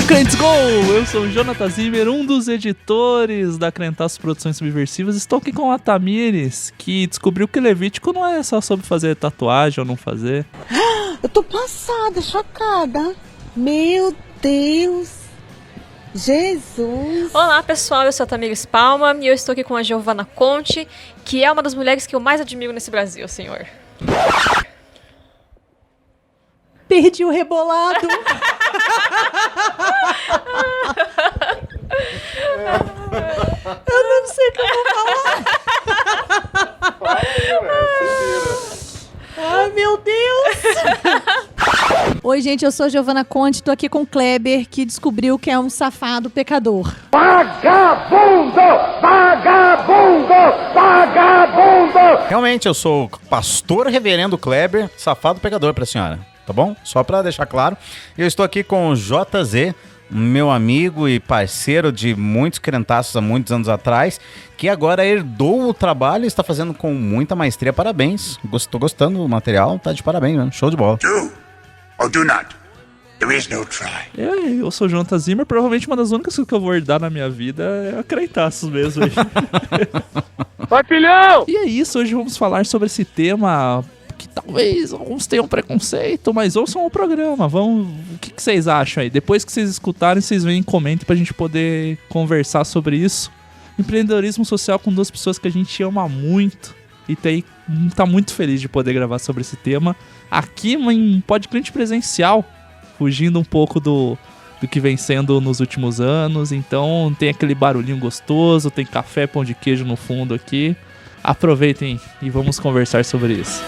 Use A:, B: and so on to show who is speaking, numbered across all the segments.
A: Crentes Go! Eu sou o Jonathan Zimmer, um dos editores da Crentaço Produções Subversivas. Estou aqui com a Tamires, que descobriu que Levítico não é só sobre fazer tatuagem ou não fazer.
B: Eu tô passada, chocada. Meu Deus. Jesus.
C: Olá pessoal, eu sou a Tamires Palma e eu estou aqui com a Giovana Conte, que é uma das mulheres que eu mais admiro nesse Brasil, senhor.
B: Perdi o rebolado. Eu não sei o que eu vou falar. Ai, meu Deus. Oi, gente, eu sou a Giovana Conte, tô aqui com o Kleber, que descobriu que é um safado pecador.
D: Vagabundo! Vagabundo! Vagabundo!
E: Realmente, eu sou o pastor reverendo Kleber, safado pecador pra senhora, tá bom? Só pra deixar claro. Eu estou aqui com o JZ, meu amigo e parceiro de muitos crentaços há muitos anos atrás, que agora herdou o trabalho e está fazendo com muita maestria. Parabéns. Estou gostando do material, tá de parabéns, mano. Show de bola.
D: Do or do not. There is no try.
A: Eu sou o Jonathan Zimmer, provavelmente uma das únicas coisas que eu vou herdar na minha vida é a Crentaços mesmo.
D: Vai, filhão!
A: E é isso, hoje vamos falar sobre esse tema que talvez alguns tenham preconceito, mas ouçam o programa. O que vocês acham aí? Depois que vocês escutarem, vocês vêm e comentem pra gente poder conversar sobre isso. Empreendedorismo social com duas pessoas que a gente ama muito e tá muito feliz de poder gravar sobre esse tema aqui em podcast presencial, fugindo um pouco do que vem sendo nos últimos anos. Então tem aquele barulhinho gostoso, tem café, pão de queijo no fundo aqui. Aproveitem e vamos conversar sobre isso.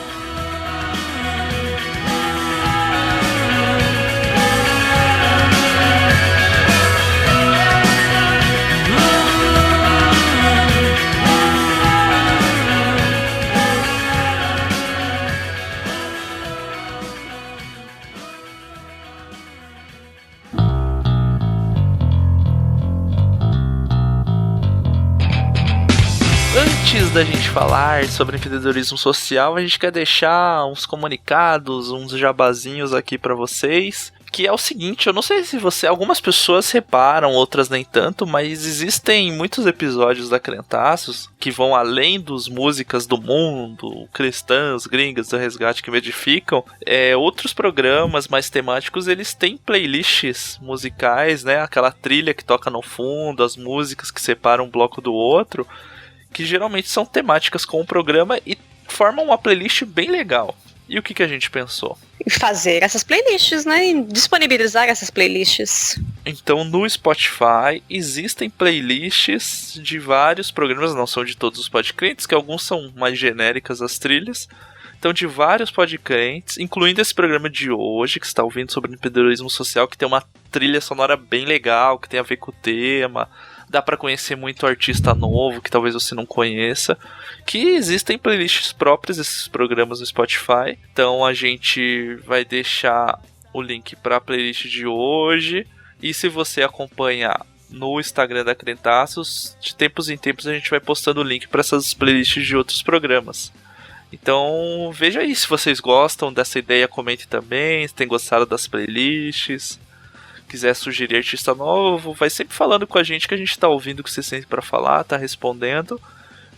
A: Antes da gente falar sobre empreendedorismo social, a gente quer deixar uns comunicados, uns jabazinhos aqui pra vocês, que é o seguinte: eu não sei se algumas pessoas reparam, outras nem tanto, mas existem muitos episódios da Crentaços que vão além dos músicas do mundo, cristãs, gringas, do resgate que me edificam. Outros programas mais temáticos, eles têm playlists musicais, né? Aquela trilha que toca no fundo, as músicas que separam um bloco do outro, que geralmente são temáticas com o programa e formam uma playlist bem legal. E o que a gente pensou?
C: Fazer essas playlists, né? E disponibilizar essas playlists.
A: Então, no Spotify existem playlists de vários programas, não são de todos os podcrentes, que alguns são mais genéricas as trilhas. Então, de vários podcrentes, incluindo esse programa de hoje, que você está ouvindo sobre empreendedorismo social, que tem uma trilha sonora bem legal, que tem a ver com o tema. Dá pra conhecer muito artista novo, que talvez você não conheça. Que existem playlists próprias desses programas no Spotify. Então a gente vai deixar o link pra playlist de hoje. E se você acompanhar no Instagram da Crentaços, de tempos em tempos a gente vai postando o link para essas playlists de outros programas. Então veja aí, se vocês gostam dessa ideia, comente também, se tem gostado das playlists. Quiser sugerir artista novo, vai sempre falando com a gente que a gente tá ouvindo o que você sente pra falar, tá respondendo.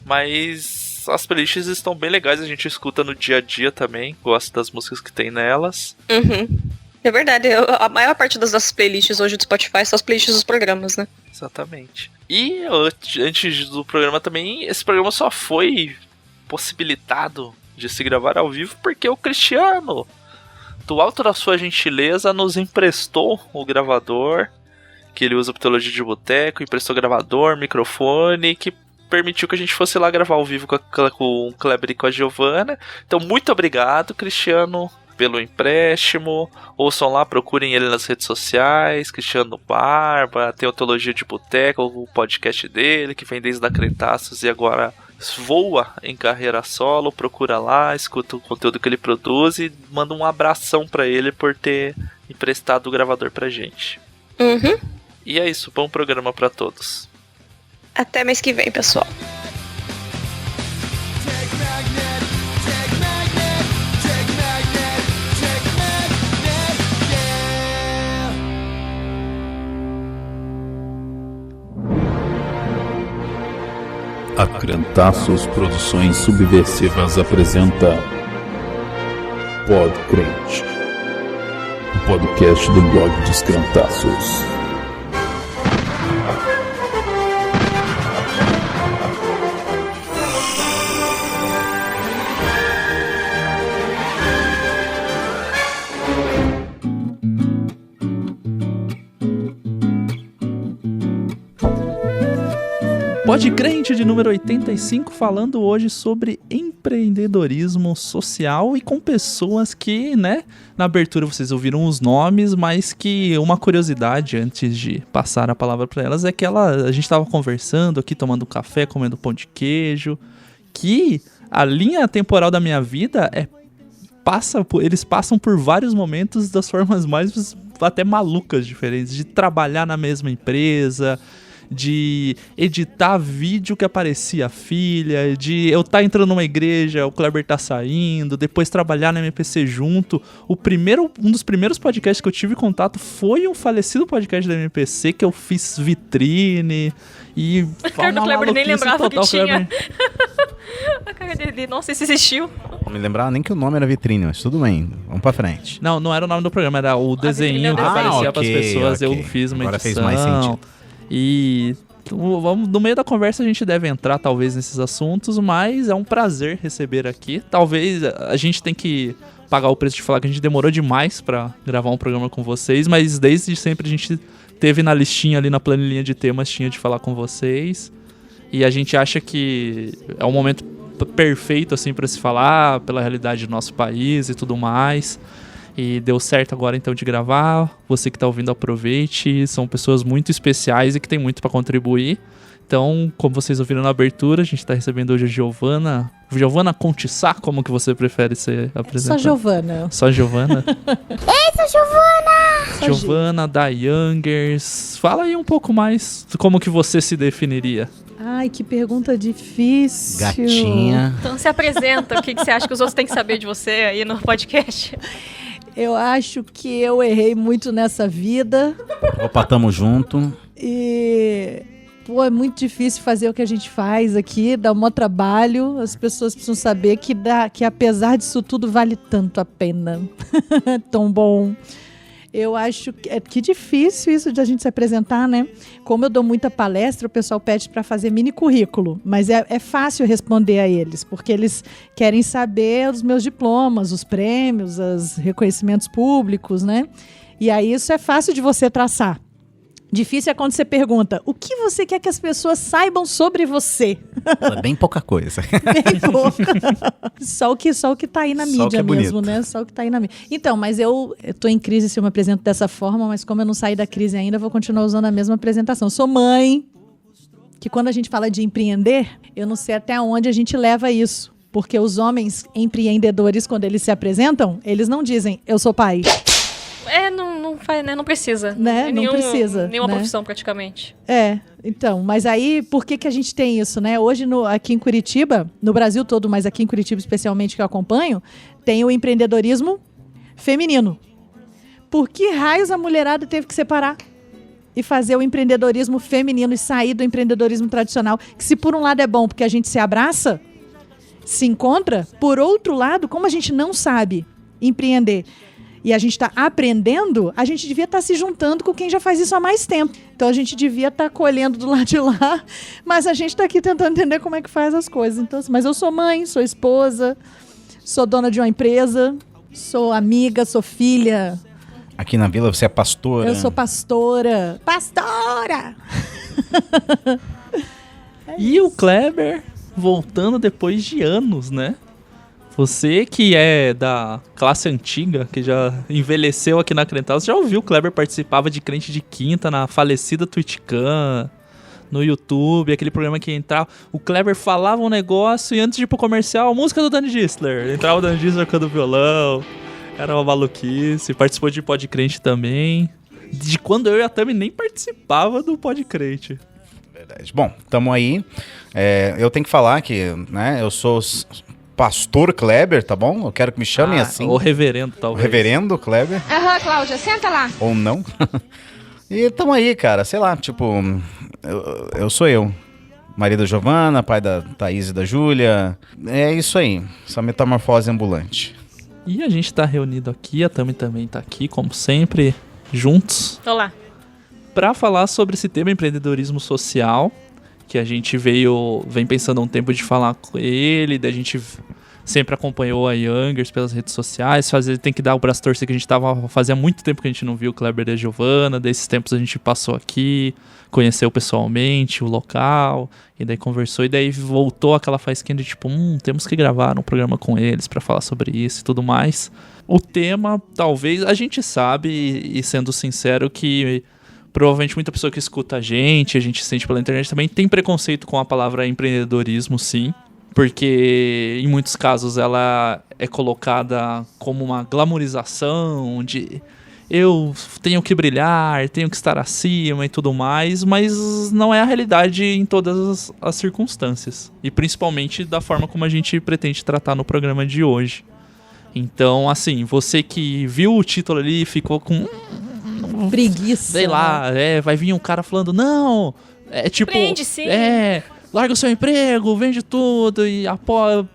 A: Mas as playlists estão bem legais, a gente escuta no dia a dia também, gosta das músicas que tem nelas.
C: Uhum. É verdade, a maior parte das nossas playlists hoje do Spotify são as playlists dos programas, né?
A: Exatamente. E antes do programa também, esse programa só foi possibilitado de se gravar ao vivo porque o Cristiano, do alto da sua gentileza, nos emprestou o gravador que ele usa para Teologia de Boteco, emprestou gravador, microfone, que permitiu que a gente fosse lá gravar ao vivo com o Kleber e com a Giovana. Então, muito obrigado, Cristiano, pelo empréstimo. Ouçam lá, procurem ele nas redes sociais, Cristiano Barba, tem o Teologia de Boteco, o podcast dele, que vem desde a Crentaços e agora voa em carreira solo. Procura lá, escuta o conteúdo que ele produz e manda um abração pra ele por ter emprestado o gravador pra gente.
C: Uhum.
A: E é isso, bom programa pra todos.
C: Até mês que vem, pessoal.
F: A Crentaços Produções Subversivas apresenta Pod Crente, o podcast do blog dos Crentaços.
G: Pod Crente de número 85, falando hoje sobre empreendedorismo social e com pessoas que, né, na abertura vocês ouviram os nomes, mas que uma curiosidade antes de passar a palavra para elas é que a gente estava conversando aqui, tomando café, comendo pão de queijo, que a linha temporal da minha vida eles passam por vários momentos das formas mais até malucas diferentes, de trabalhar na mesma empresa, de editar vídeo que aparecia a filha, de eu estar entrando numa igreja, o Kleber tá saindo, depois trabalhar na MPC junto. Um dos primeiros podcasts que eu tive contato foi um falecido podcast da MPC, que eu fiz vitrine e...
C: A cara do Kleber nem lembrava
G: total,
C: que tinha. A cara dele, nossa, isso existiu.
E: Não me lembrava nem que o nome era vitrine, mas tudo bem, vamos pra frente.
G: Não era o nome do programa, era o desenho que aparecia pras pessoas, eu fiz uma
E: Agora
G: edição.
E: fez mais sentido.
G: E no meio da conversa a gente deve entrar talvez nesses assuntos, mas é um prazer receber aqui. Talvez a gente tenha que pagar o preço de falar que a gente demorou demais pra gravar um programa com vocês, mas desde sempre a gente teve na listinha ali, na planilhinha de temas, tinha de falar com vocês. E a gente acha que é um momento perfeito assim pra se falar pela realidade do nosso país e tudo mais. E deu certo agora então de gravar. Você que tá ouvindo, aproveite. São pessoas muito especiais e que tem muito pra contribuir. Então, como vocês ouviram na abertura, a gente tá recebendo hoje a Giovana. Giovana Contissá, como que você prefere ser apresentada?
B: Só Giovana.
G: Só Giovana?
H: Eita, Giovana!
G: Giovana da Youngers. Fala aí um pouco mais como que você se definiria.
B: Ai, que pergunta difícil.
E: Gatinha.
C: Então se apresenta, o que você acha que os outros têm que saber de você aí no podcast?
B: Eu acho que eu errei muito nessa vida
E: Opa, tamo junto.
B: e... Pô, é muito difícil fazer o que a gente faz aqui, dá um maior trabalho. As pessoas precisam saber que apesar disso tudo vale tanto a pena. Tão bom. Eu acho que difícil isso de a gente se apresentar, né? Como eu dou muita palestra, o pessoal pede para fazer mini currículo, mas é fácil responder a eles, porque eles querem saber os meus diplomas, os prêmios, os reconhecimentos públicos, né? E aí isso é fácil de você traçar. Difícil é quando você pergunta, o que você quer que as pessoas saibam sobre você?
E: É bem pouca coisa.
B: Bem pouca. Só o que tá aí na mídia
E: é
B: mesmo,
E: bonito.
B: né? Só o que tá aí na mídia. Então, mas eu tô em crise se eu me apresento dessa forma, mas como eu não saí da crise ainda, eu vou continuar usando a mesma apresentação. Eu sou mãe, que quando a gente fala de empreender, eu não sei até onde a gente leva isso. Porque os homens empreendedores, quando eles se apresentam, eles não dizem, eu sou pai.
C: Não faz, né? Não precisa.
B: Né? Não precisa.
C: Nenhuma
B: né?
C: profissão, praticamente.
B: Então, mas aí, por que a gente tem isso, né? Hoje, aqui em Curitiba, no Brasil todo, mas aqui em Curitiba especialmente, que eu acompanho, tem o empreendedorismo feminino. Por que raios a mulherada teve que separar e fazer o empreendedorismo feminino e sair do empreendedorismo tradicional? Que se por um lado é bom porque a gente se abraça, se encontra, por outro lado, como a gente não sabe empreender e a gente está aprendendo, a gente devia estar se juntando com quem já faz isso há mais tempo. Então a gente devia estar colhendo do lado de lá, mas a gente está aqui tentando entender como é que faz as coisas. Então, mas eu sou mãe, sou esposa, sou dona de uma empresa, sou amiga, sou filha.
E: Aqui na vila você é pastora.
B: Eu sou pastora. Pastora!
G: E o Kleber voltando depois de anos, né? Você que é da classe antiga, que já envelheceu aqui na Crentaços, já ouviu o Kleber participava de Crente de Quinta na falecida Twitchcam, no YouTube, aquele programa que entrava, o Kleber falava um negócio e antes de ir pro comercial, música do Danny Gisler. Entrava o Danny Gisler tocando violão, era uma maluquice, participou de Pod Crente também. De quando eu e a Tami nem participava do Pod Crente.
E: Verdade. Bom, tamo aí. Eu tenho que falar que, né, eu sou Pastor Kleber, tá bom? Eu quero que me chamem assim.
G: O reverendo, talvez.
E: O reverendo Kleber.
H: Aham, Cláudia, senta lá.
E: Ou não. E tamo aí, cara. Sei lá, tipo... Eu sou eu. marido da Giovana, pai da Thaís e da Júlia. É isso aí, essa metamorfose ambulante.
G: E a gente tá reunido aqui, a Tami também tá aqui, como sempre, juntos,
C: Olá.
G: para falar sobre esse tema empreendedorismo social, que a gente vem pensando há um tempo de falar com ele, daí a gente sempre acompanhou a Youngers pelas redes sociais, tem que dar o braço a torcer que a gente fazia muito tempo que a gente não viu o Kleber e a Giovana, desses tempos a gente passou aqui, conheceu pessoalmente o local, e daí conversou, e daí voltou aquela faísquinha de tipo, temos que gravar um programa com eles pra falar sobre isso e tudo mais. O tema, talvez, a gente sabe, e sendo sincero, que provavelmente muita pessoa que escuta a gente sente pela internet também tem preconceito com a palavra empreendedorismo, sim. Porque em muitos casos ela é colocada como uma glamorização de eu tenho que brilhar, tenho que estar acima e tudo mais, mas não é a realidade em todas as circunstâncias. E principalmente da forma como a gente pretende tratar no programa de hoje. Então, assim, você que viu o título ali e ficou com
B: Preguiça.
G: sei lá, vai vir um cara falando, não, é tipo...
C: Prende, sim.
G: Larga o seu emprego, vende tudo e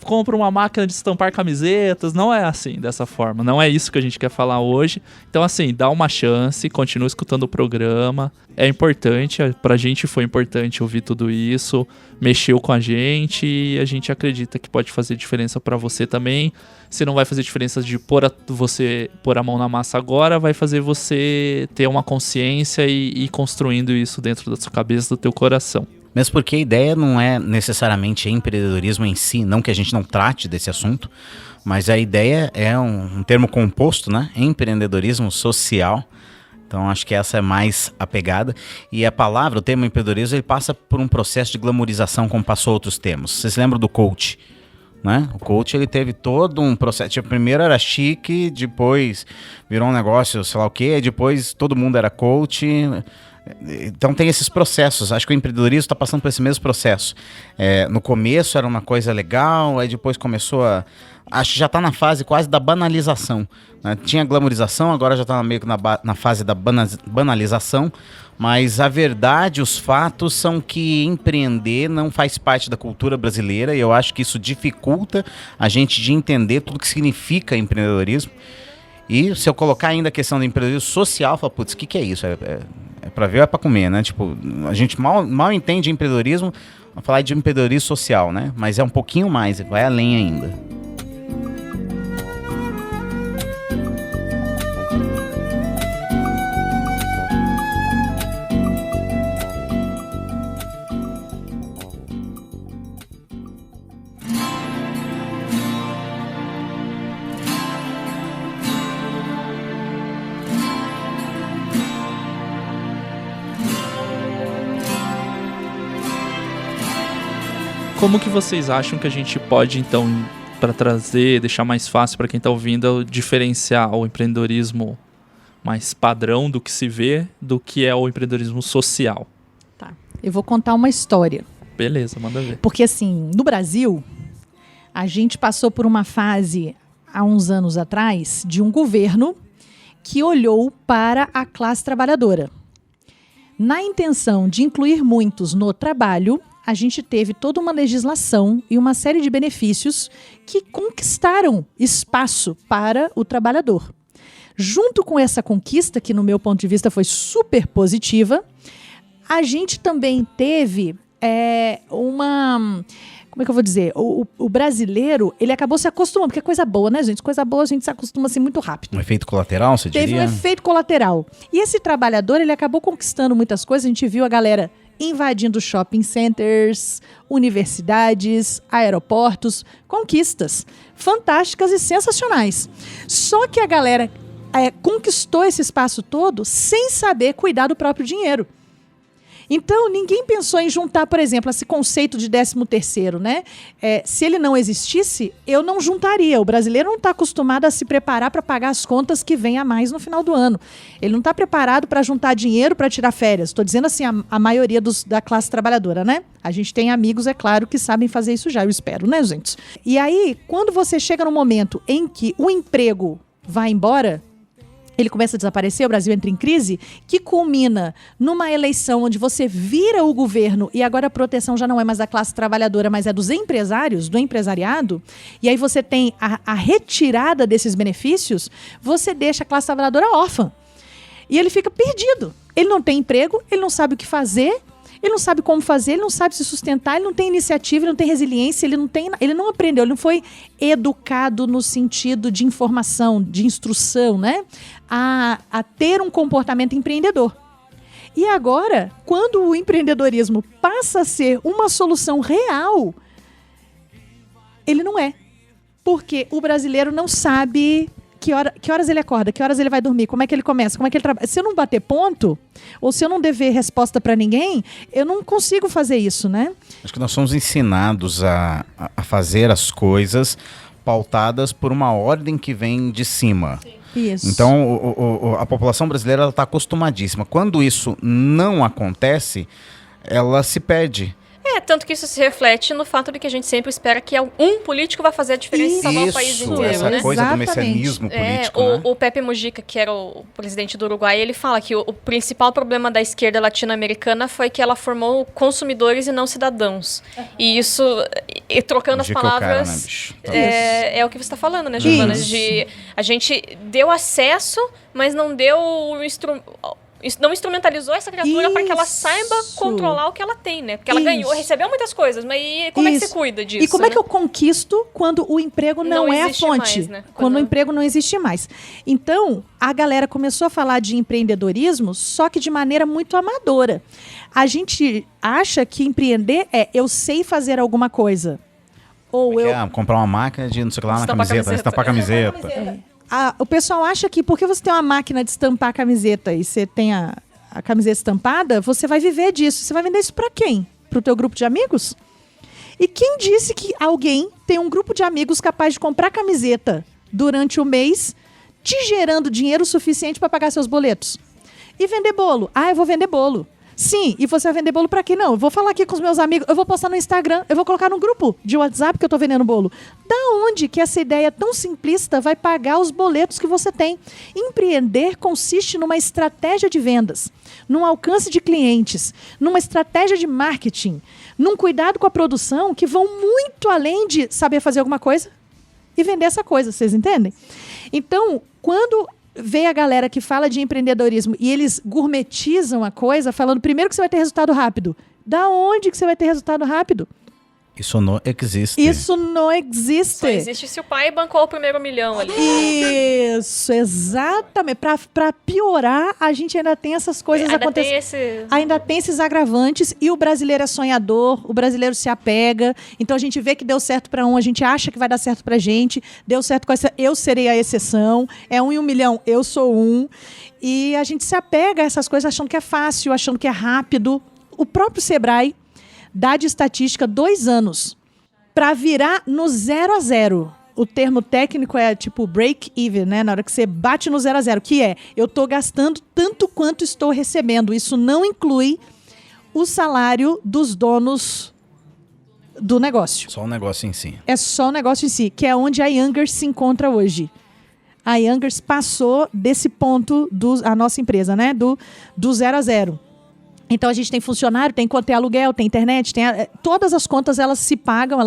G: compra uma máquina de estampar camisetas. Não é assim, dessa forma. Não é isso que a gente quer falar hoje. Então, assim, dá uma chance, continua escutando o programa. É importante, pra gente foi importante ouvir tudo isso. Mexeu com a gente e a gente acredita que pode fazer diferença pra você também. Se não vai fazer diferença de você pôr a mão na massa agora, vai fazer você ter uma consciência e ir construindo isso dentro da sua cabeça, do teu coração.
E: Mesmo porque a ideia não é necessariamente empreendedorismo em si, não que a gente não trate desse assunto, mas a ideia é um termo composto, né? Empreendedorismo social. Então acho que essa é mais a pegada. E a palavra, o termo empreendedorismo, ele passa por um processo de glamorização como passou outros termos. Vocês se lembram do coach? Né? O coach ele teve todo um processo. Tipo, primeiro era chique, depois virou um negócio, sei lá o quê, depois todo mundo era coach. Então tem esses processos. Acho que o empreendedorismo está passando por esse mesmo processo. No começo era uma coisa legal, aí depois começou a... Acho que já está na fase quase da banalização, né? Tinha glamorização, agora já está meio que na fase da banalização. Mas a verdade, os fatos são que empreender não faz parte da cultura brasileira. E eu acho que isso dificulta a gente de entender tudo que significa empreendedorismo. E se eu colocar ainda a questão do empreendedorismo social, falo, putz, o que é isso? É pra ver ou é pra comer, né? Tipo, a gente mal entende empreendedorismo, vamos falar de empreendedorismo social, né? Mas é um pouquinho mais, vai além ainda.
G: Como que vocês acham que a gente pode, então, para trazer, deixar mais fácil para quem está ouvindo, diferenciar o empreendedorismo mais padrão do que se vê, do que é o empreendedorismo social?
B: Tá. Eu vou contar uma história.
G: Beleza, manda ver.
B: Porque, assim, no Brasil, a gente passou por uma fase, há uns anos atrás, de um governo que olhou para a classe trabalhadora. Na intenção de incluir muitos no trabalho, a gente teve toda uma legislação e uma série de benefícios que conquistaram espaço para o trabalhador. Junto com essa conquista, que no meu ponto de vista foi super positiva, a gente também teve uma... Como é que eu vou dizer? O brasileiro, ele acabou se acostumando, porque é coisa boa, né, gente? Coisa boa a gente se acostuma assim muito rápido.
E: Um efeito colateral, você diria?
B: Teve um efeito colateral. E esse trabalhador, ele acabou conquistando muitas coisas. A gente viu a galera invadindo shopping centers, universidades, aeroportos, conquistas fantásticas e sensacionais. Só que a galera conquistou esse espaço todo sem saber cuidar do próprio dinheiro. Então, ninguém pensou em juntar, por exemplo, esse conceito de 13º, né? Se ele não existisse, eu não juntaria. O brasileiro não está acostumado a se preparar para pagar as contas que vem a mais no final do ano. Ele não está preparado para juntar dinheiro para tirar férias. Estou dizendo assim, a maioria da classe trabalhadora, né? A gente tem amigos, é claro, que sabem fazer isso já, eu espero, né, gente? E aí, quando você chega no momento em que o emprego vai embora, ele começa a desaparecer, o Brasil entra em crise, que culmina numa eleição onde você vira o governo e agora a proteção já não é mais da classe trabalhadora, mas é dos empresários, do empresariado, e aí você tem a retirada desses benefícios, você deixa a classe trabalhadora órfã. E ele fica perdido. Ele não tem emprego, ele não sabe o que fazer, ele não sabe como fazer, ele não sabe se sustentar, ele não tem iniciativa, ele não tem resiliência, ele não aprendeu, ele não foi educado no sentido de informação, de instrução, né? A ter um comportamento empreendedor. E agora, quando o empreendedorismo passa a ser uma solução real, ele não é. Porque o brasileiro não sabe que horas ele acorda, que horas ele vai dormir, como é que ele começa, como é que ele trabalha. Se eu não bater ponto, ou se eu não dever resposta para ninguém, eu não consigo fazer isso, né?
E: Acho que nós somos ensinados a fazer as coisas pautadas por uma ordem que vem de cima. Sim.
B: Isso.
E: Então, a população brasileira está acostumadíssima. Quando isso não acontece, ela se perde.
C: Tanto que isso se reflete no fato de que a gente sempre espera que um político vai fazer a diferença e salvar o país inteiro,
E: essa
C: né?
E: coisa do messianismo político, né?
C: O Pepe Mujica, que era o presidente do Uruguai, ele fala que o principal problema da esquerda latino-americana foi que ela formou consumidores e não cidadãos. E isso, trocando
E: Mujica
C: as palavras, é o que você está falando, né, Giovana? A gente deu acesso, mas não deu não instrumentalizou essa criatura para que ela saiba controlar o que ela tem, né? Porque ela ganhou, recebeu muitas coisas, mas como é que você cuida disso?
B: E como é que eu conquisto quando o emprego não é a fonte?
C: Mais, né?
B: Quando o emprego não existe mais. Então, a galera começou a falar de empreendedorismo, só que de maneira muito amadora. A gente acha que empreender é eu sei fazer alguma coisa. Ou
E: comprar uma máquina de não sei o que lá na camiseta, estampar camiseta.
B: O pessoal acha que porque você tem uma máquina de estampar a camiseta e você tem a camiseta estampada, você vai viver disso. Você vai vender isso para quem? Para o teu grupo de amigos? E quem disse que alguém tem um grupo de amigos capaz de comprar camiseta durante o mês, te gerando dinheiro suficiente para pagar seus boletos? E vender bolo? Eu vou vender bolo. Sim, e você vai vender bolo pra quê? Não, eu vou falar aqui com os meus amigos, eu vou postar no Instagram, eu vou colocar no grupo de WhatsApp que eu tô vendendo bolo. Da onde que essa ideia tão simplista vai pagar os boletos que você tem? Empreender consiste numa estratégia de vendas, num alcance de clientes, numa estratégia de marketing, num cuidado com a produção que vão muito além de saber fazer alguma coisa e vender essa coisa, vocês entendem? Então, quando vê a galera que fala de empreendedorismo e eles gourmetizam a coisa, falando primeiro que você vai ter resultado rápido. Da onde que você vai ter resultado rápido?
E: Isso não existe.
B: Isso não existe.
C: Só existe se o pai bancou o primeiro milhão ali.
B: Isso, exatamente. Pra piorar, a gente ainda tem essas coisas acontecendo. Ainda tem esses agravantes. E o brasileiro é sonhador, o brasileiro se apega. Então a gente vê que deu certo pra a gente acha que vai dar certo pra gente. Deu certo com essa, eu serei a exceção. É 1 em 1 milhão, eu sou 1. E a gente se apega a essas coisas achando que é fácil, achando que é rápido. O próprio Sebrae dá de estatística 2 anos para virar no 0 a 0. O termo técnico é tipo break even, né? Na hora que você bate no 0 a 0, que é eu estou gastando tanto quanto estou recebendo. Isso não inclui o salário dos donos do negócio.
E: Só o negócio em si.
B: É só o negócio em si, que é onde a Youngers se encontra hoje. A Youngers passou desse ponto, a nossa empresa, né? Do 0 a 0. Então a gente tem funcionário, tem conta, tem aluguel, tem internet, todas as contas elas se pagam,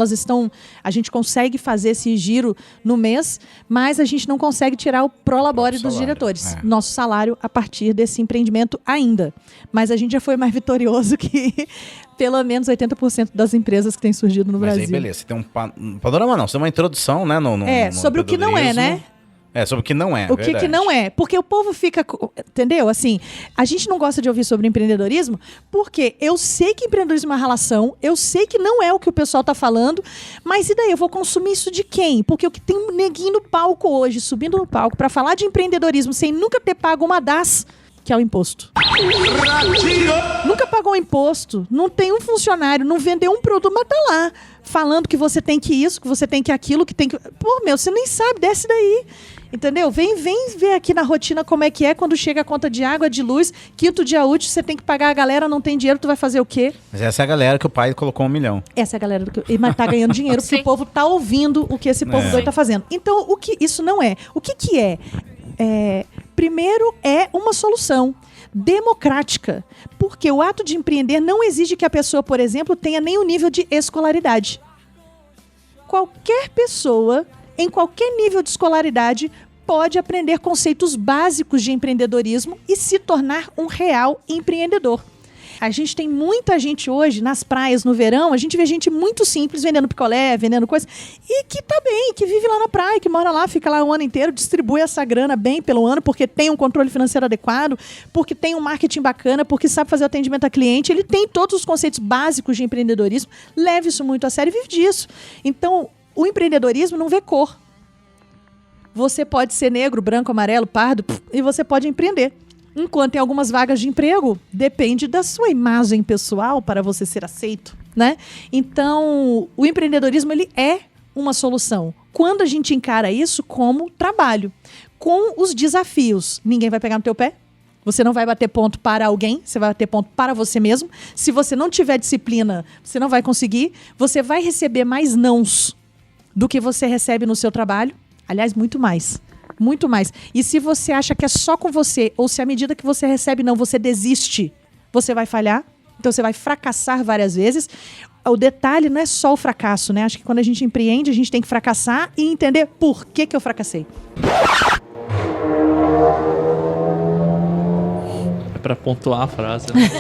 B: a gente consegue fazer esse giro no mês, mas a gente não consegue tirar o prolabore dos diretores. Nosso salário a partir desse empreendimento ainda. Mas a gente já foi mais vitorioso que pelo menos 80% das empresas que têm surgido no Brasil.
E: Mas aí beleza, você tem um panorama não, você tem uma introdução, né? No
B: sobre o que não é, né?
E: Sobre o que não é.
B: O que não é. Porque o povo fica... Entendeu? Assim, a gente não gosta de ouvir sobre empreendedorismo porque eu sei que empreendedorismo é uma relação, eu sei que não é o que o pessoal tá falando, mas e daí? Eu vou consumir isso de quem? Porque o que tem um neguinho no palco hoje, subindo no palco, para falar de empreendedorismo sem nunca ter pago uma DAS, que é o imposto. Nunca pagou imposto, não tem um funcionário, não vendeu um produto, mas tá lá, falando que você tem que isso, que você tem que aquilo, que tem que... Pô, meu, você nem sabe, desce daí. Entendeu? Vem ver aqui na rotina como é que é quando chega a conta de água, de luz, 5º dia útil, você tem que pagar a galera, não tem dinheiro, tu vai fazer o quê?
E: Mas essa é a galera que o pai colocou 1 milhão.
B: Essa é a galera mas tá ganhando dinheiro porque o povo tá ouvindo o que esse povo doido tá fazendo. Então, isso não é. O que é? Primeiro, é uma solução democrática, porque o ato de empreender não exige que a pessoa, por exemplo, tenha nenhum nível de escolaridade. Qualquer pessoa, em qualquer nível de escolaridade, pode aprender conceitos básicos de empreendedorismo e se tornar um real empreendedor. A gente tem muita gente hoje nas praias no verão, a gente vê gente muito simples vendendo picolé, vendendo coisa, e que tá bem, que vive lá na praia, que mora lá, fica lá o ano inteiro, distribui essa grana bem pelo ano, porque tem um controle financeiro adequado, porque tem um marketing bacana, porque sabe fazer atendimento a cliente, ele tem todos os conceitos básicos de empreendedorismo, leva isso muito a sério e vive disso. Então, o empreendedorismo não vê cor. Você pode ser negro, branco, amarelo, pardo, e você pode empreender. Enquanto em algumas vagas de emprego, depende da sua imagem pessoal para você ser aceito, né? Então, o empreendedorismo, ele é uma solução. Quando a gente encara isso como trabalho, com os desafios. Ninguém vai pegar no teu pé. Você não vai bater ponto para alguém, você vai bater ponto para você mesmo. Se você não tiver disciplina, você não vai conseguir. Você vai receber mais nãos do que você recebe no seu trabalho. Aliás, muito mais. Muito mais. E se você acha que é só com você, ou se à medida que você recebe não, você desiste, você vai falhar. Então você vai fracassar várias vezes. O detalhe não é só o fracasso, né? Acho que quando a gente empreende, a gente tem que fracassar e entender por que eu fracassei.
G: É pra pontuar a frase, né?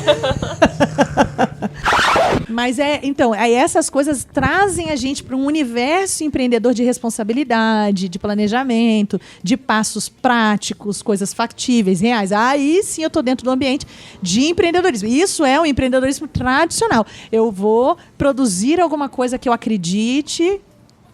B: Mas então, aí essas coisas trazem a gente para um universo empreendedor de responsabilidade, de planejamento, de passos práticos, coisas factíveis, reais. Aí sim eu estou dentro do ambiente de empreendedorismo. Isso é um empreendedorismo tradicional. Eu vou produzir alguma coisa que eu acredite,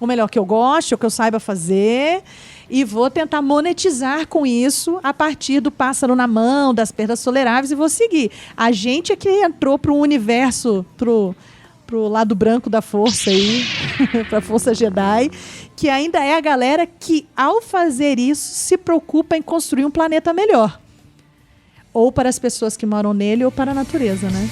B: ou melhor, que eu goste, ou que eu saiba fazer, e vou tentar monetizar com isso a partir do pássaro na mão, das perdas toleráveis, e vou seguir. A gente é que entrou para o universo, pro lado branco da força aí, para a força Jedi, que ainda é a galera que, ao fazer isso, se preocupa em construir um planeta melhor. Ou para as pessoas que moram nele, ou para a natureza, né?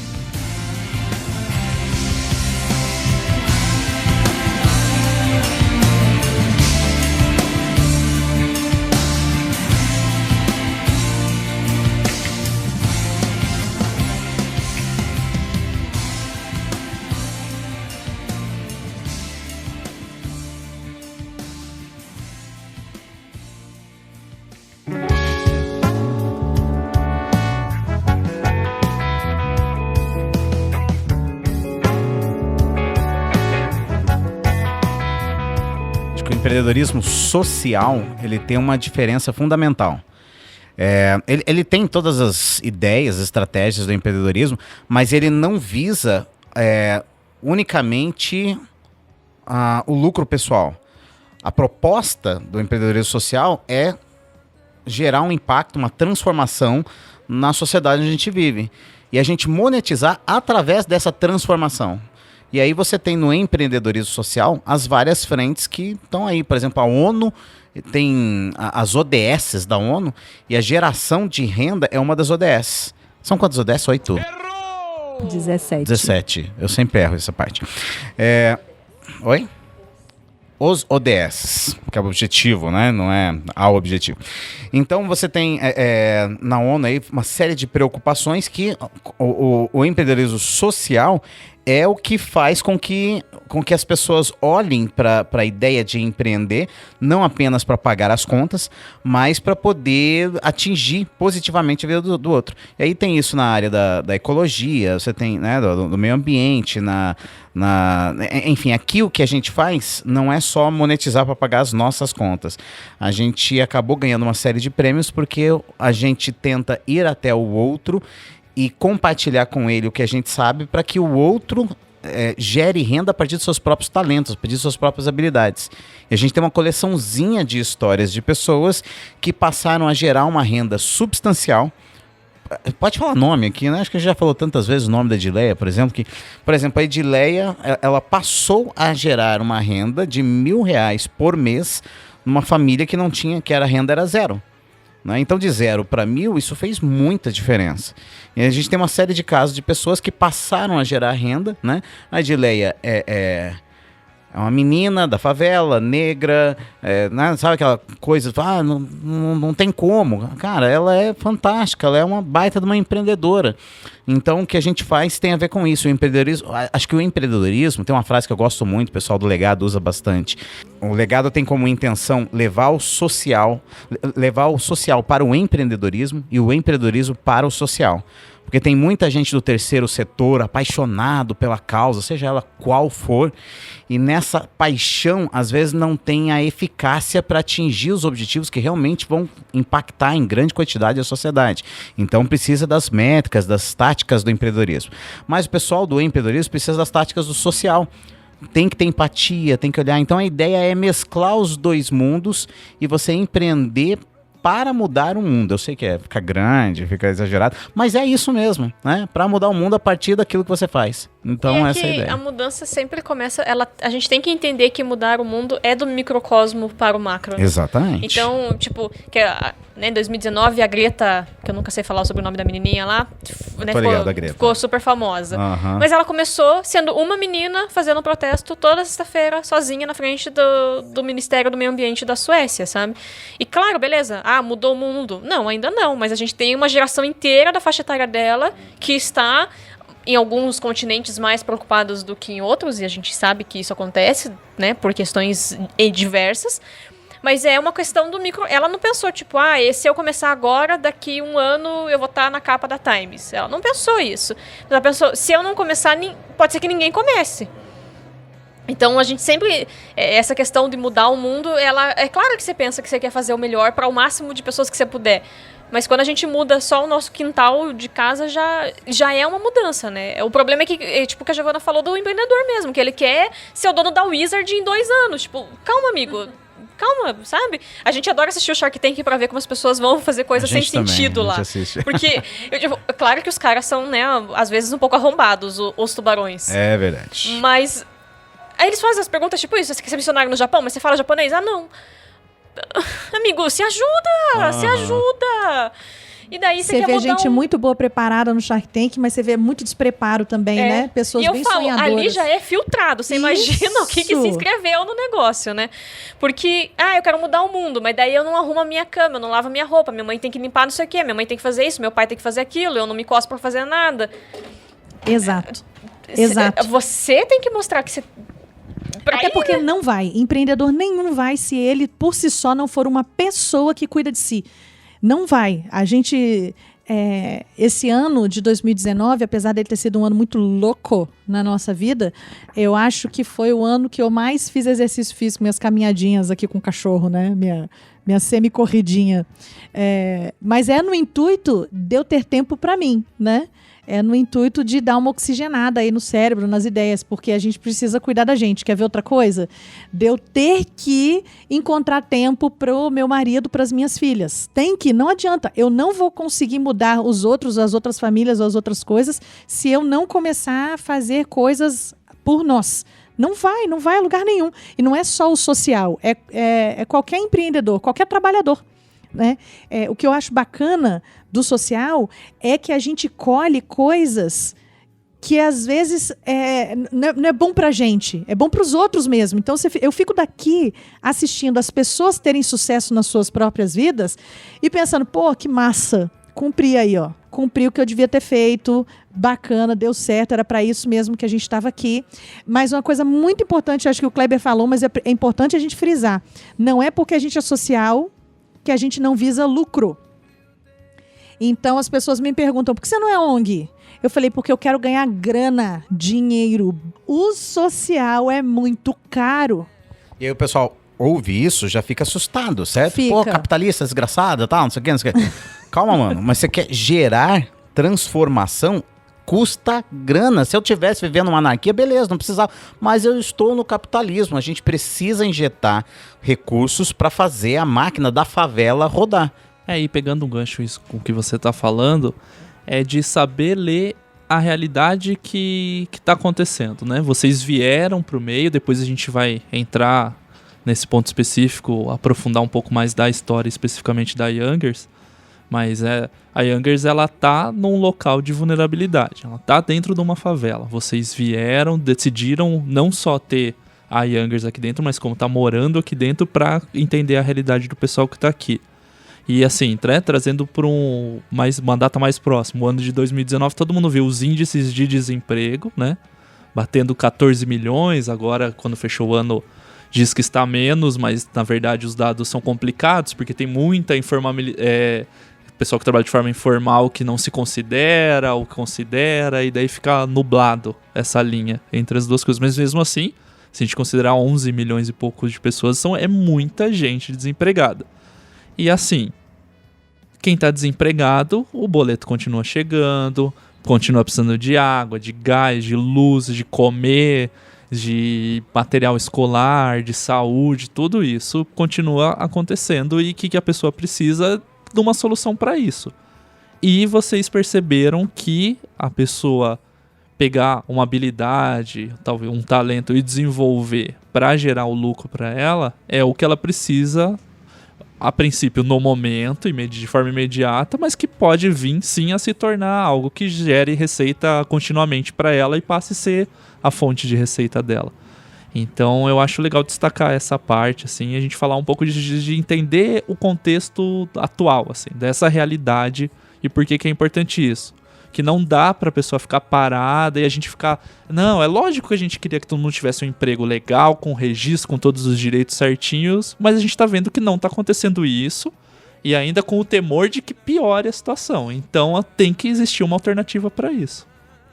E: O empreendedorismo social, ele tem uma diferença fundamental. Ele tem todas as ideias, estratégias do empreendedorismo, mas ele não visa unicamente o lucro pessoal. A proposta do empreendedorismo social é gerar um impacto, uma transformação na sociedade onde a gente vive. E a gente monetizar através dessa transformação. E aí você tem no empreendedorismo social as várias frentes que estão aí. Por exemplo, a ONU tem as ODS da ONU e a geração de renda é uma das ODS. São quantas ODS? 8? 17. Eu sempre erro essa parte. Oi? Os ODS, que é o objetivo, né? Não é ao objetivo. Então você tem na ONU aí uma série de preocupações que o empreendedorismo social é o que faz com que as pessoas olhem para a ideia de empreender, não apenas para pagar as contas, mas para poder atingir positivamente a vida do outro. E aí tem isso na área da ecologia, você tem, né, do meio ambiente, enfim, aqui o que a gente faz não é só monetizar para pagar as nossas contas. A gente acabou ganhando uma série de prêmios porque a gente tenta ir até o outro e compartilhar com ele o que a gente sabe para que o outro gere renda a partir dos seus próprios talentos, a partir das suas próprias habilidades. E a gente tem uma coleçãozinha de histórias de pessoas que passaram a gerar uma renda substancial. Pode falar nome aqui, né? Acho que a gente já falou tantas vezes o nome da Edileia, por exemplo, que, por exemplo, a Edileia, ela passou a gerar uma renda de R$1.000 por mês numa família que não tinha, que a renda era zero. Né? Então, de 0 para 1.000, isso fez muita diferença. E a gente tem uma série de casos de pessoas que passaram a gerar renda, né? A Edileia É uma menina da favela, negra, né, sabe aquela coisa, não tem como. Cara, ela é fantástica, ela é uma baita de uma empreendedora. Então, o que a gente faz tem a ver com isso. O empreendedorismo, acho que o empreendedorismo, tem uma frase que eu gosto muito, o pessoal do Legado usa bastante. O Legado tem como intenção levar o social para o empreendedorismo e o empreendedorismo para o social. Porque tem muita gente do terceiro setor apaixonado pela causa, seja ela qual for, e nessa paixão, às vezes, não tem a eficácia para atingir os objetivos que realmente vão impactar em grande quantidade a sociedade. Então, precisa das métricas, das táticas do empreendedorismo. Mas o pessoal do empreendedorismo precisa das táticas do social. Tem que ter empatia, tem que olhar. Então, a ideia é mesclar os dois mundos e você empreender para mudar o mundo. Eu sei que fica grande, fica exagerado, mas é isso mesmo, né? Para mudar o mundo a partir daquilo que você faz. Então, essa é a ideia.
C: A mudança sempre começa... A gente tem que entender que mudar o mundo é do microcosmo para o macro. Né?
E: Exatamente.
C: Então, tipo, em 2019, a Greta, que eu nunca sei falar sobre o nome da menininha lá, né, ficou super famosa.
E: Uhum.
C: Mas ela começou sendo uma menina fazendo um protesto toda sexta-feira, sozinha, na frente do Ministério do Meio Ambiente da Suécia, sabe? E claro, beleza, mudou o mundo. Não, ainda não, mas a gente tem uma geração inteira da faixa etária dela que está em alguns continentes mais preocupados do que em outros, e a gente sabe que isso acontece, né, por questões diversas, mas é uma questão do micro... Ela não pensou, tipo, se eu começar agora, daqui um ano eu vou estar na capa da Times. Ela não pensou isso. Ela pensou, se eu não começar, pode ser que ninguém comece. Então, a gente sempre... Essa questão de mudar o mundo, é claro que você pensa que você quer fazer o melhor para o máximo de pessoas que você puder. Mas quando a gente muda só o nosso quintal de casa, já é uma mudança, né? O problema é que, tipo, que a Giovana falou do empreendedor mesmo, que ele quer ser o dono da Wizard em 2 anos. Tipo, calma, amigo. Calma, sabe? A gente adora assistir o Shark Tank pra ver como as pessoas vão fazer coisas sem sentido lá. Porque, claro que os caras são, né, às vezes um pouco arrombados, os tubarões.
E: É verdade.
C: Mas aí eles fazem as perguntas, tipo isso, você quer ser missionário no Japão, mas você fala japonês? Não. Amigo, se ajuda! Se ajuda! E daí você
B: vê gente muito boa preparada no Shark Tank, mas você vê muito despreparo também, né? Pessoas bem sonhadoras.
C: Ali já é filtrado. Você imagina o que se inscreveu no negócio, né? Porque, eu quero mudar o mundo, mas daí eu não arrumo a minha cama, eu não lavo a minha roupa, minha mãe tem que limpar não sei o quê, minha mãe tem que fazer isso, meu pai tem que fazer aquilo, eu não me costo pra fazer nada.
B: Exato.
C: Você tem que mostrar que você...
B: Até porque não vai. Empreendedor nenhum vai se ele, por si só, não for uma pessoa que cuida de si. Não vai. A gente... esse ano de 2019, apesar dele ter sido um ano muito louco na nossa vida, eu acho que foi o ano que eu mais fiz exercício físico, minhas caminhadinhas aqui com o cachorro, né? Minha semi-corridinha. Mas é no intuito de eu ter tempo para mim, né? É no intuito de dar uma oxigenada aí no cérebro, nas ideias, porque a gente precisa cuidar da gente. Quer ver outra coisa? De eu ter que encontrar tempo pro meu marido, pras minhas filhas. Não adianta. Eu não vou conseguir mudar os outros, as outras famílias ou as outras coisas, se eu não começar a fazer coisas por nós. Não vai a lugar nenhum. E não é só o social, é qualquer empreendedor, qualquer trabalhador. Né? O que eu acho bacana do social é que a gente colhe coisas que às vezes não é bom pra gente, é bom pros outros mesmo. Então eu fico daqui assistindo as pessoas terem sucesso nas suas próprias vidas e pensando, que massa, cumpri aí, cumpri o que eu devia ter feito, bacana, deu certo, era para isso mesmo que a gente estava aqui. Mas uma coisa muito importante, acho que o Kleber falou, mas é importante a gente frisar, não é porque a gente é social que a gente não visa lucro. Então as pessoas me perguntam, por que você não é ONG? Eu falei, porque eu quero ganhar grana, dinheiro. O social é muito caro.
E: E aí o pessoal ouve isso, já fica assustado, certo?
B: Fica.
E: Capitalista, desgraçada, tal, não sei o que, não sei o que. Calma, mano, mas você quer gerar transformação, custa grana. Se eu estivesse vivendo uma anarquia, beleza, não precisava. Mas eu estou no capitalismo. A gente precisa injetar recursos para fazer a máquina da favela rodar.
G: E pegando um gancho isso com o que você está falando, é de saber ler a realidade que está acontecendo, né? Vocês vieram para o meio, depois a gente vai entrar nesse ponto específico, aprofundar um pouco mais da história especificamente da Youngers. Mas a Youngers, ela tá num local de vulnerabilidade. Ela tá dentro de uma favela. Vocês vieram, decidiram não só ter a Youngers aqui dentro, mas como tá morando aqui dentro pra entender a realidade do pessoal que tá aqui. E assim, trazendo para uma data mais próxima, o ano de 2019, todo mundo viu os índices de desemprego, né? Batendo 14 milhões, agora quando fechou o ano diz que está menos, mas na verdade os dados são complicados, porque tem muita pessoal que trabalha de forma informal que não se considera, ou considera, e daí fica nublado essa linha entre as duas coisas. Mas mesmo assim, se a gente considerar 11 milhões e poucos de pessoas, é muita gente desempregada. E assim, quem está desempregado, o boleto continua chegando, continua precisando de água, de gás, de luz, de comer, de material escolar, de saúde, tudo isso continua acontecendo. E o que a pessoa precisa de uma solução para isso. E vocês perceberam que a pessoa pegar uma habilidade, talvez um talento e desenvolver para gerar o lucro para ela, é o que ela precisa a princípio no momento, de forma imediata, mas que pode vir sim a se tornar algo que gere receita continuamente para ela e passe a ser a fonte de receita dela. Então eu acho legal destacar essa parte, assim, a gente falar um pouco de entender o contexto atual, assim, dessa realidade e por que é importante isso. Que não dá pra pessoa ficar parada e a gente ficar... Não, é lógico que a gente queria que todo mundo tivesse um emprego legal, com registro, com todos os direitos certinhos, mas a gente tá vendo que não tá acontecendo isso e ainda com o temor de que piore a situação. Então tem que existir uma alternativa pra isso.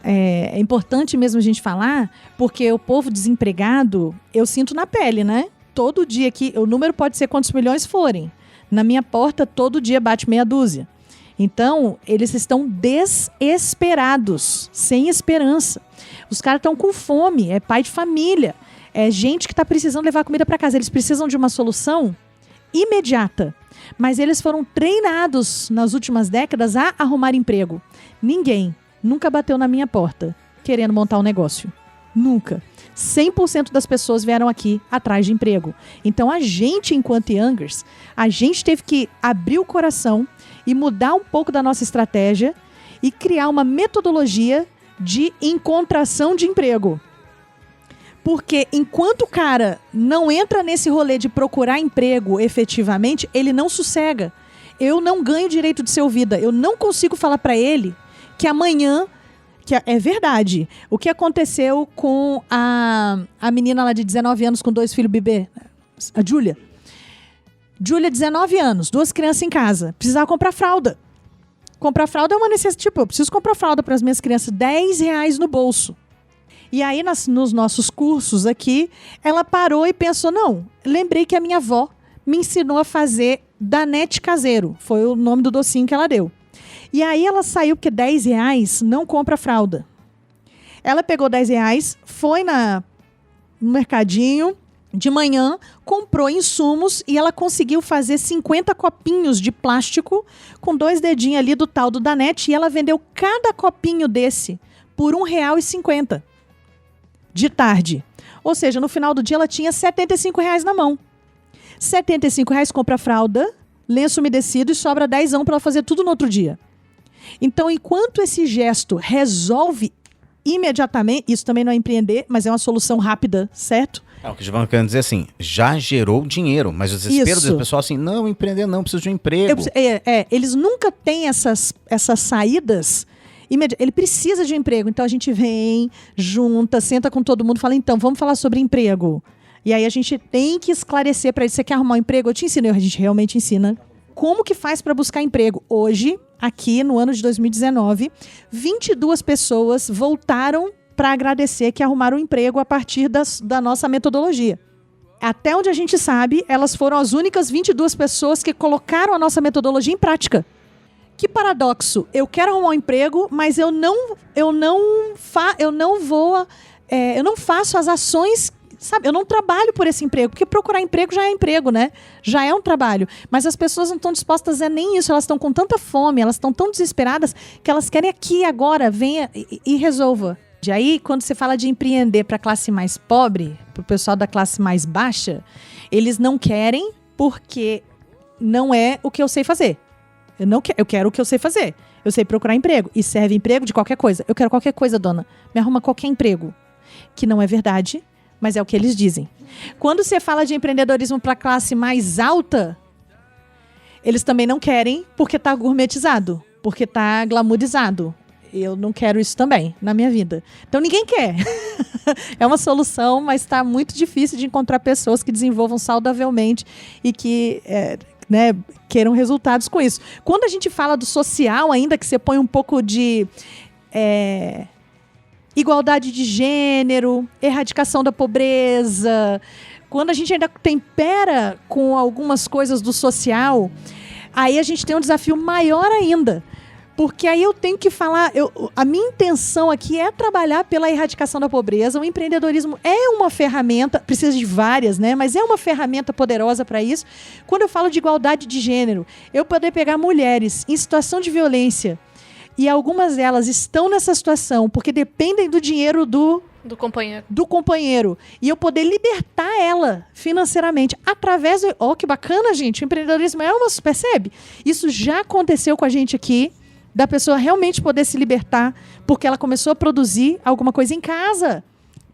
B: É importante mesmo a gente falar, porque o povo desempregado, eu sinto na pele, né? Todo dia aqui, o número pode ser quantos milhões forem. Na minha porta, todo dia bate meia dúzia. Então, eles estão desesperados, sem esperança. Os caras estão com fome, é pai de família, é gente que está precisando levar comida para casa. Eles precisam de uma solução imediata. Mas eles foram treinados nas últimas décadas a arrumar emprego. Ninguém nunca bateu na minha porta querendo montar um negócio. Nunca. 100% das pessoas vieram aqui atrás de emprego. Então a gente, enquanto Youngers, a gente teve que abrir o coração e mudar um pouco da nossa estratégia e criar uma metodologia de encontração de emprego. Porque enquanto o cara não entra nesse rolê de procurar emprego efetivamente, ele não sossega. Eu não ganho direito de ser ouvida. Eu não consigo falar para ele que amanhã... Que é verdade. O que aconteceu com a menina lá de 19 anos com 2 filhos bebê? A Júlia. Júlia, 19 anos, 2 crianças em casa. Precisava comprar fralda. Comprar fralda é uma necessidade. Tipo, eu preciso comprar fralda para as minhas crianças. R$10 no bolso. E aí, nos nossos cursos aqui, ela parou e pensou, não, lembrei que a minha avó me ensinou a fazer danete caseiro. Foi o nome do docinho que ela deu. E aí ela saiu, porque R$10 não compra fralda. Ela pegou R$10, foi no mercadinho de manhã, comprou insumos e ela conseguiu fazer 50 copinhos de plástico com 2 dedinhos ali do tal do Danete, e ela vendeu cada copinho desse por R$1,50 de tarde. Ou seja, no final do dia ela tinha R$75 na mão. R$75 compra fralda, lenço umedecido e sobra R$10 para ela fazer tudo no outro dia. Então, enquanto esse gesto resolve imediatamente, isso também não é empreender, mas é uma solução rápida, certo?
E: O que o Giovanni quer dizer assim, já gerou dinheiro, mas o desespero do pessoal assim, não, empreender não, preciso de um emprego.
B: Eles nunca têm essas saídas. Ele precisa de um emprego, então a gente vem, junta, senta com todo mundo e fala, então, vamos falar sobre emprego. E aí a gente tem que esclarecer para ele, você quer arrumar um emprego? Eu te ensino, a gente realmente ensina. Como que faz para buscar emprego? Hoje, aqui no ano de 2019, 22 pessoas voltaram para agradecer que arrumaram um emprego a partir da nossa metodologia. Até onde a gente sabe, elas foram as únicas 22 pessoas que colocaram a nossa metodologia em prática. Que paradoxo! Eu quero arrumar um emprego, mas eu não faço as ações. Sabe, eu não trabalho por esse emprego, porque procurar emprego já é emprego, né? Já é um trabalho. Mas as pessoas não estão dispostas a nem isso, elas estão com tanta fome, elas estão tão desesperadas, que elas querem aqui, agora, venha e resolva. E aí, quando você fala de empreender para a classe mais pobre, para o pessoal da classe mais baixa, eles não querem porque não é o que eu sei fazer. Eu quero o que eu sei fazer. Eu sei procurar emprego. E serve emprego de qualquer coisa. Eu quero qualquer coisa, dona. Me arruma qualquer emprego. Que não é verdade. mas é o que eles dizem. Quando você fala de empreendedorismo para classe mais alta, eles também não querem porque está gourmetizado, porque está glamourizado. Eu não quero isso também na minha vida. Então ninguém quer. É uma solução, mas está muito difícil de encontrar pessoas que desenvolvam saudavelmente e que queiram resultados com isso. Quando a gente fala do social ainda, que você põe um pouco de igualdade de gênero, erradicação da pobreza, quando a gente ainda tempera com algumas coisas do social, aí a gente tem um desafio maior ainda. Porque aí eu tenho que falar, a minha intenção aqui é trabalhar pela erradicação da pobreza. O empreendedorismo é uma ferramenta, precisa de várias, né? Mas é uma ferramenta poderosa para isso. Quando eu falo de igualdade de gênero, eu poder pegar mulheres em situação de violência, e algumas delas estão nessa situação porque dependem do dinheiro do companheiro. E eu poder libertar ela financeiramente através... Ó, que bacana, gente. O empreendedorismo é uma... Percebe? Isso já aconteceu com a gente aqui, da pessoa realmente poder se libertar porque ela começou a produzir alguma coisa em casa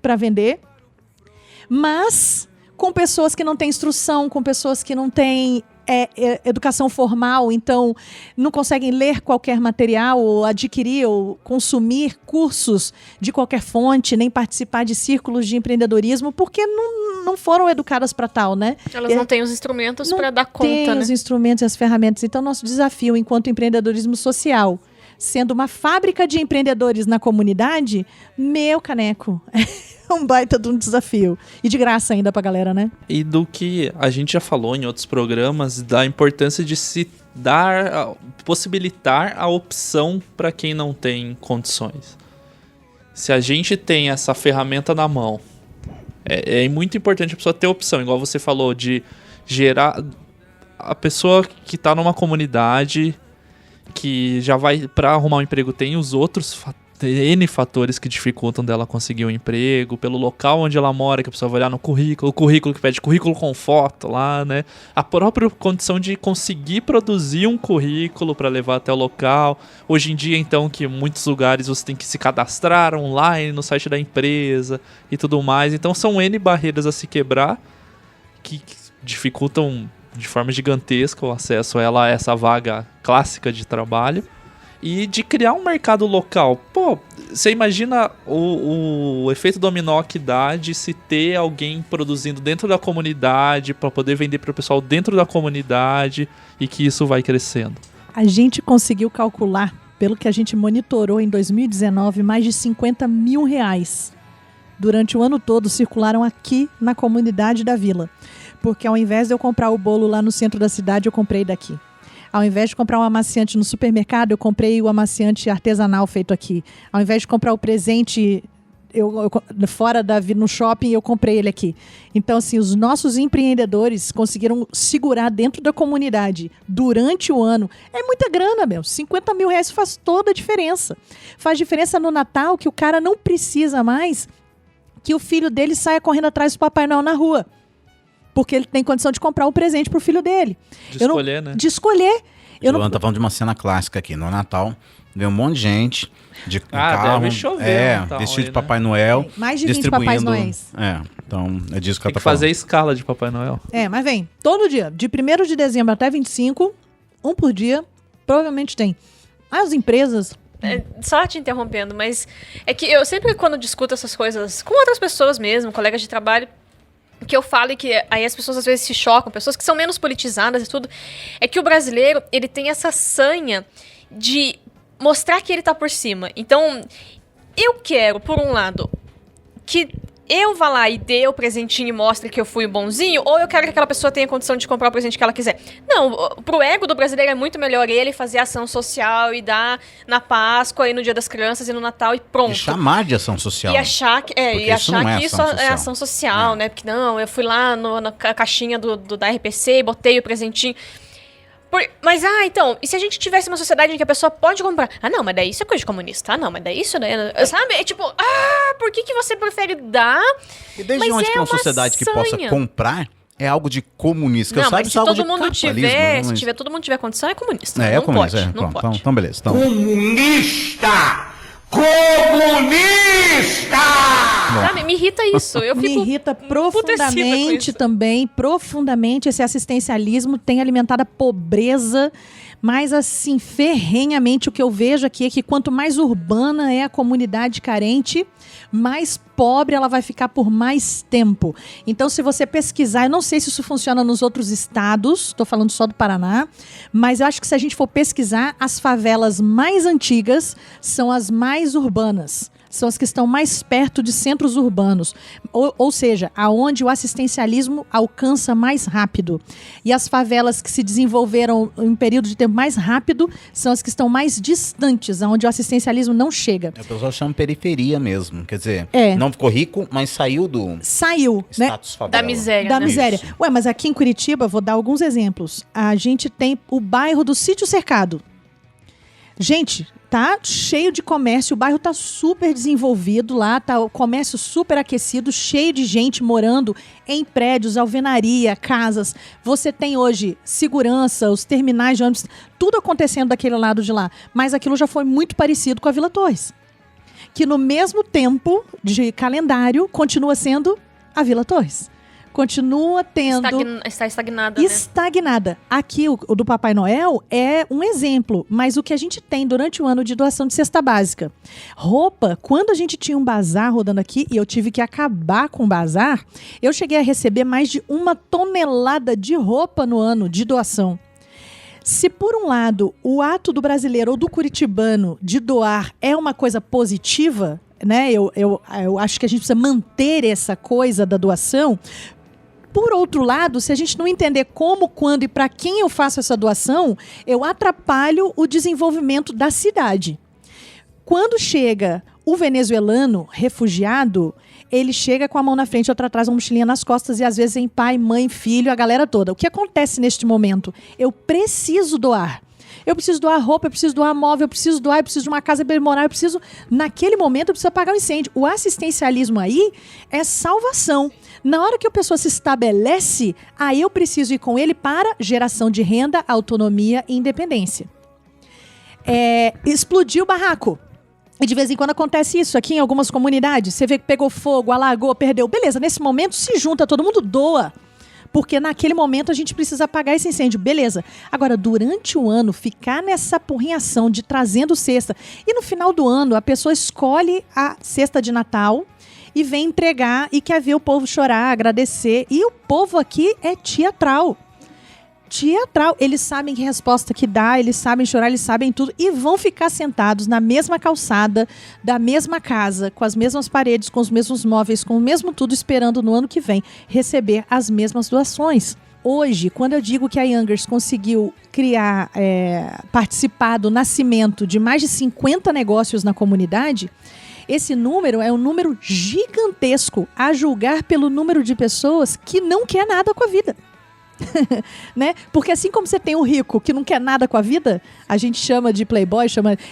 B: para vender, mas com pessoas que não têm instrução, com pessoas que não têm educação formal, então não conseguem ler qualquer material ou adquirir ou consumir cursos de qualquer fonte, nem participar de círculos de empreendedorismo, porque não foram educadas para tal, né?
C: Elas não têm os instrumentos para dar conta,
B: né? Não têm os instrumentos e as ferramentas. Então, nosso desafio enquanto empreendedorismo social, sendo uma fábrica de empreendedores na comunidade, meu caneco, é um baita de um desafio. E de graça ainda pra galera, né?
G: E do que a gente já falou em outros programas, da importância de se dar, possibilitar a opção para quem não tem condições. Se a gente tem essa ferramenta na mão, é muito importante a pessoa ter opção, igual você falou, de gerar a pessoa que está numa comunidade que já vai, para arrumar um emprego, tem os outros N fatores que dificultam dela conseguir um emprego, pelo local onde ela mora, que a pessoa vai olhar no currículo, o currículo que pede currículo com foto lá, né? A própria condição de conseguir produzir um currículo para levar até o local. Hoje em dia, então, que em muitos lugares você tem que se cadastrar online no site da empresa e tudo mais. Então, são N barreiras a se quebrar que dificultam de forma gigantesca o acesso a essa vaga clássica de trabalho. E de criar um mercado local. Pô, você imagina o efeito dominó que dá de se ter alguém produzindo dentro da comunidade para poder vender para o pessoal dentro da comunidade e que isso vai crescendo.
B: A gente conseguiu calcular, pelo que a gente monitorou em 2019, mais de R$50 mil durante o ano todo circularam aqui na comunidade da vila. Porque ao invés de eu comprar o bolo lá no centro da cidade, eu comprei daqui. Ao invés de comprar um amaciante no supermercado, eu comprei o amaciante artesanal feito aqui. Ao invés de comprar o presente fora no shopping, eu comprei ele aqui. Então, assim, os nossos empreendedores conseguiram segurar dentro da comunidade durante o ano. É muita grana, meu. R$50 mil faz toda a diferença. Faz diferença no Natal, que o cara não precisa mais que o filho dele saia correndo atrás do Papai Noel na rua. Porque ele tem condição de comprar um presente pro filho dele.
G: De escolher, né?
B: De escolher.
E: Joana tá falando de uma cena clássica aqui. No Natal, veio um monte de gente de carro.
G: Deve chover Natal,
E: vestido de Papai Noel.
B: Mais de 20 Papais Noéis.
E: Então é disso que
G: tem
E: ela tá
G: que fazer
E: falando.
G: a escala de Papai Noel.
B: Mas vem. Todo dia. De 1º de dezembro até 25, um por dia, provavelmente tem. As empresas...
C: Só te interrompendo, mas é que eu sempre, quando discuto essas coisas com outras pessoas mesmo, colegas de trabalho, que eu falo e que aí as pessoas às vezes se chocam, pessoas que são menos politizadas e tudo, é que o brasileiro, ele tem essa sanha de mostrar que ele tá por cima. Então, eu quero, por um lado, que eu vá lá e dê o presentinho e mostre que eu fui o bonzinho, ou eu quero que aquela pessoa tenha condição de comprar o presente que ela quiser. Não, pro ego do brasileiro é muito melhor ele fazer ação social e dar na Páscoa e no Dia das Crianças e no Natal e pronto.
E: E chamar de ação social.
C: E achar que, isso é ação social, né? Porque não, eu fui lá na caixinha da RPC e botei o presentinho. Mas, então, e se a gente tivesse uma sociedade em que a pessoa pode comprar? Não, mas daí isso é coisa de comunista. Não, mas daí isso... Sabe? É tipo, por que você prefere dar?
E: E desde onde que uma sociedade que possa comprar é algo de comunista? Que
C: não,
E: eu saiba,
C: mas se
E: é algo
C: todo
E: de
C: mundo
E: capitalismo.
C: todo mundo tiver condição, é comunista.
E: É
C: não
E: comunista.
C: pode, não pode.
E: Então, beleza. Então.
D: Comunista! Comunista!
C: Sabe, me irrita isso. Eu
B: Me
C: fico
B: irrita
C: emputecida com
B: profundamente
C: isso.
B: também, profundamente. Esse assistencialismo tem alimentado a pobreza, mas assim, ferrenhamente o que eu vejo aqui é que quanto mais urbana é a comunidade carente, mais pobre ela vai ficar por mais tempo. Então, se você pesquisar, eu não sei se isso funciona nos outros estados, estou falando só do Paraná, mas eu acho que se a gente for pesquisar, as favelas mais antigas são as mais urbanas. São as que estão mais perto de centros urbanos, ou seja, aonde o assistencialismo alcança mais rápido. E as favelas que se desenvolveram em um período de tempo mais rápido são as que estão mais distantes, aonde o assistencialismo não chega.
E: O pessoal chama periferia mesmo, quer dizer,
B: É.
E: não ficou rico, mas saiu do
B: Saiu, né?
E: status favela.
C: Da miséria,
B: Da
C: né?
B: miséria.
E: Isso.
B: Ué, mas aqui em Curitiba, vou dar alguns exemplos. A gente tem o bairro do Sítio Cercado. Gente, tá cheio de comércio, o bairro tá super desenvolvido lá, tá o comércio super aquecido, cheio de gente morando em prédios, alvenaria, casas. Você tem hoje segurança, os terminais de ônibus, tudo acontecendo daquele lado de lá. Mas aquilo já foi muito parecido com a Vila Torres, que no mesmo tempo de calendário continua sendo a Vila Torres. Continua tendo...
C: Está estagnada, né?
B: Estagnada. Aqui, o do Papai Noel é um exemplo, mas o que a gente tem durante o ano de doação de cesta básica. Roupa, quando a gente tinha um bazar rodando aqui, e eu tive que acabar com o bazar, eu cheguei a receber mais de 1 tonelada de roupa no ano de doação. Se por um lado, o ato do brasileiro ou do curitibano de doar é uma coisa positiva, né? Eu acho que a gente precisa manter essa coisa da doação. Por outro lado, se a gente não entender como, quando e para quem eu faço essa doação, eu atrapalho o desenvolvimento da cidade. Quando chega o venezuelano refugiado, ele chega com a mão na frente, outra atrás, uma mochilinha nas costas e às vezes em pai, mãe, filho, a galera toda. O que acontece neste momento? Eu preciso doar. Eu preciso doar roupa, eu preciso doar móvel, eu preciso de uma casa para ele morar, naquele momento eu preciso apagar o incêndio. O assistencialismo aí é salvação. Na hora que a pessoa se estabelece, aí eu preciso ir com ele para geração de renda, autonomia e independência. Explodiu o barraco. E de vez em quando acontece isso aqui em algumas comunidades. Você vê que pegou fogo, alagou, perdeu. Beleza, nesse momento se junta, todo mundo doa. Porque naquele momento a gente precisa apagar esse incêndio. Beleza. Agora, durante o ano, ficar nessa porrinhação de trazendo cesta. E no final do ano, a pessoa escolhe a cesta de Natal e vem entregar e quer ver o povo chorar, agradecer. E o povo aqui é teatral. Teatral. Eles sabem que resposta que dá, eles sabem chorar, eles sabem tudo. E vão ficar sentados na mesma calçada, da mesma casa, com as mesmas paredes, com os mesmos móveis, com o mesmo tudo, esperando no ano que vem receber as mesmas doações. Hoje, quando eu digo que a Youngers conseguiu criar, participar do nascimento de mais de 50 negócios na comunidade, esse número é um número gigantesco, a julgar pelo número de pessoas que não quer nada com a vida. Né? Porque assim como você tem o rico que não quer nada com a vida, a gente chama de playboy,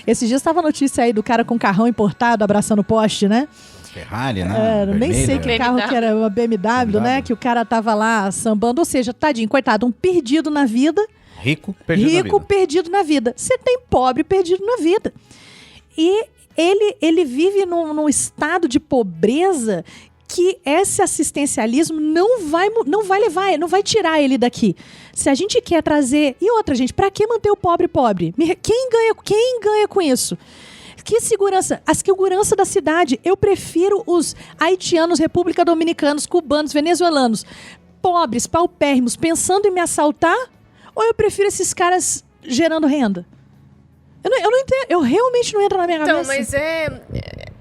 B: esses dias estava a notícia aí do cara com carrão importado abraçando o poste, né?
E: Ferrari, né?
B: Nem sei que carro que era, uma BMW, né? Que o cara tava lá sambando, ou seja, tadinho, coitado, um perdido na vida.
E: Rico, perdido na vida.
B: Você tem pobre perdido na vida. E ele vive num estado de pobreza que esse assistencialismo não vai levar, não vai tirar ele daqui. Se a gente quer trazer... E outra, gente, para que manter o pobre pobre? Quem ganha com isso? Que segurança? A segurança da cidade. Eu prefiro os haitianos, República Dominicanos, cubanos, venezuelanos, pobres, paupérrimos, pensando em me assaltar? Ou eu prefiro esses caras gerando renda? Eu não entendo. Eu realmente não entro na minha cabeça.
C: Então,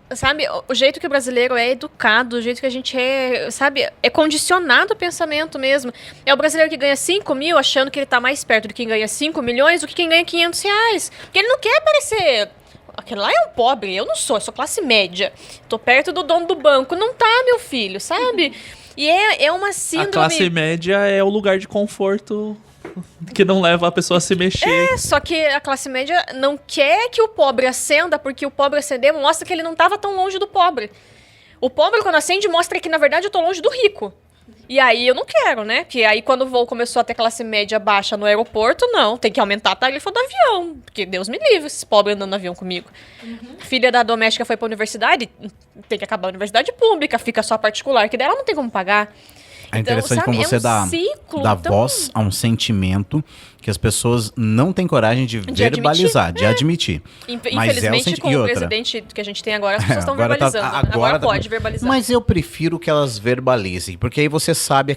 C: mas sabe, o jeito que o brasileiro é educado, o jeito que a gente é, sabe, é condicionado ao pensamento mesmo. É o brasileiro que ganha 5 mil achando que ele tá mais perto de quem ganha 5 milhões do que quem ganha 500 reais. Porque ele não quer parecer... Aquele lá é um pobre, eu sou classe média. Tô perto do dono do banco. Não tá, meu filho, sabe? E é uma síndrome...
G: A classe média é o lugar de conforto que não leva a pessoa a se mexer.
C: Só que a classe média não quer que o pobre acenda, porque o pobre acender mostra que ele não estava tão longe do pobre. O pobre, quando acende, mostra que, na verdade, eu tô longe do rico. E aí eu não quero, né? Porque aí quando o voo começou a ter classe média baixa no aeroporto, não, tem que aumentar a tarifa do avião. Porque Deus me livre, esses pobres andando no avião comigo. Filha da doméstica foi pra universidade, tem que acabar a universidade pública, fica só particular, que dela não tem como pagar.
E: É interessante
C: então,
E: como você dá
C: ciclo,
E: voz a um sentimento que as pessoas não têm coragem de verbalizar, de admitir.
C: Infelizmente, com o presidente que a gente tem agora, as pessoas estão verbalizando. Agora pode verbalizar.
E: Mas eu prefiro que elas verbalizem, porque aí você sabe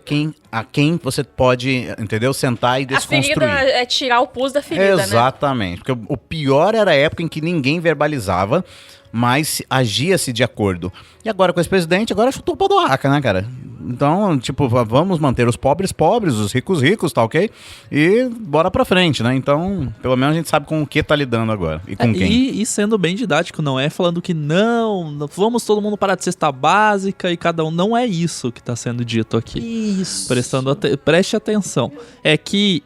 E: a quem você pode, entendeu? Sentar e desconstruir.
C: A ferida é tirar o pus da ferida,
E: Exatamente. Porque o pior era a época em que ninguém verbalizava, mas agia-se de acordo. E agora com esse presidente, agora chutou o pau do arca, né, cara? Então, tipo, vamos manter os pobres pobres, os ricos ricos, tá ok? E bora pra frente, né? Então, pelo menos a gente sabe com o que tá lidando agora e com quem.
G: E sendo bem didático, não é falando que não, vamos todo mundo parar de cesta básica e cada um. Não é isso que tá sendo dito aqui.
B: Isso.
G: Preste atenção. É que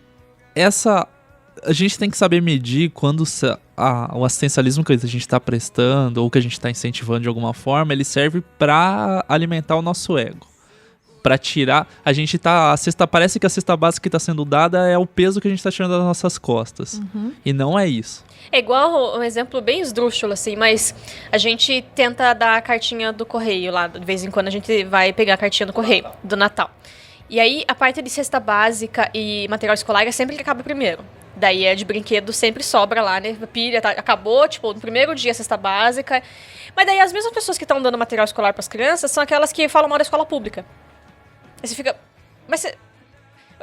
G: a gente tem que saber medir quando o assistencialismo que a gente está prestando ou que a gente está incentivando de alguma forma, ele serve para alimentar o nosso ego. Para tirar, parece que a cesta básica que está sendo dada é o peso que a gente está tirando das nossas costas. E não é isso.
C: É igual um exemplo bem esdrúxulo, assim, mas a gente tenta dar a cartinha do correio lá, de vez em quando a gente vai pegar a cartinha do correio, do Natal. E aí, a parte de cesta básica e material escolar é sempre que acaba primeiro. Daí é de brinquedo, sempre sobra lá, né? Pilha, acabou, tipo, no primeiro dia a cesta básica. Mas daí as mesmas pessoas que estão dando material escolar para as crianças são aquelas que falam mal da escola pública. Aí você fica... Mas você...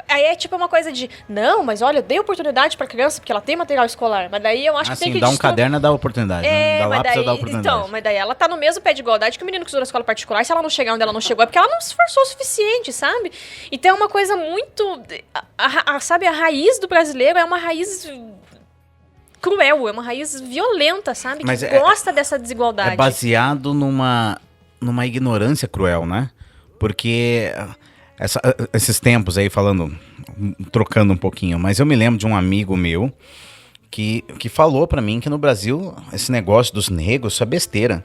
C: Aí é tipo uma coisa de... Não, mas olha, eu dei oportunidade pra criança porque ela tem material escolar. Mas daí eu acho que tem que...
E: Dá um caderno dá oportunidade. Dá lápis dá oportunidade.
C: Então, mas daí ela tá no mesmo pé de igualdade que o menino que estudou na escola particular. Se ela não chegar onde ela não chegou, é porque ela não se esforçou o suficiente, sabe? Então é uma coisa muito... sabe, a raiz do brasileiro é uma raiz... cruel, é uma raiz violenta, sabe?
E: Mas
C: que gosta dessa desigualdade.
E: É baseado numa ignorância cruel, né? Porque... esses tempos aí trocando um pouquinho, mas eu me lembro de um amigo meu que falou pra mim que no Brasil esse negócio dos negros isso é besteira,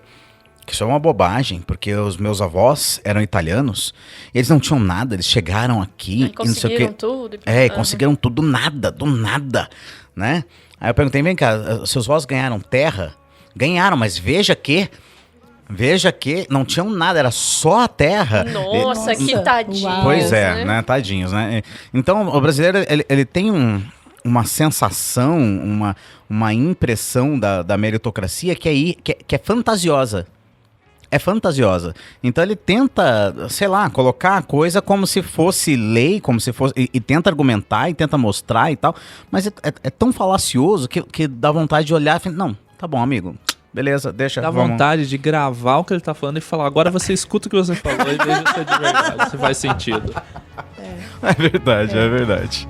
E: que isso é uma bobagem, porque os meus avós eram italianos e eles não tinham nada, eles chegaram aqui e não sei o quê.
C: Tudo.
E: Conseguiram tudo do nada, né? Aí eu perguntei, vem cá, seus avós ganharam terra? Ganharam, mas veja que não tinham nada, era só a terra.
C: Nossa, que tadinhos.
E: Pois é, né? Tadinhos, né? Então, o brasileiro, ele tem uma sensação, uma impressão da meritocracia que é fantasiosa. É fantasiosa. Então, ele tenta, sei lá, colocar a coisa como se fosse lei, como se fosse... E tenta argumentar, e tenta mostrar e tal. Mas é tão falacioso que dá vontade de olhar e falar, não, tá bom, amigo... Beleza, deixa.
G: Dá vontade de gravar o que ele tá falando e falar, agora você escuta o que você falou e veja se é de verdade, se faz sentido.
E: É verdade, é verdade.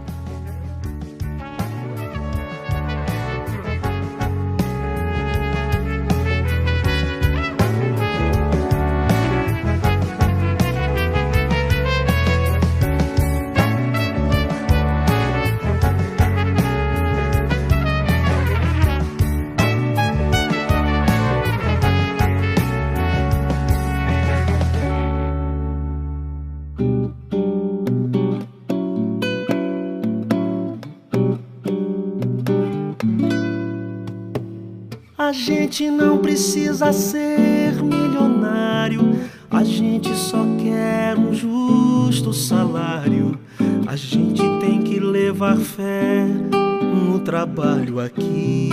I: A gente não precisa ser milionário, a gente só quer um justo salário. A gente tem que levar fé no trabalho aqui.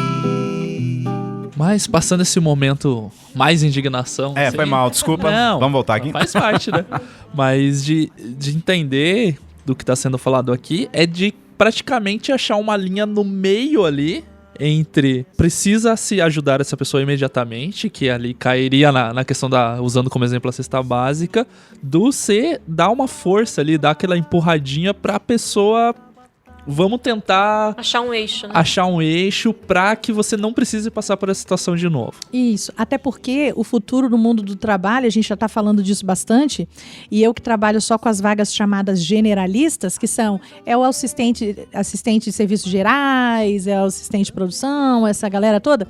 G: Mas passando esse momento mais indignação...
E: assim, foi mal, desculpa.
G: Não,
E: vamos voltar aqui.
G: Faz parte, né? Mas de entender do que está sendo falado aqui é de praticamente achar uma linha no meio ali entre precisa se ajudar essa pessoa imediatamente, que ali cairia na questão usando como exemplo a cesta básica, do ser dar uma força ali, dar aquela empurradinha pra pessoa, vamos tentar...
C: achar um eixo, né?
G: Achar um eixo pra que você não precise passar por essa situação de novo.
B: Isso, até porque o futuro do mundo do trabalho, a gente já está falando disso bastante, e eu que trabalho só com as vagas chamadas generalistas, que é o assistente de serviços gerais, é o assistente de produção, essa galera toda,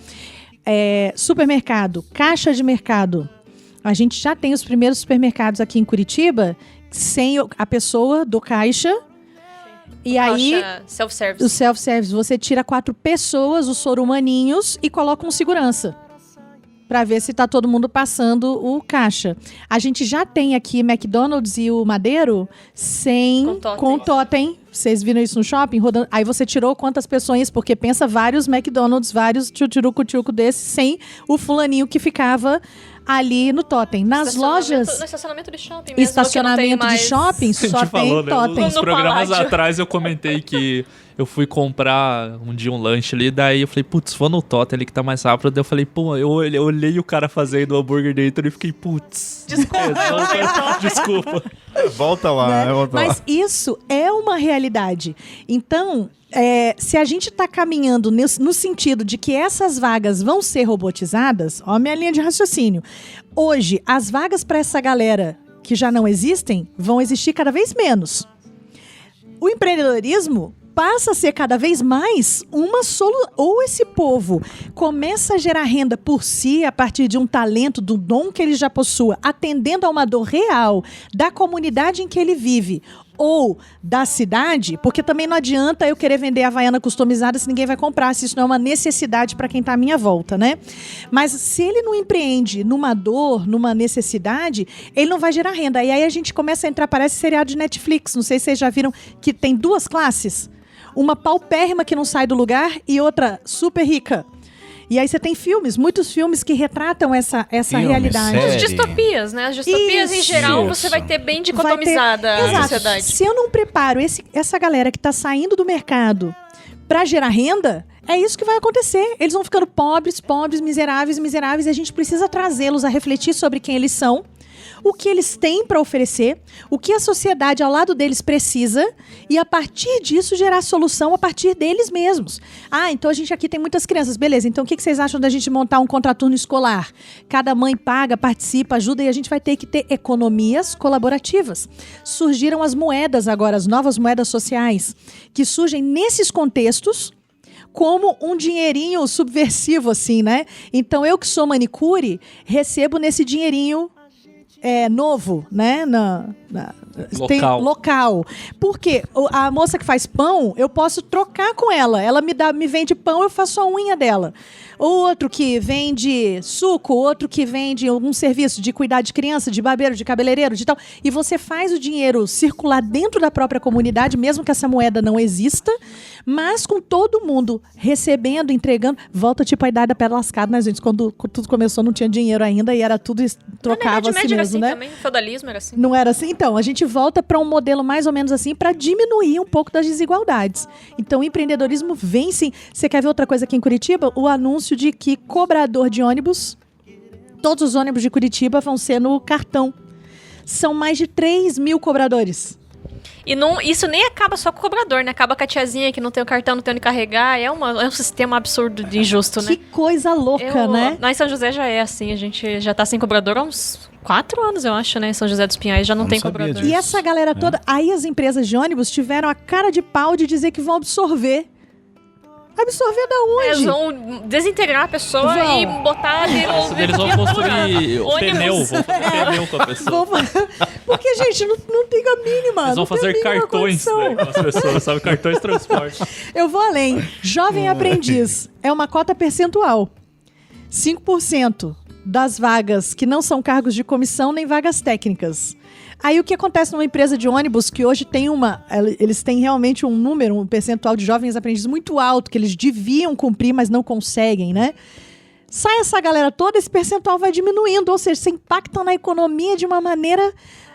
B: supermercado, caixa de mercado. A gente já tem os primeiros supermercados aqui em Curitiba sem a pessoa do caixa. E aí,
C: Caixa self-service.
B: o self-service, você tira 4 pessoas, os soro-humaninhos, e coloca um segurança. Pra ver se tá todo mundo passando o caixa. A gente já tem aqui McDonald's e o Madeiro com totem. Vocês viram isso no shopping? Rodando. Aí você tirou quantas pessoas? Porque pensa vários McDonald's, vários tchurucu-tchurucu desses, sem o fulaninho que ficava ali no totem. Nas lojas...
C: No estacionamento de shopping mesmo.
B: Estacionamento de shopping só tem totem.
G: Uns programas atrás eu comentei que eu fui comprar um dia um lanche ali, daí eu falei, putz, vou no totem ali que tá mais rápido. Daí eu falei, pô, eu olhei o cara fazendo o hambúrguer dentro e fiquei, putz. Desculpa.
E: Volta lá,
B: né?
E: Volta
B: Mas
E: lá.
B: isso é uma realidade. Então, se a gente está caminhando no sentido de que essas vagas vão ser robotizadas, ó a minha linha de raciocínio. Hoje, as vagas para essa galera que já não existem vão existir cada vez menos. O empreendedorismo passa a ser cada vez mais uma solução. Ou esse povo começa a gerar renda por si, a partir de um talento, do dom que ele já possua, atendendo a uma dor real da comunidade em que ele vive, ou da cidade, porque também não adianta eu querer vender Havaiana customizada se ninguém vai comprar, se isso não é uma necessidade para quem está à minha volta, né? Mas se ele não empreende numa dor, numa necessidade, ele não vai gerar renda. E aí a gente começa a entrar, parece seriado de Netflix, não sei se vocês já viram, que tem 2 classes. Uma paupérrima que não sai do lugar e outra super rica. E aí você tem muitos filmes que retratam essa realidade.
C: As distopias, né? As distopias em geral você vai ter bem dicotomizada a sociedade.
B: Se eu não preparo essa galera que está saindo do mercado para gerar renda, é isso que vai acontecer. Eles vão ficando pobres, miseráveis, e a gente precisa trazê-los a refletir sobre quem eles são, o que eles têm para oferecer, o que a sociedade ao lado deles precisa, e a partir disso gerar solução a partir deles mesmos. Ah, então a gente aqui tem muitas crianças. Beleza, então o que vocês acham da gente montar um contraturno escolar? Cada mãe paga, participa, ajuda, e a gente vai ter que ter economias colaborativas. Surgiram as moedas agora, as novas moedas sociais, que surgem nesses contextos como um dinheirinho subversivo, assim, né? Então eu que sou manicure, recebo nesse dinheirinho novo, né? Local. Porque a moça que faz pão, eu posso trocar com ela. Ela me vende pão, eu faço a unha dela. Outro que vende suco, outro que vende algum serviço de cuidar de criança, de barbeiro, de cabeleireiro, de tal. E você faz o dinheiro circular dentro da própria comunidade, mesmo que essa moeda não exista, mas com todo mundo recebendo, entregando. Volta tipo a idade da pedra lascada, né, gente? Quando tudo começou não tinha dinheiro ainda e era tudo trocava assim mesmo,
C: assim,
B: né?
C: Também. O feudalismo era assim.
B: Não era assim? Então, a gente volta para um modelo mais ou menos assim para diminuir um pouco das desigualdades. Então, o empreendedorismo vem sim. Você quer ver outra coisa aqui em Curitiba? O anúncio de que cobrador de ônibus, todos os ônibus de Curitiba vão ser no cartão. São mais de 3 mil cobradores.
C: E isso nem acaba só com o cobrador, né? Acaba com a tiazinha que não tem o cartão, não tem onde carregar. É um sistema absurdo de injusto, né?
B: Que coisa louca, né?
C: Nós em São José já é assim. A gente já tá sem cobrador há uns 4 anos, eu acho, né? Em São José dos Pinhais já não tem cobrador.
B: E essa galera toda... Aí as empresas de ônibus tiveram a cara de pau de dizer que vão absorver. Absorver da onde?
C: Eles vão desintegrar a pessoa e botar...
G: Eles vão construir pneu, vão fazer pneu com a pessoa.
B: Porque, gente, não tem a mínima.
G: Eles vão fazer cartões, né, com as pessoas, sabe? Cartões de transporte.
B: Eu vou além. Jovem aprendiz é uma cota percentual. 5% das vagas que não são cargos de comissão nem vagas técnicas. Aí o que acontece numa empresa de ônibus que hoje eles têm realmente um percentual de jovens aprendizes muito alto, que eles deviam cumprir, mas não conseguem, né? Sai essa galera toda, esse percentual vai diminuindo, ou seja, você impacta na economia de uma maneira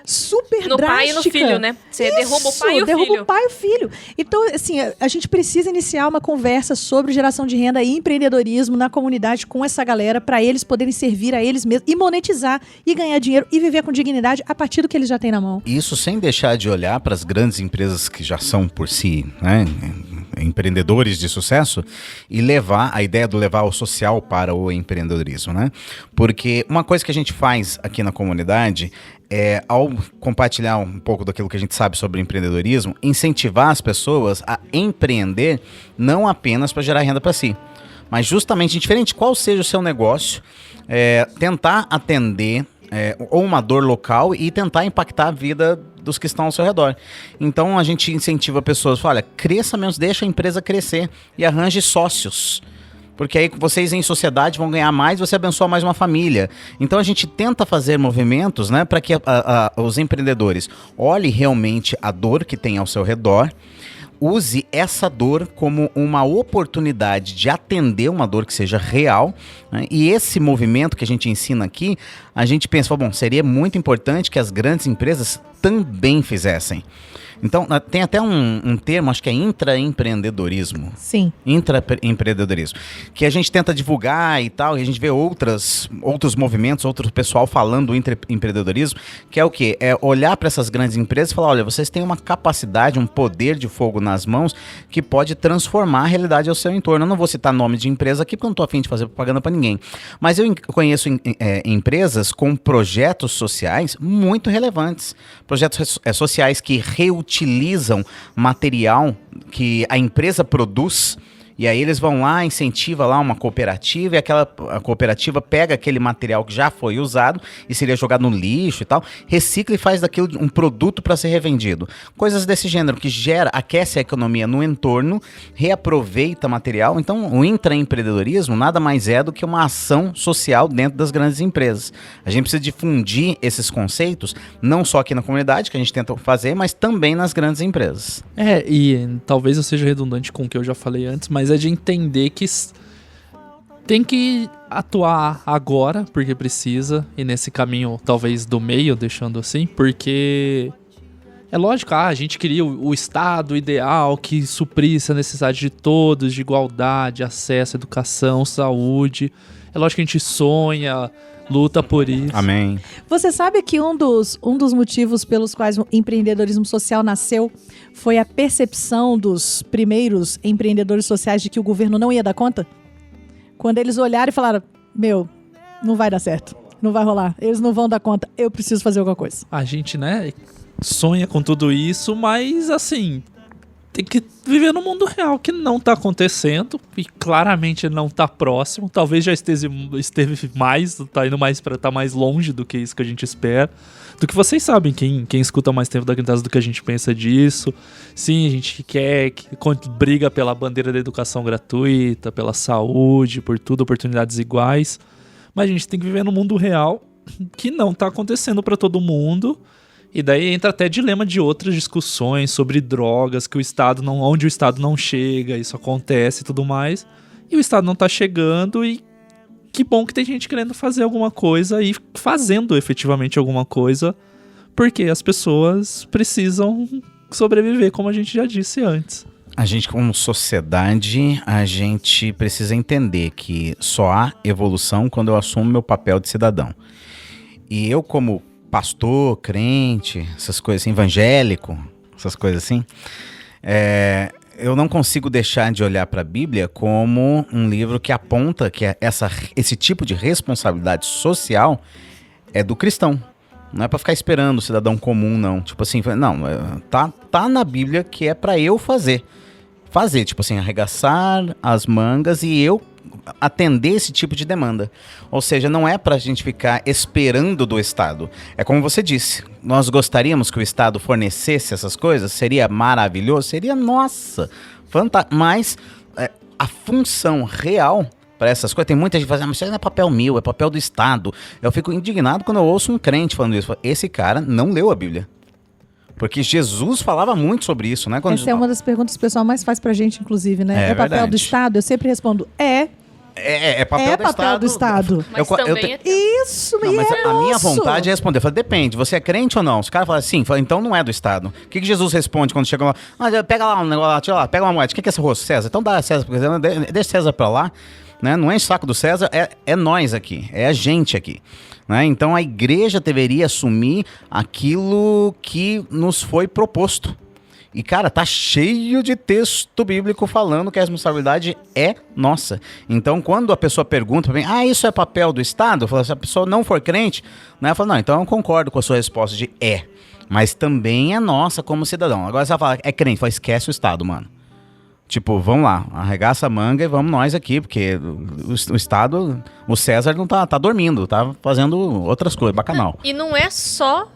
B: super
C: no
B: drástica.
C: Pai e no filho, né? Você derruba o pai e o filho.
B: Derruba o pai e o filho. Então, assim, a gente precisa iniciar uma conversa sobre geração de renda e empreendedorismo na comunidade com essa galera, para eles poderem servir a eles mesmos e monetizar e ganhar dinheiro e viver com dignidade a partir do que eles já têm na mão.
E: Isso sem deixar de olhar para as grandes empresas que já são por si, né, empreendedores de sucesso, e levar o social para o empreendedorismo, né? Porque uma coisa que a gente faz aqui na comunidade ao compartilhar um pouco daquilo que a gente sabe sobre empreendedorismo, incentivar as pessoas a empreender não apenas para gerar renda para si, mas justamente, indiferente de qual seja o seu negócio, tentar atender ou uma dor local e tentar impactar a vida dos que estão ao seu redor. Então a gente incentiva pessoas, fala, olha, cresça menos, deixa a empresa crescer e arranje sócios. Porque aí vocês em sociedade vão ganhar mais, você abençoa mais uma família. Então a gente tenta fazer movimentos, né, para que os empreendedores olhem realmente a dor que tem ao seu redor, use essa dor como uma oportunidade de atender uma dor que seja real, né? E esse movimento que a gente ensina aqui, a gente pensa, bom, seria muito importante que as grandes empresas também fizessem. Então, tem até um termo, acho que é intraempreendedorismo.
B: Sim.
E: Intraempreendedorismo. Que a gente tenta divulgar e tal, e a gente vê outros movimentos, outro pessoal falando do intraempreendedorismo, que é o quê? É olhar para essas grandes empresas e falar, olha, vocês têm uma capacidade, um poder de fogo nas mãos que pode transformar a realidade ao seu entorno. Eu não vou citar nome de empresa aqui, porque eu não estou a fim de fazer propaganda para ninguém. Mas eu conheço empresas com projetos sociais muito relevantes. Projetos sociais que reutilizam material que a empresa produz, e aí eles vão lá, incentiva lá uma cooperativa, e a cooperativa pega aquele material que já foi usado e seria jogado no lixo e tal, recicla e faz daquilo um produto para ser revendido. Coisas desse gênero que aquece a economia no entorno, reaproveita material. Então o intraempreendedorismo nada mais é do que uma ação social dentro das grandes empresas. A gente precisa difundir esses conceitos, não só aqui na comunidade, que a gente tenta fazer, mas também nas grandes empresas.
G: E talvez eu seja redundante com o que eu já falei antes, mas é de entender que tem que atuar agora, porque precisa, e nesse caminho talvez do meio, deixando assim, porque é lógico, a gente queria o Estado ideal que suprisse a necessidade de todos, de igualdade, acesso, educação, saúde. É lógico que a gente sonha, luta por isso.
E: Amém.
B: Você sabe que um dos motivos pelos quais o empreendedorismo social nasceu foi a percepção dos primeiros empreendedores sociais de que o governo não ia dar conta? Quando eles olharam e falaram, não vai dar certo, não vai rolar, eles não vão dar conta, eu preciso fazer alguma coisa.
G: A gente, né, sonha com tudo isso, mas assim, tem que viver no mundo real, que não tá acontecendo e claramente não tá próximo. Talvez já esteve mais, tá indo mais pra tá mais longe do que isso que a gente espera. Do que vocês sabem, quem escuta mais tempo da Gritadas, do que a gente pensa disso. Sim, a gente quer, briga pela bandeira da educação gratuita, pela saúde, por tudo, oportunidades iguais. Mas a gente tem que viver no mundo real, que não tá acontecendo pra todo mundo. E daí entra até dilema de outras discussões sobre drogas, que onde o Estado não chega, isso acontece e tudo mais. E o Estado não tá chegando, e que bom que tem gente querendo fazer alguma coisa e fazendo efetivamente alguma coisa, porque as pessoas precisam sobreviver, como a gente já disse antes.
E: A gente, como sociedade, a gente precisa entender que só há evolução quando eu assumo meu papel de cidadão. E eu, como pastor, crente, essas coisas assim, evangélico, essas coisas assim, eu não consigo deixar de olhar para a Bíblia como um livro que aponta que esse tipo de responsabilidade social é do cristão. Não é para ficar esperando o cidadão comum, não. Tipo assim, não, tá na Bíblia que é para eu fazer, tipo assim, arregaçar as mangas e eu atender esse tipo de demanda. Ou seja, não é pra gente ficar esperando do Estado. É como você disse, nós gostaríamos que o Estado fornecesse essas coisas, seria maravilhoso, seria, nossa, fantástico. Mas a função real para essas coisas, tem muita gente fazendo, mas isso não é papel meu, é papel do Estado. Eu fico indignado quando eu ouço um crente falando isso. Esse cara não leu a Bíblia. Porque Jesus falava muito sobre isso, né?
B: Essa é uma das perguntas que o pessoal mais faz pra gente, inclusive, né? É papel do Estado? Eu sempre respondo,
E: É papel do Estado.
C: Mas também é...
B: Isso,
E: não, mas a minha vontade é responder. Eu falo, depende, você é crente ou não? Se o cara fala assim, então não é do Estado. O que Jesus responde quando chega lá? Pega lá um negócio, tira lá, pega uma moeda. O que é esse rosto? César. Então dá a César, porque deixa César pra lá. Né? Não é saco do César, é nós aqui, é a gente aqui. Né? Então a igreja deveria assumir aquilo que nos foi proposto. E, cara, tá cheio de texto bíblico falando que a responsabilidade é nossa. Então, quando a pessoa pergunta pra mim, isso é papel do Estado? Eu falo, se a pessoa não for crente, né? Eu falo, não, então eu concordo com a sua resposta de mas também é nossa como cidadão. Agora você vai falar, é crente, fala, esquece o Estado, mano. Tipo, vamos lá, arregaça a manga e vamos nós aqui, porque o Estado, o César não tá dormindo, tá fazendo outras coisas, bacanal.
C: E não é só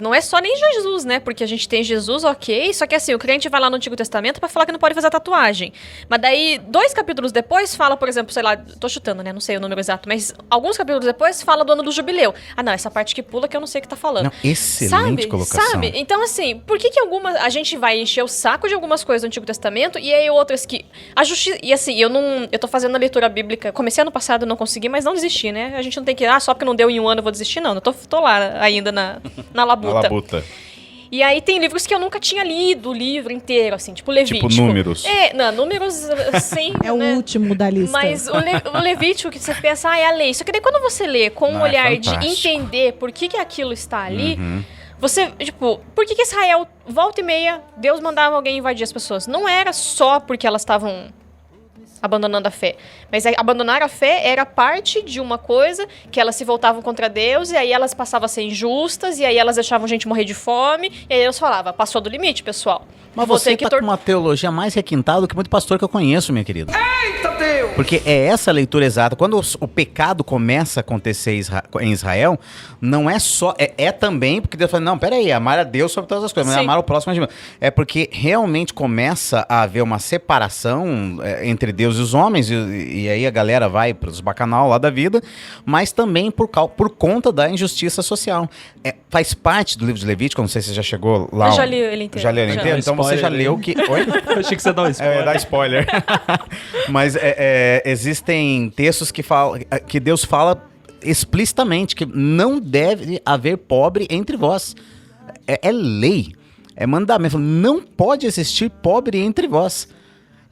C: não é só nem Jesus, né? Porque a gente tem Jesus, ok, só que assim, o crente vai lá no Antigo Testamento pra falar que não pode fazer tatuagem. Mas daí, 2 capítulos depois, fala, por exemplo, sei lá, tô chutando, né? Não sei o número exato, mas alguns capítulos depois fala do ano do jubileu. Ah, não, essa parte que pula que eu não sei o que tá falando.
E: Não, excelente colocação.
C: Sabe? Então, assim, por que a gente vai encher o saco de algumas coisas do Antigo Testamento e aí outras que... E assim, eu tô fazendo a leitura bíblica, comecei ano passado, não consegui, mas não desisti, né? A gente não tem que, só porque não deu em um ano eu vou desistir, não. Eu tô lá ainda na labuta.
E: Na labuta.
C: E aí tem livros que eu nunca tinha lido o livro inteiro, assim, tipo Levítico.
E: Tipo Números.
C: Números, assim,
B: É o último da lista.
C: Mas o Levítico, que você pensa, é a lei. Só que daí quando você lê com um olhar de entender por que aquilo está ali, você, tipo, por que Israel, volta e meia, Deus mandava alguém invadir as pessoas? Não era só porque elas estavam abandonando a fé. Mas abandonar a fé era parte de uma coisa que elas se voltavam contra Deus e aí elas passavam a ser injustas e aí elas deixavam gente morrer de fome e aí eles falavam, passou do limite, pessoal.
E: Mas você tá com uma teologia mais requintada do que muito pastor que eu conheço, minha querida.
I: Eita Deus!
E: Porque é essa a leitura exata. Quando o pecado começa a acontecer em Israel, não é só... É também porque Deus fala, não, peraí, amar a Deus sobre todas as coisas, mas amar o próximo... É porque realmente começa a haver uma separação entre Deus e os homens, e aí a galera vai para os bacanal lá da vida, mas também por conta da injustiça social. Faz parte do livro de Levítico, não sei se você já chegou lá.
C: Eu já li ele inteiro.
E: Já leu ele inteiro? Então você já leu que... Oi?
G: Eu achei que você dava spoiler.
E: Dá spoiler. Mas existem textos que Deus fala explicitamente que não deve haver pobre entre vós. É lei. É mandamento. Não pode existir pobre entre vós.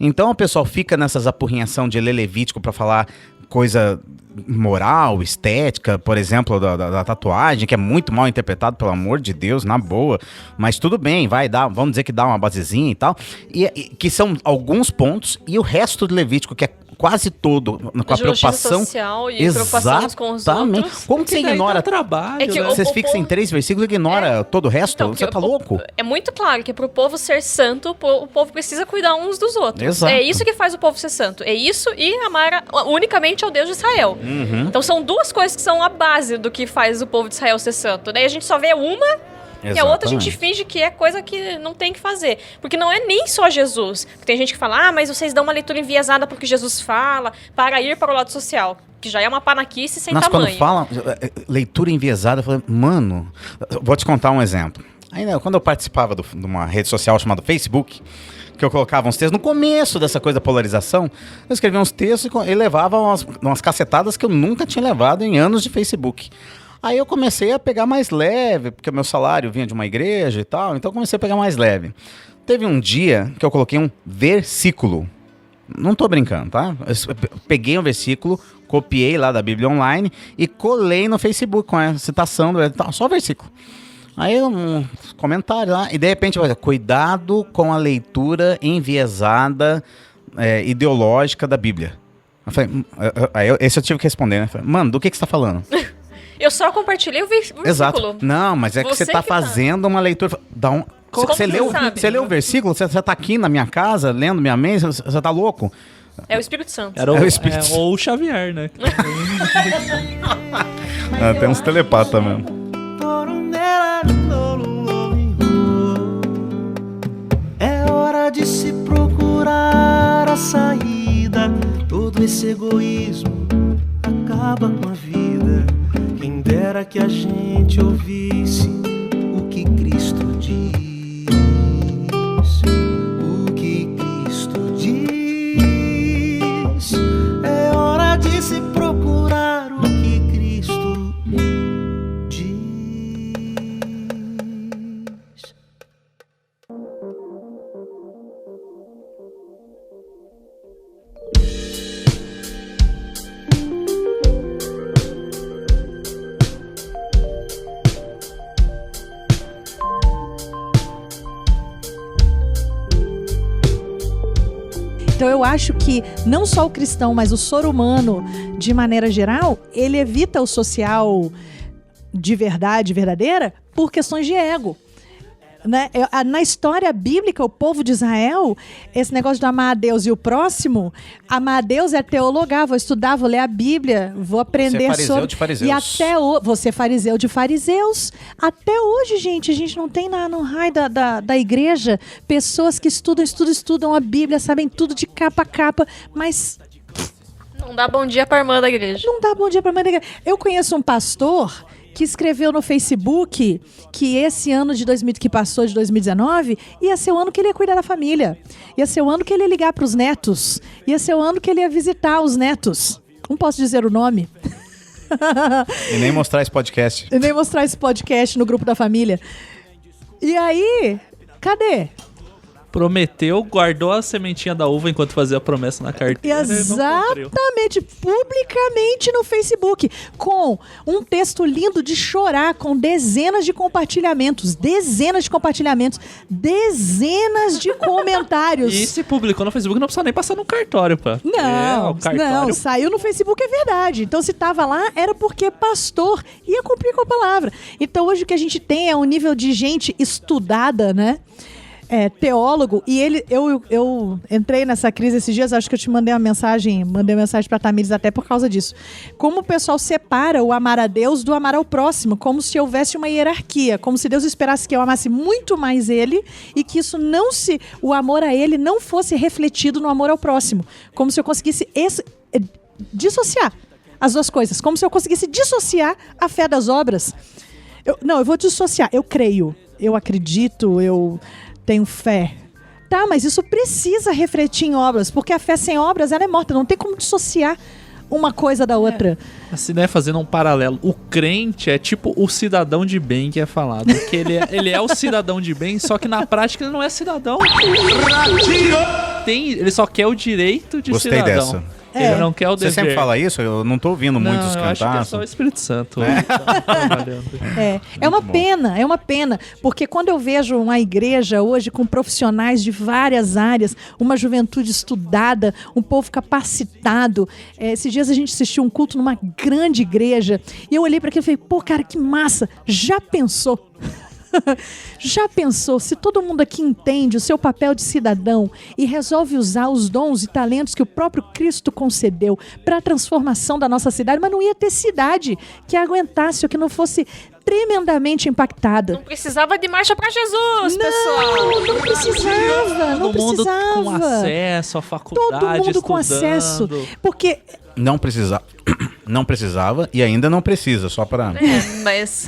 E: Então o pessoal fica nessas apurrinhação de ler Levítico para falar coisa moral, estética, por exemplo, da tatuagem, que é muito mal interpretado, pelo amor de Deus, na boa. Mas tudo bem, vamos dizer que dá uma basezinha e tal. E que são alguns pontos, e o resto do Levítico, que é quase todo com a preocupação
C: social e preocupação com os outros.
E: Como que você ignora
G: trabalho?
E: Vocês fixam em 3 versículos e ignora todo o resto? Então, você tá louco?
C: É muito claro que pro povo ser santo, o povo precisa cuidar uns dos outros.
E: Exato.
C: É isso que faz o povo ser santo. É isso e amar unicamente ao Deus de Israel. Então são duas coisas que são a base do que faz o povo de Israel ser santo. Daí a gente só vê uma... E a outra a gente finge que é coisa que não tem que fazer. Porque não é nem só Jesus. Tem gente que fala, mas vocês dão uma leitura enviesada porque Jesus fala para ir para o lado social. Que já é uma panaquice sem tamanho.
E: Quando fala leitura enviesada, eu falei, mano, vou te contar um exemplo. Ainda quando eu participava de uma rede social chamada Facebook, que eu colocava uns textos, no começo dessa coisa da polarização, eu escrevia uns textos e levava umas cacetadas que eu nunca tinha levado em anos de Facebook. Aí eu comecei a pegar mais leve, porque o meu salário vinha de uma igreja e tal, então eu comecei a pegar mais leve. Teve um dia que eu coloquei um versículo. Não tô brincando, tá? Eu peguei um versículo, copiei lá da Bíblia Online e colei no Facebook com a citação, só o versículo. Aí um comentário lá, e de repente, cuidado com a leitura enviesada ideológica da Bíblia. Eu falei, esse eu tive que responder, né? Eu falei, mano, do que você tá falando?
C: Eu só compartilhei o versículo.
E: Exato. Não, mas é que você tá fazendo uma leitura... Você leu o versículo? Você tá aqui na minha casa, lendo minha mente? Você tá louco?
C: É o Espírito Santo.
G: Ou o Xavier, né?
E: Tem uns telepatas mesmo.
I: É hora de se procurar a saída. Todo esse egoísmo acaba com a vida. Quem dera que a gente ouvisse o que Cristo diz. O que Cristo diz. É hora de se procurar o que Cristo diz.
B: Então eu acho que não só o cristão, mas o ser humano, de maneira geral, ele evita o social de verdade, verdadeira, por questões de ego. Né? Na história bíblica, o povo de Israel, esse negócio de amar a Deus e o próximo, amar a Deus é teologar, vou estudar, vou ler a Bíblia, vou aprender
E: Você fariseu de fariseus.
B: E até você fariseu de fariseus. Até hoje, gente, a gente não tem no raio da igreja pessoas que estudam a Bíblia, sabem tudo de capa a capa, mas...
C: Não dá bom dia pra irmã da igreja.
B: Não dá bom dia pra irmã da igreja. Eu conheço um pastor que escreveu no Facebook que esse ano que passou, de 2019, ia ser o ano que ele ia cuidar da família. Ia ser o ano que ele ia ligar para os netos. Ia ser o ano que ele ia visitar os netos. Não posso dizer o nome.
E: E nem mostrar esse podcast.
B: E nem mostrar esse podcast no grupo da família. E aí, cadê?
G: Prometeu, guardou a sementinha da uva enquanto fazia a promessa na carteira.
B: Exatamente, publicamente no Facebook, com um texto lindo de chorar, com dezenas de compartilhamentos, dezenas de comentários.
G: E se publicou no Facebook, não precisa nem passar no cartório, pá.
B: Não, saiu no Facebook, é verdade. Então, se tava lá, era porque pastor ia cumprir com a palavra. Então, hoje o que a gente tem é um nível de gente estudada, né? Teólogo, e eu entrei nessa crise esses dias, acho que eu te mandei uma mensagem pra Tamires até por causa disso. Como o pessoal separa o amar a Deus do amar ao próximo, como se houvesse uma hierarquia, como se Deus esperasse que eu amasse muito mais ele e que isso o amor a ele não fosse refletido no amor ao próximo, como se eu conseguisse dissociar as duas coisas, como se eu conseguisse dissociar a fé das obras. Eu vou dissociar, eu creio, eu acredito, eu tenho fé. Tá, mas isso precisa refletir em obras, porque a fé sem obras, ela é morta, não tem como dissociar uma coisa da outra.
G: Assim, né, fazendo um paralelo, o crente é tipo o cidadão de bem que é falado, que ele é o cidadão de bem, só que na prática ele não é cidadão. Ele só quer o direito de
E: Gostei
G: cidadão.
E: dessa.
G: Ele não quer o dever.
E: Você sempre fala isso? Eu não tô ouvindo muitos
G: cantar. Acho que é só o Espírito Santo.
B: É uma pena, porque quando eu vejo uma igreja hoje com profissionais de várias áreas, uma juventude estudada, um povo capacitado, esses dias a gente assistiu um culto numa grande igreja, e eu olhei para aquilo e falei, pô, cara, que massa, já pensou? Já pensou se todo mundo aqui entende o seu papel de cidadão e resolve usar os dons e talentos que o próprio Cristo concedeu para a transformação da nossa cidade, mas não ia ter cidade que aguentasse ou que não fosse tremendamente impactada.
C: Não precisava de marcha para Jesus, pessoal.
B: Não precisava.
G: Todo mundo com acesso à faculdade,
B: todo mundo com acesso, porque
E: não precisava e ainda não precisa, só para...
C: Mas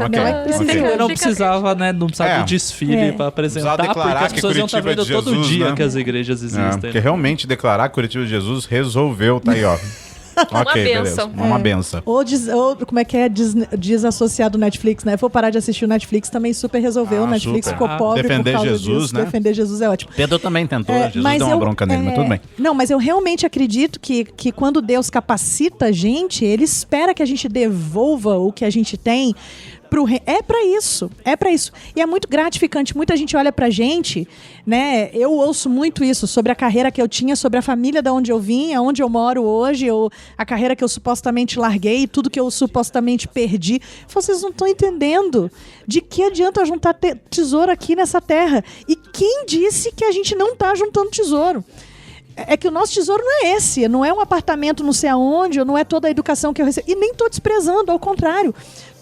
G: não precisava, né? Não precisava do desfile para apresentar, porque as pessoas iam estar vendo todo dia, né? Que as igrejas existem.
E: Porque realmente declarar que Curitiba de Jesus resolveu, tá aí, ó. Ok, beleza. Uma benção.
B: Ou como é que é? Desassociado do Netflix, né? Vou parar de assistir o Netflix, também super resolveu. O Netflix ficou pobre
E: defender
B: por causa
E: Jesus,
B: disso.
E: né?
B: Defender Jesus é ótimo.
E: Pedro também tentou, Jesus deu uma bronca nele, mas tudo bem.
B: Não, mas eu realmente acredito que quando Deus capacita a gente, Ele espera que a gente devolva o que a gente tem é pra isso. E é muito gratificante, muita gente olha pra gente, né? Eu ouço muito isso sobre a carreira que eu tinha, sobre a família de onde eu vim, aonde eu moro hoje, a carreira que eu supostamente larguei, tudo que eu supostamente perdi. Vocês não estão entendendo de que adianta juntar tesouro aqui nessa terra. E quem disse que a gente não tá juntando tesouro? É que o nosso tesouro não é esse, não é um apartamento não sei aonde, ou não é toda a educação que eu recebo. E nem estou desprezando, ao contrário.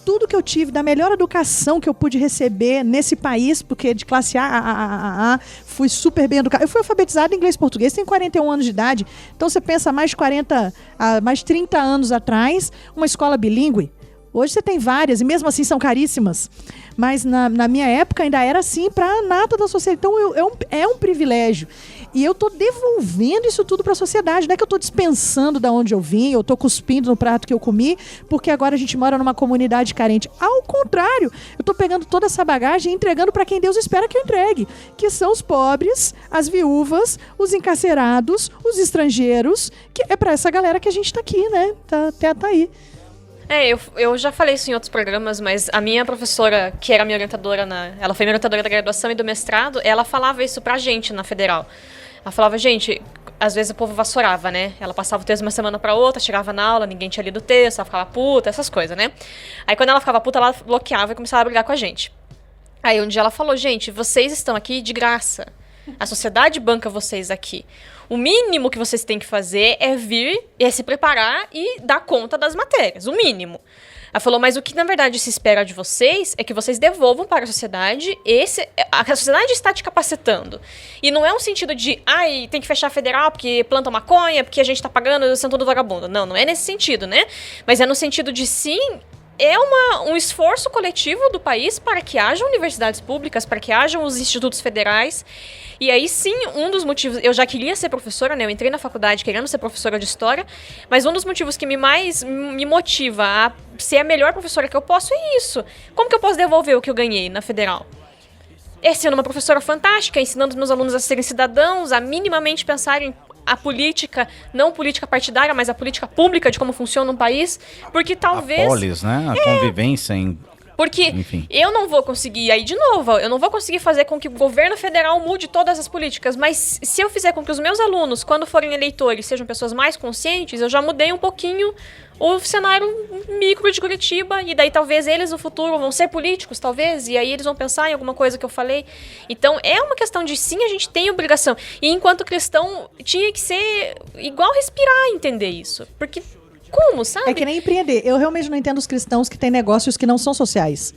B: Tudo que eu tive, da melhor educação que eu pude receber nesse país, porque de classe A, fui super bem educada. Eu fui alfabetizada em inglês e português, tenho 41 anos de idade. Então você pensa mais de 30 anos atrás, uma escola bilíngue. Hoje você tem várias, e mesmo assim são caríssimas. Mas na minha época ainda era assim para a nata da sociedade. Então é um privilégio. E eu estou devolvendo isso tudo para a sociedade. Não é que eu estou dispensando de onde eu vim, eu estou cuspindo no prato que eu comi, porque agora a gente mora numa comunidade carente. Ao contrário, eu estou pegando toda essa bagagem e entregando para quem Deus espera que eu entregue, que são os pobres, as viúvas, os encarcerados, os estrangeiros, que é para essa galera que a gente está aqui, né? Tá aí.
C: Eu já falei isso em outros programas, mas a minha professora, que era minha orientadora, ela foi minha orientadora da graduação e do mestrado, ela falava isso pra gente na Federal. Ela falava, gente, às vezes o povo vassourava, né? Ela passava o texto de uma semana pra outra, chegava na aula, ninguém tinha lido o texto, ela ficava puta, essas coisas, né? Aí quando ela ficava puta, ela bloqueava e começava a brigar com a gente. Aí um dia ela falou, gente, vocês estão aqui de graça. A sociedade banca vocês aqui. O mínimo que vocês têm que fazer é vir, é se preparar e dar conta das matérias. O mínimo. Ela falou, mas o que na verdade se espera de vocês é que vocês devolvam para a sociedade a sociedade está te capacitando. E não é um sentido de, tem que fechar a federal porque planta maconha, porque a gente está pagando, são todo vagabundo. Não, não é nesse sentido, né? Mas é no sentido de sim, é um esforço coletivo do país para que hajam universidades públicas, para que hajam os institutos federais. E aí sim, um dos motivos... Eu já queria ser professora, né? Eu entrei na faculdade querendo ser professora de história, mas um dos motivos que me motiva a ser a melhor professora que eu posso é isso. Como que eu posso devolver o que eu ganhei na federal? Sendo uma professora fantástica, ensinando os meus alunos a serem cidadãos, a minimamente pensarem a política, não política partidária, mas a política pública de como funciona um país, porque talvez...
E: A polis, né? A convivência em...
C: Porque
E: enfim,
C: eu não vou conseguir, aí de novo, eu não vou conseguir fazer com que o governo federal mude todas as políticas, mas se eu fizer com que os meus alunos, quando forem eleitores, sejam pessoas mais conscientes, eu já mudei um pouquinho o cenário micro de Curitiba, e daí talvez eles no futuro vão ser políticos, talvez, e aí eles vão pensar em alguma coisa que eu falei. Então é uma questão de sim, a gente tem obrigação. E enquanto cristão, tinha que ser igual respirar, entender isso. Porque... como, sabe?
B: É que nem empreender. Eu realmente não entendo os cristãos que têm negócios que não são sociais.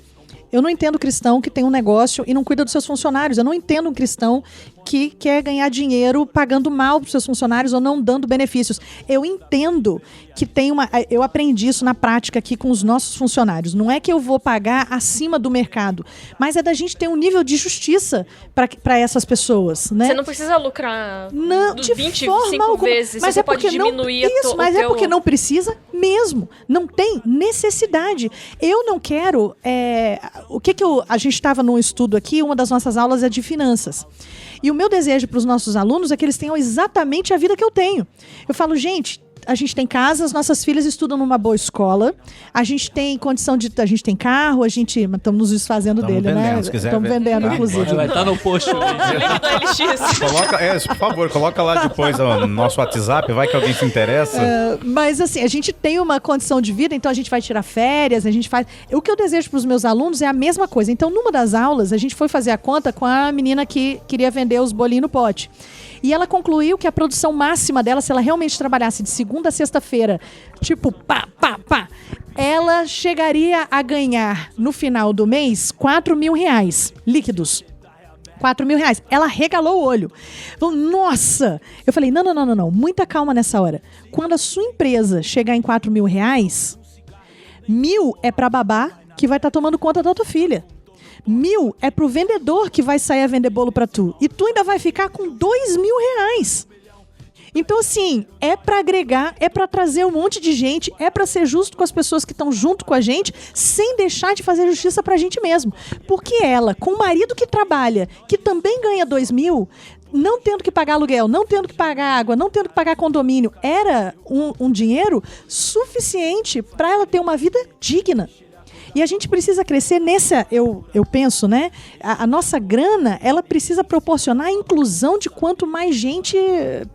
B: Eu não entendo cristão que tem um negócio e não cuida dos seus funcionários. Eu não entendo um cristão que quer ganhar dinheiro pagando mal para os seus funcionários ou não dando benefícios. Eu entendo que tem uma... Eu aprendi isso na prática aqui com os nossos funcionários. Não é que eu vou pagar acima do mercado, mas é da gente ter um nível de justiça para essas pessoas, né?
C: Você não precisa lucrar
B: não, de
C: 25 vezes.
B: Mas
C: você
B: é porque
C: pode diminuir
B: mas é porque não precisa mesmo. Não tem necessidade. Eu não quero... a gente estava num estudo aqui, uma das nossas aulas é de finanças. E o meu desejo para os nossos alunos é que eles tenham exatamente a vida que eu tenho. Eu falo, gente, a gente tem casa, as nossas filhas estudam numa boa escola, a gente tem condição de... A gente tem carro, estamos nos desfazendo dele, né? Estamos vendendo, inclusive.
G: Vai estar no post.
C: Link do LX.
E: Por favor, coloca lá depois no nosso WhatsApp, vai que alguém se interessa.
B: Mas assim, a gente tem uma condição de vida, então a gente vai tirar férias, a gente faz... O que eu desejo para os meus alunos é a mesma coisa. Então, numa das aulas, a gente foi fazer a conta com a menina que queria vender os bolinhos no pote. E ela concluiu que a produção máxima dela, se ela realmente trabalhasse de segunda a sexta-feira, tipo, ela chegaria a ganhar, no final do mês, R$4.000 líquidos. R$4.000. Ela regalou o olho. Falou, nossa! Eu falei, não. Muita calma nessa hora. Quando a sua empresa chegar em R$4.000, 1.000 é pra babá que vai estar tomando conta da tua filha. 1.000 é pro vendedor que vai sair a vender bolo pra tu. E tu ainda vai ficar com R$2.000. Então, assim, é pra agregar, é pra trazer um monte de gente, é pra ser justo com as pessoas que estão junto com a gente, sem deixar de fazer justiça pra gente mesmo. Porque ela, com o marido que trabalha, que também ganha R$2.000, não tendo que pagar aluguel, não tendo que pagar água, não tendo que pagar condomínio, era um dinheiro suficiente pra ela ter uma vida digna. E a gente precisa crescer nessa, eu penso, né? A nossa grana, ela precisa proporcionar a inclusão de quanto mais gente,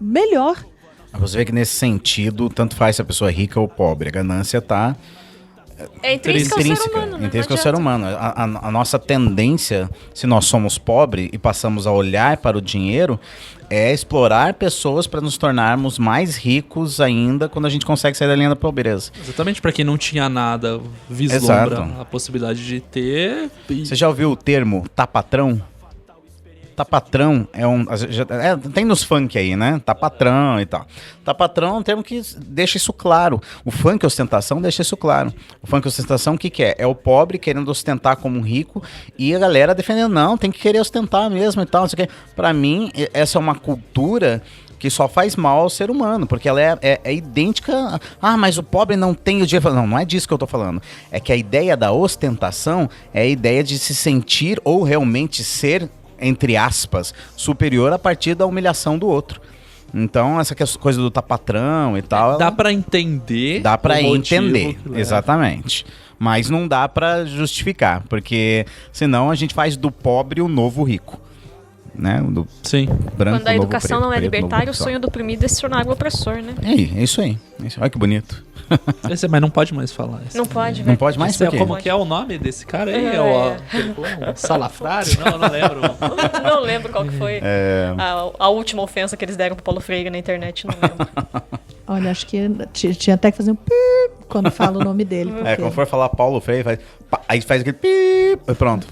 B: melhor.
E: Você vê que nesse sentido, tanto faz se a pessoa é rica ou pobre. A ganância está...
C: É intrínseca ao ser humano, né?
E: Intrínseca ao ser humano. A nossa tendência, se nós somos pobres e passamos a olhar para o dinheiro, é explorar pessoas para nos tornarmos mais ricos ainda quando a gente consegue sair da linha da pobreza.
G: Exatamente, para quem não tinha nada, vislumbra a possibilidade de ter.
E: Você já ouviu o termo tá patrão? Tá patrão tem nos funk aí, né? Tá patrão e tal. Tá patrão é um termo que deixa isso claro. O funk ostentação deixa isso claro. O funk ostentação o que é? É o pobre querendo ostentar como um rico e a galera defendendo, não, tem que querer ostentar mesmo e tal. Não sei o quê. Pra mim, essa é uma cultura que só faz mal ao ser humano, porque ela é idêntica... mas o pobre não tem o dinheiro... Não é disso que eu tô falando. É que a ideia da ostentação é a ideia de se sentir ou realmente ser, entre aspas, superior a partir da humilhação do outro. Então, essa coisa do tá patrão e tal...
G: Dá pra entender.
E: Dá pra entender, exatamente. Mas não dá pra justificar, porque senão a gente faz do pobre o novo rico. né?
G: Sim.
E: Branco,
C: Quando a
E: novo
C: educação
E: preto,
C: não é
E: preto,
C: libertária, o
E: novo
C: sonho do oprimido é se tornar algo opressor, né?
E: É isso aí. Olha que bonito.
G: Mas não pode mais falar isso.
C: Não pode,
E: Não
C: velho.
E: pode mais? Por quê?
G: Como que é o nome desse cara aí? É o Salafrário? Não lembro.
C: Não lembro qual que foi a última ofensa que eles deram pro Paulo Freire na internet, não lembro.
B: Olha, acho que tinha até que fazer um pip quando fala o nome dele. Porque...
E: Quando for falar Paulo Freire, aí faz aquele pip e pronto.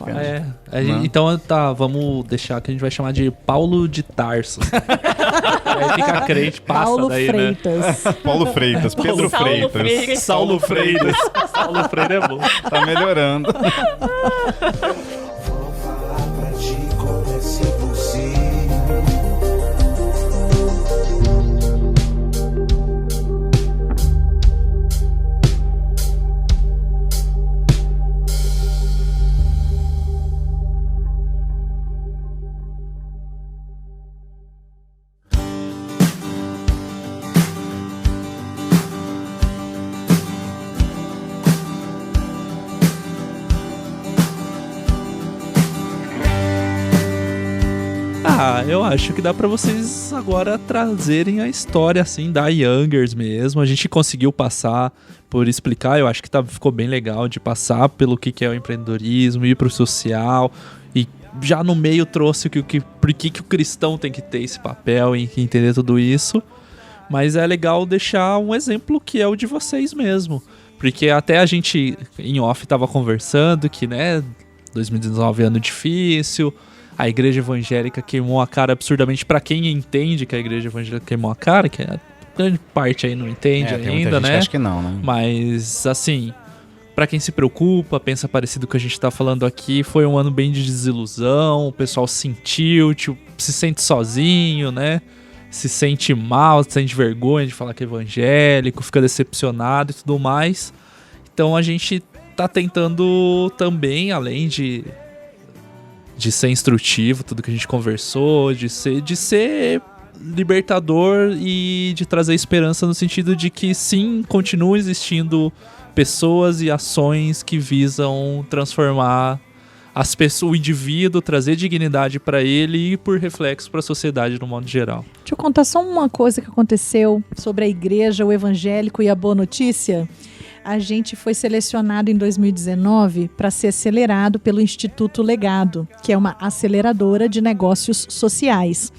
G: Então tá, vamos deixar que a gente vai chamar de Paulo de Tarso. Aí fica crente, passa
B: Paulo
G: daí,
B: Freitas.
E: Né? Paulo Freitas, Pedro
C: Saulo
E: Freitas.
C: Freire.
G: Saulo Freire. Saulo Freire é bom.
E: Tá melhorando.
I: Vou falar pra ti como é se possível.
G: Eu acho que dá pra vocês agora trazerem a história, assim, da Youngers mesmo. A gente conseguiu passar por explicar, eu acho que ficou bem legal de passar pelo que é o empreendedorismo, ir pro social. E já no meio trouxe por que o cristão tem que ter esse papel e entender tudo isso. Mas é legal deixar um exemplo que é o de vocês mesmo. Porque até a gente, em off, tava conversando que, né, 2019 é ano difícil... A igreja evangélica queimou a cara absurdamente pra quem entende que a igreja evangélica queimou a cara, que a grande parte aí não entende
E: tem
G: ainda,
E: muita gente
G: né?
E: que acha que não, né?
G: Mas, assim, pra quem se preocupa, pensa parecido com o que a gente tá falando aqui, foi um ano bem de desilusão, o pessoal sentiu, se sente sozinho, né? Se sente mal, se sente vergonha de falar que é evangélico, fica decepcionado e tudo mais. Então a gente tá tentando também, além de ser instrutivo, tudo que a gente conversou, de ser libertador e de trazer esperança no sentido de que sim, continuam existindo pessoas e ações que visam transformar as pessoas, o indivíduo, trazer dignidade para ele e por reflexo para a sociedade no modo geral.
B: Deixa eu contar só uma coisa que aconteceu sobre a igreja, o evangélico e a boa notícia. A gente foi selecionado em 2019 para ser acelerado pelo Instituto Legado, que é uma aceleradora de negócios sociais.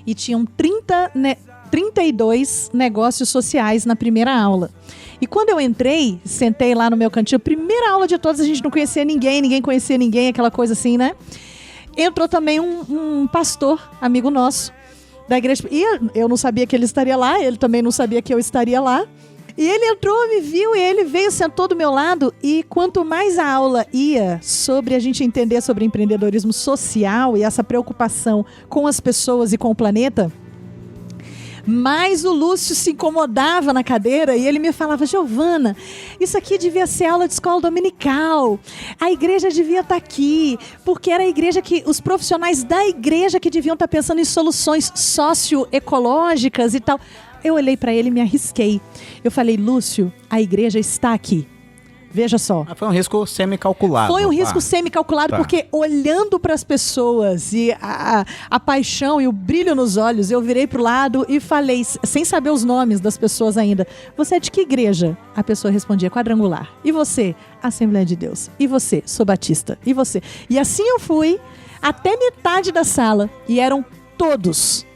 B: E tinham 32 negócios sociais na primeira aula. E quando eu entrei, sentei lá no meu cantinho, primeira aula de todas, a gente não conhecia ninguém conhecia ninguém, aquela coisa assim, né? Entrou também um pastor, amigo nosso, da igreja. E eu não sabia que ele estaria lá, ele também não sabia que eu estaria lá. E ele entrou, me viu, e ele veio, sentou do meu lado, e quanto mais a aula ia sobre a gente entender sobre empreendedorismo social e essa preocupação com as pessoas e com o planeta, mais o Lúcio se incomodava na cadeira e ele me falava: Giovana, isso aqui devia ser aula de escola dominical, a igreja devia estar aqui, porque era a igreja que, os profissionais da igreja que deviam estar pensando em soluções socioecológicas e tal. Eu olhei para ele e me arrisquei. Eu falei: Lúcio, a igreja está aqui. Veja só.
E: Foi um risco semi-calculado.
B: Foi um risco semi-calculado, porque olhando para as pessoas e a paixão e o brilho nos olhos, eu virei pro lado e falei, sem saber os nomes das pessoas ainda: você é de que igreja? A pessoa respondia: Quadrangular. E você? Assembleia de Deus. E você? Sou Batista. E você? E assim eu fui até metade da sala, e eram todos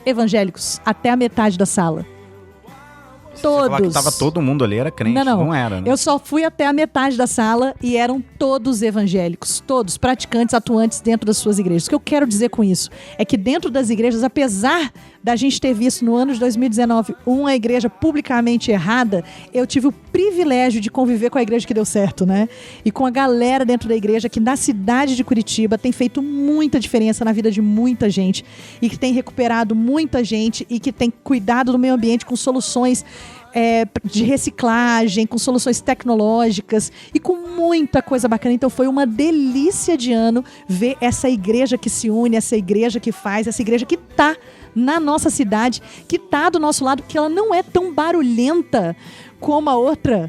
B: evangélicos, até a metade da sala. Todos.
E: Você falar que tava todo mundo ali, era crente, não era, né?
B: Eu só fui até a metade da sala e eram todos evangélicos, todos praticantes, atuantes dentro das suas igrejas. O que eu quero dizer com isso é que dentro das igrejas, apesar da gente ter visto no ano de 2019 uma igreja publicamente errada, eu tive o privilégio de conviver com a igreja que deu certo, né? E com a galera dentro da igreja que na cidade de Curitiba tem feito muita diferença na vida de muita gente e que tem recuperado muita gente e que tem cuidado do meio ambiente com soluções de reciclagem, com soluções tecnológicas e com muita coisa bacana. Então foi uma delícia de ano ver essa igreja que se une, essa igreja que faz, essa igreja que tá na nossa cidade, que tá do nosso lado, que ela não é tão barulhenta como a outra,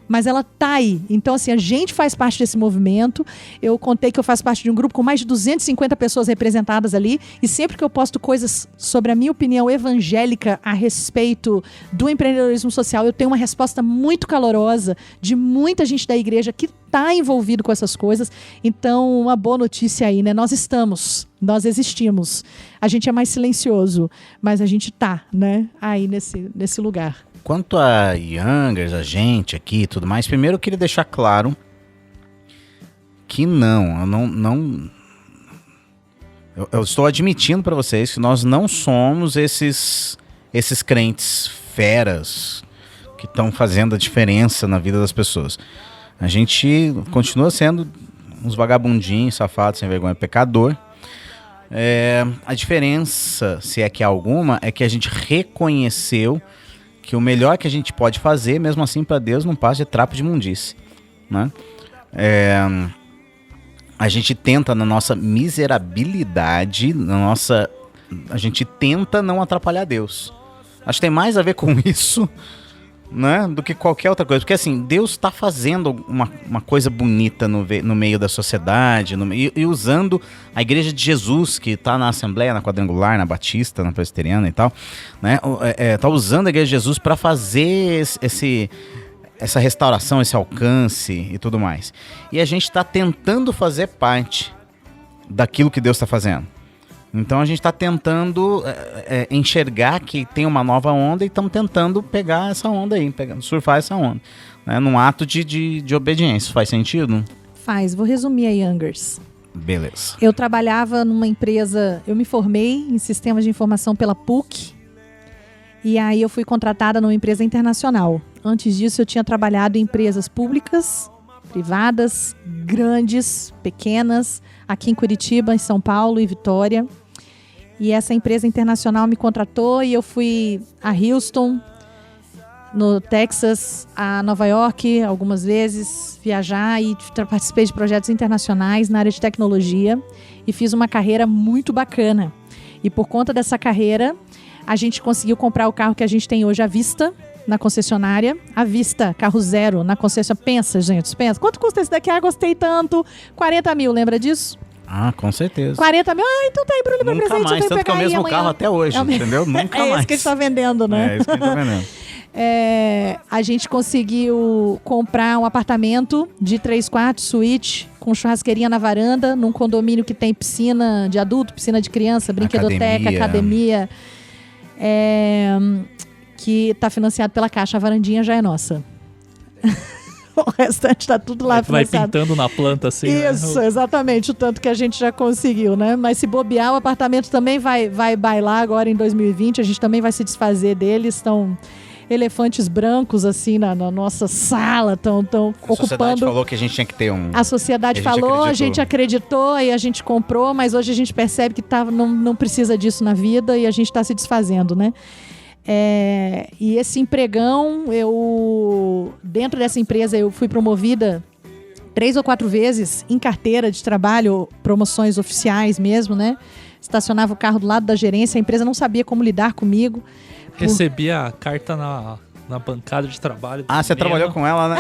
B: mas ela tá aí. Então, assim, a gente faz parte desse movimento. Eu contei que eu faço parte de um grupo com mais de 250 pessoas representadas ali, e sempre que eu posto coisas sobre a minha opinião evangélica a respeito do empreendedorismo social, eu tenho uma resposta muito calorosa de muita gente da igreja que está envolvido com essas coisas. Então, uma boa notícia aí, né? Nós existimos. A gente é mais silencioso, mas a gente tá, né? Aí nesse lugar.
E: Quanto a Youngers, a gente aqui e tudo mais, primeiro eu queria deixar claro que eu estou admitindo para vocês que nós não somos esses crentes feras que estão fazendo a diferença na vida das pessoas. A gente continua sendo uns vagabundinhos, safados, sem vergonha, pecador. A diferença, se é que há alguma, é que a gente reconheceu que o melhor que a gente pode fazer, mesmo assim, para Deus, não passa de trapo de imundície, né? A gente tenta, na nossa miserabilidade, a gente tenta não atrapalhar Deus. Acho que tem mais a ver com isso, né, do que qualquer outra coisa. Porque, assim, Deus está fazendo uma coisa bonita no meio da sociedade, e usando a Igreja de Jesus, que está na Assembleia, na Quadrangular, na Batista, na Presbiteriana e tal, né? Tá usando a Igreja de Jesus para fazer essa restauração, esse alcance e tudo mais. E a gente está tentando fazer parte daquilo que Deus está fazendo. Então a gente está tentando enxergar que tem uma nova onda e estamos tentando pegar essa onda aí, surfar essa onda, né, num ato de obediência. Faz sentido?
B: Faz. Vou resumir a Youngers.
E: Beleza.
B: Eu trabalhava numa empresa, eu me formei em sistemas de informação pela PUC, e aí eu fui contratada numa empresa internacional. Antes disso eu tinha trabalhado em empresas públicas, privadas, grandes, pequenas, aqui em Curitiba, em São Paulo e Vitória. E essa empresa internacional me contratou e eu fui a Houston, no Texas, a Nova York, algumas vezes, viajar, e participei de projetos internacionais na área de tecnologia e fiz uma carreira muito bacana. E por conta dessa carreira, a gente conseguiu comprar o carro que a gente tem hoje à vista, na concessionária. À vista, carro zero, na concessionária. Pensa, gente, pensa. Quanto custa esse daqui? Ah, gostei tanto. 40 mil, lembra disso?
E: Ah, com certeza.
B: 40 mil. Ah, então tá aí, Bruno, meu presente.
E: Nunca mais, tanto que é o mesmo carro até hoje, entendeu? Nunca mais.
B: É isso que a gente tá vendendo, né?
E: É isso que a gente tá vendendo.
B: A gente conseguiu comprar um apartamento de 3 quartos, suíte, com churrasqueirinha na varanda, num condomínio que tem piscina de adulto, piscina de criança, brinquedoteca, academia. Que está financiado pela Caixa. A varandinha já é nossa. O restante está tudo lá
G: vai
B: financiado.
G: pintando na planta assim,
B: Isso,
G: né?
B: Exatamente, o tanto que a gente já conseguiu, né? Mas se bobear, o apartamento também vai bailar agora em 2020, a gente também vai se desfazer deles. Estão elefantes brancos assim na nossa sala, estão ocupando. A
E: sociedade falou que a gente tinha que ter um...
B: A sociedade falou, a gente acreditou e a gente comprou, mas hoje a gente percebe que não precisa disso na vida e a gente está se desfazendo, né? E esse empregão, dentro dessa empresa eu fui promovida 3 ou 4 vezes em carteira de trabalho, promoções oficiais mesmo, né? Estacionava o carro do lado da gerência, a empresa não sabia como lidar comigo.
G: Recebia a carta na bancada de trabalho.
E: Ah, você trabalhou com ela, né?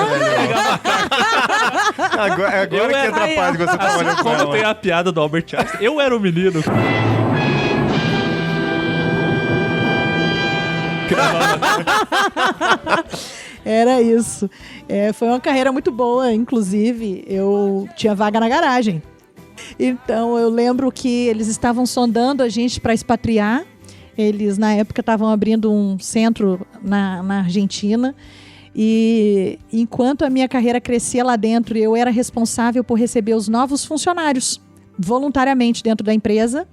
E: Agora que entra a parte que você trabalhou com ela.
G: Quando tem a piada do Albert Einstein, eu era o menino.
B: Era isso. Foi uma carreira muito boa, inclusive eu tinha vaga na garagem. Então eu lembro que eles estavam sondando a gente para expatriar. Eles na época estavam abrindo um centro na Argentina. E enquanto a minha carreira crescia lá dentro, eu era responsável por receber os novos funcionários voluntariamente dentro da empresa.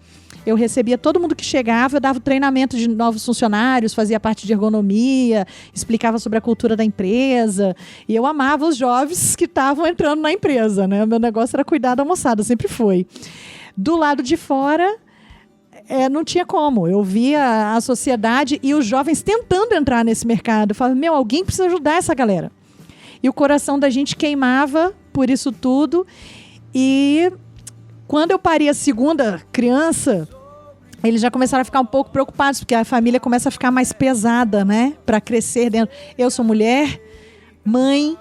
B: Eu recebia todo mundo que chegava, eu dava treinamento de novos funcionários, fazia parte de ergonomia, explicava sobre a cultura da empresa. E eu amava os jovens que estavam entrando na empresa, né? O meu negócio era cuidar da moçada, sempre foi. Do lado de fora, não tinha como. Eu via a sociedade e os jovens tentando entrar nesse mercado. Eu falava, alguém precisa ajudar essa galera. E o coração da gente queimava por isso tudo. E quando eu parei a segunda criança, eles já começaram a ficar um pouco preocupados, porque a família começa a ficar mais pesada, né? Para crescer dentro. Eu sou mulher, mãe,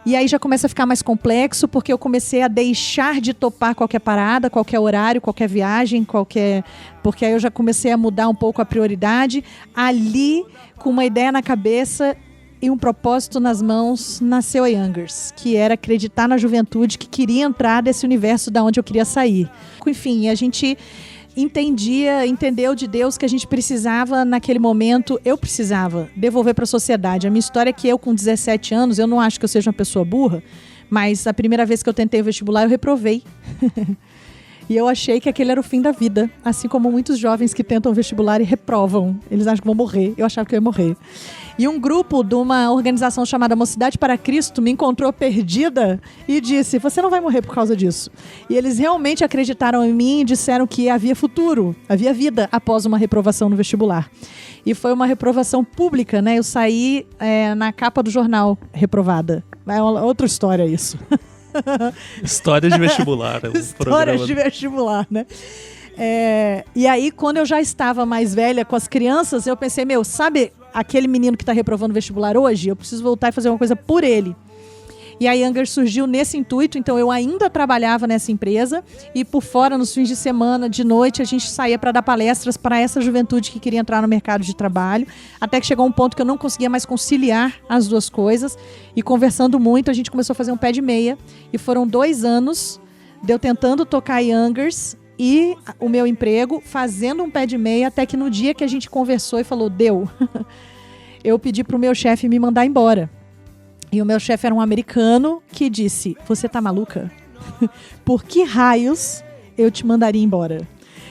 B: E aí já começa a ficar mais complexo, porque eu comecei a deixar de topar qualquer parada, qualquer horário, qualquer viagem, porque aí eu já comecei a mudar um pouco a prioridade. Ali, com uma ideia na cabeça e um propósito nas mãos, nasceu a Youngers, que era acreditar na juventude que queria entrar desse universo da onde eu queria sair. Enfim, a gente entendeu de Deus que a gente precisava, naquele momento, eu precisava devolver para a sociedade. A minha história é que eu, com 17 anos, eu não acho que eu seja uma pessoa burra, mas a primeira vez que eu tentei o vestibular, eu reprovei. E eu achei que aquele era o fim da vida. Assim como muitos jovens que tentam vestibular e reprovam. Eles acham que vão morrer. Eu achava que eu ia morrer. E um grupo de uma organização chamada Mocidade para Cristo me encontrou perdida e disse, você não vai morrer por causa disso. E eles realmente acreditaram em mim e disseram que havia futuro, havia vida após uma reprovação no vestibular. E foi uma reprovação pública, né? Eu saí na capa do jornal reprovada. É outra história isso.
G: História de vestibular.
B: Histórias de vestibular, né? E aí, quando eu já estava mais velha com as crianças, eu pensei, sabe aquele menino que está reprovando vestibular hoje? Eu preciso voltar e fazer uma coisa por ele. E a Youngers surgiu nesse intuito, então eu ainda trabalhava nessa empresa e por fora, nos fins de semana, de noite, a gente saía para dar palestras para essa juventude que queria entrar no mercado de trabalho, até que chegou um ponto que eu não conseguia mais conciliar as duas coisas e conversando muito, a gente começou a fazer um pé de meia e foram 2 anos de eu tentando tocar a Youngers e o meu emprego, fazendo um pé de meia, até que no dia que a gente conversou e falou, deu, eu pedi pro meu chefe me mandar embora. E o meu chefe era um americano que disse, você tá maluca? Por que raios eu te mandaria embora? Eu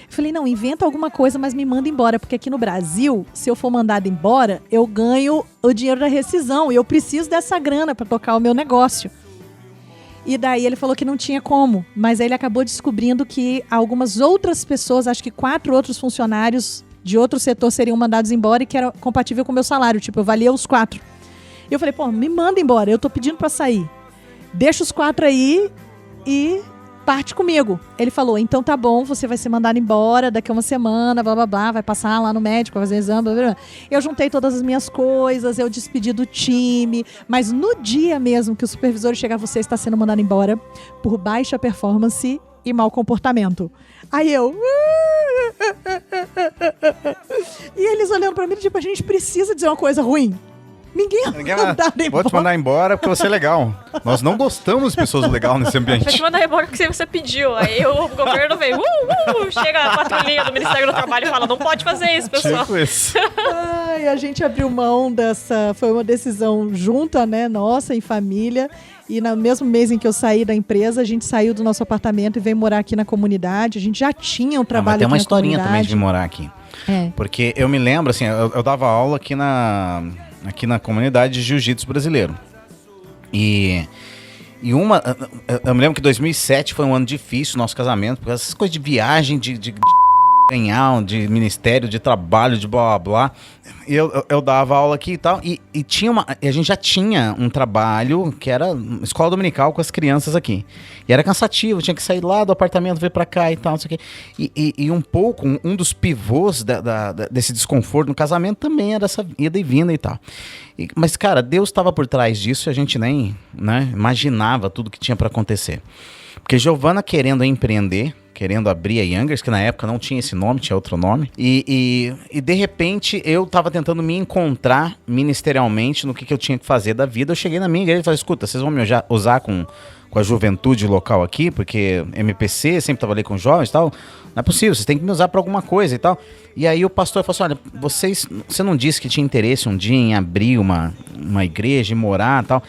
B: falei, não, inventa alguma coisa, mas me manda embora, porque aqui no Brasil, se eu for mandado embora, eu ganho o dinheiro da rescisão e eu preciso dessa grana para tocar o meu negócio. E daí ele falou que não tinha como, mas aí ele acabou descobrindo que algumas outras pessoas, acho que 4 outros funcionários de outro setor seriam mandados embora e que era compatível com o meu salário, tipo, eu valia os 4. E eu falei, me manda embora, eu tô pedindo pra sair. Deixa os 4 aí e parte comigo. Ele falou, então tá bom, você vai ser mandado embora daqui a uma semana, blá blá blá, vai passar lá no médico, vai fazer exame, blá blá blá. Eu juntei todas as minhas coisas, eu despedi do time, mas no dia mesmo que o supervisor chegar, você está sendo mandado embora por baixa performance e mau comportamento. Aí eu... E eles olhando pra mim, tipo, a gente precisa dizer uma coisa ruim. Ninguém
E: vou te mandar embora porque você é legal. Nós não gostamos de pessoas legais nesse ambiente.
C: Vou te mandar embora porque você pediu. Aí o governo veio, chega a patrulhinha do Ministério do Trabalho e fala, não pode fazer isso, pessoal.
E: Tipo isso.
B: Ai, a gente abriu mão dessa... Foi uma decisão junta, né? Nossa, em família. E no mesmo mês em que eu saí da empresa, a gente saiu do nosso apartamento e veio morar aqui na comunidade. A gente já tinha um trabalho aqui na comunidade.
E: Tem uma historinha também de vir morar aqui. Porque eu me lembro, assim, eu dava aula aqui na comunidade de jiu-jitsu brasileiro. E eu me lembro que 2007 foi um ano difícil, nosso casamento, porque essas coisas de viagem, de ganhar, de ministério, de trabalho, de blá blá blá. Eu dava aula aqui e tal, e a gente já tinha um trabalho que era escola dominical com as crianças aqui. E era cansativo, tinha que sair lá do apartamento, vir pra cá e tal, não sei o quê. E um pouco, um dos pivôs desse desconforto no casamento também era essa ida e vinda e tal. Mas, cara, Deus estava por trás disso e a gente nem, né, imaginava tudo que tinha pra acontecer. Porque Giovana querendo empreender, querendo abrir a Youngers, que na época não tinha esse nome, tinha outro nome. E de repente eu tava tentando me encontrar ministerialmente no que eu tinha que fazer da vida. Eu cheguei na minha igreja e falei, escuta, vocês vão me usar com a juventude local aqui, porque MPC, sempre trabalhei com jovens e tal. Não é possível, vocês têm que me usar pra alguma coisa e tal. E aí o pastor falou assim, olha, você não disse que tinha interesse um dia em abrir uma igreja e morar e tal.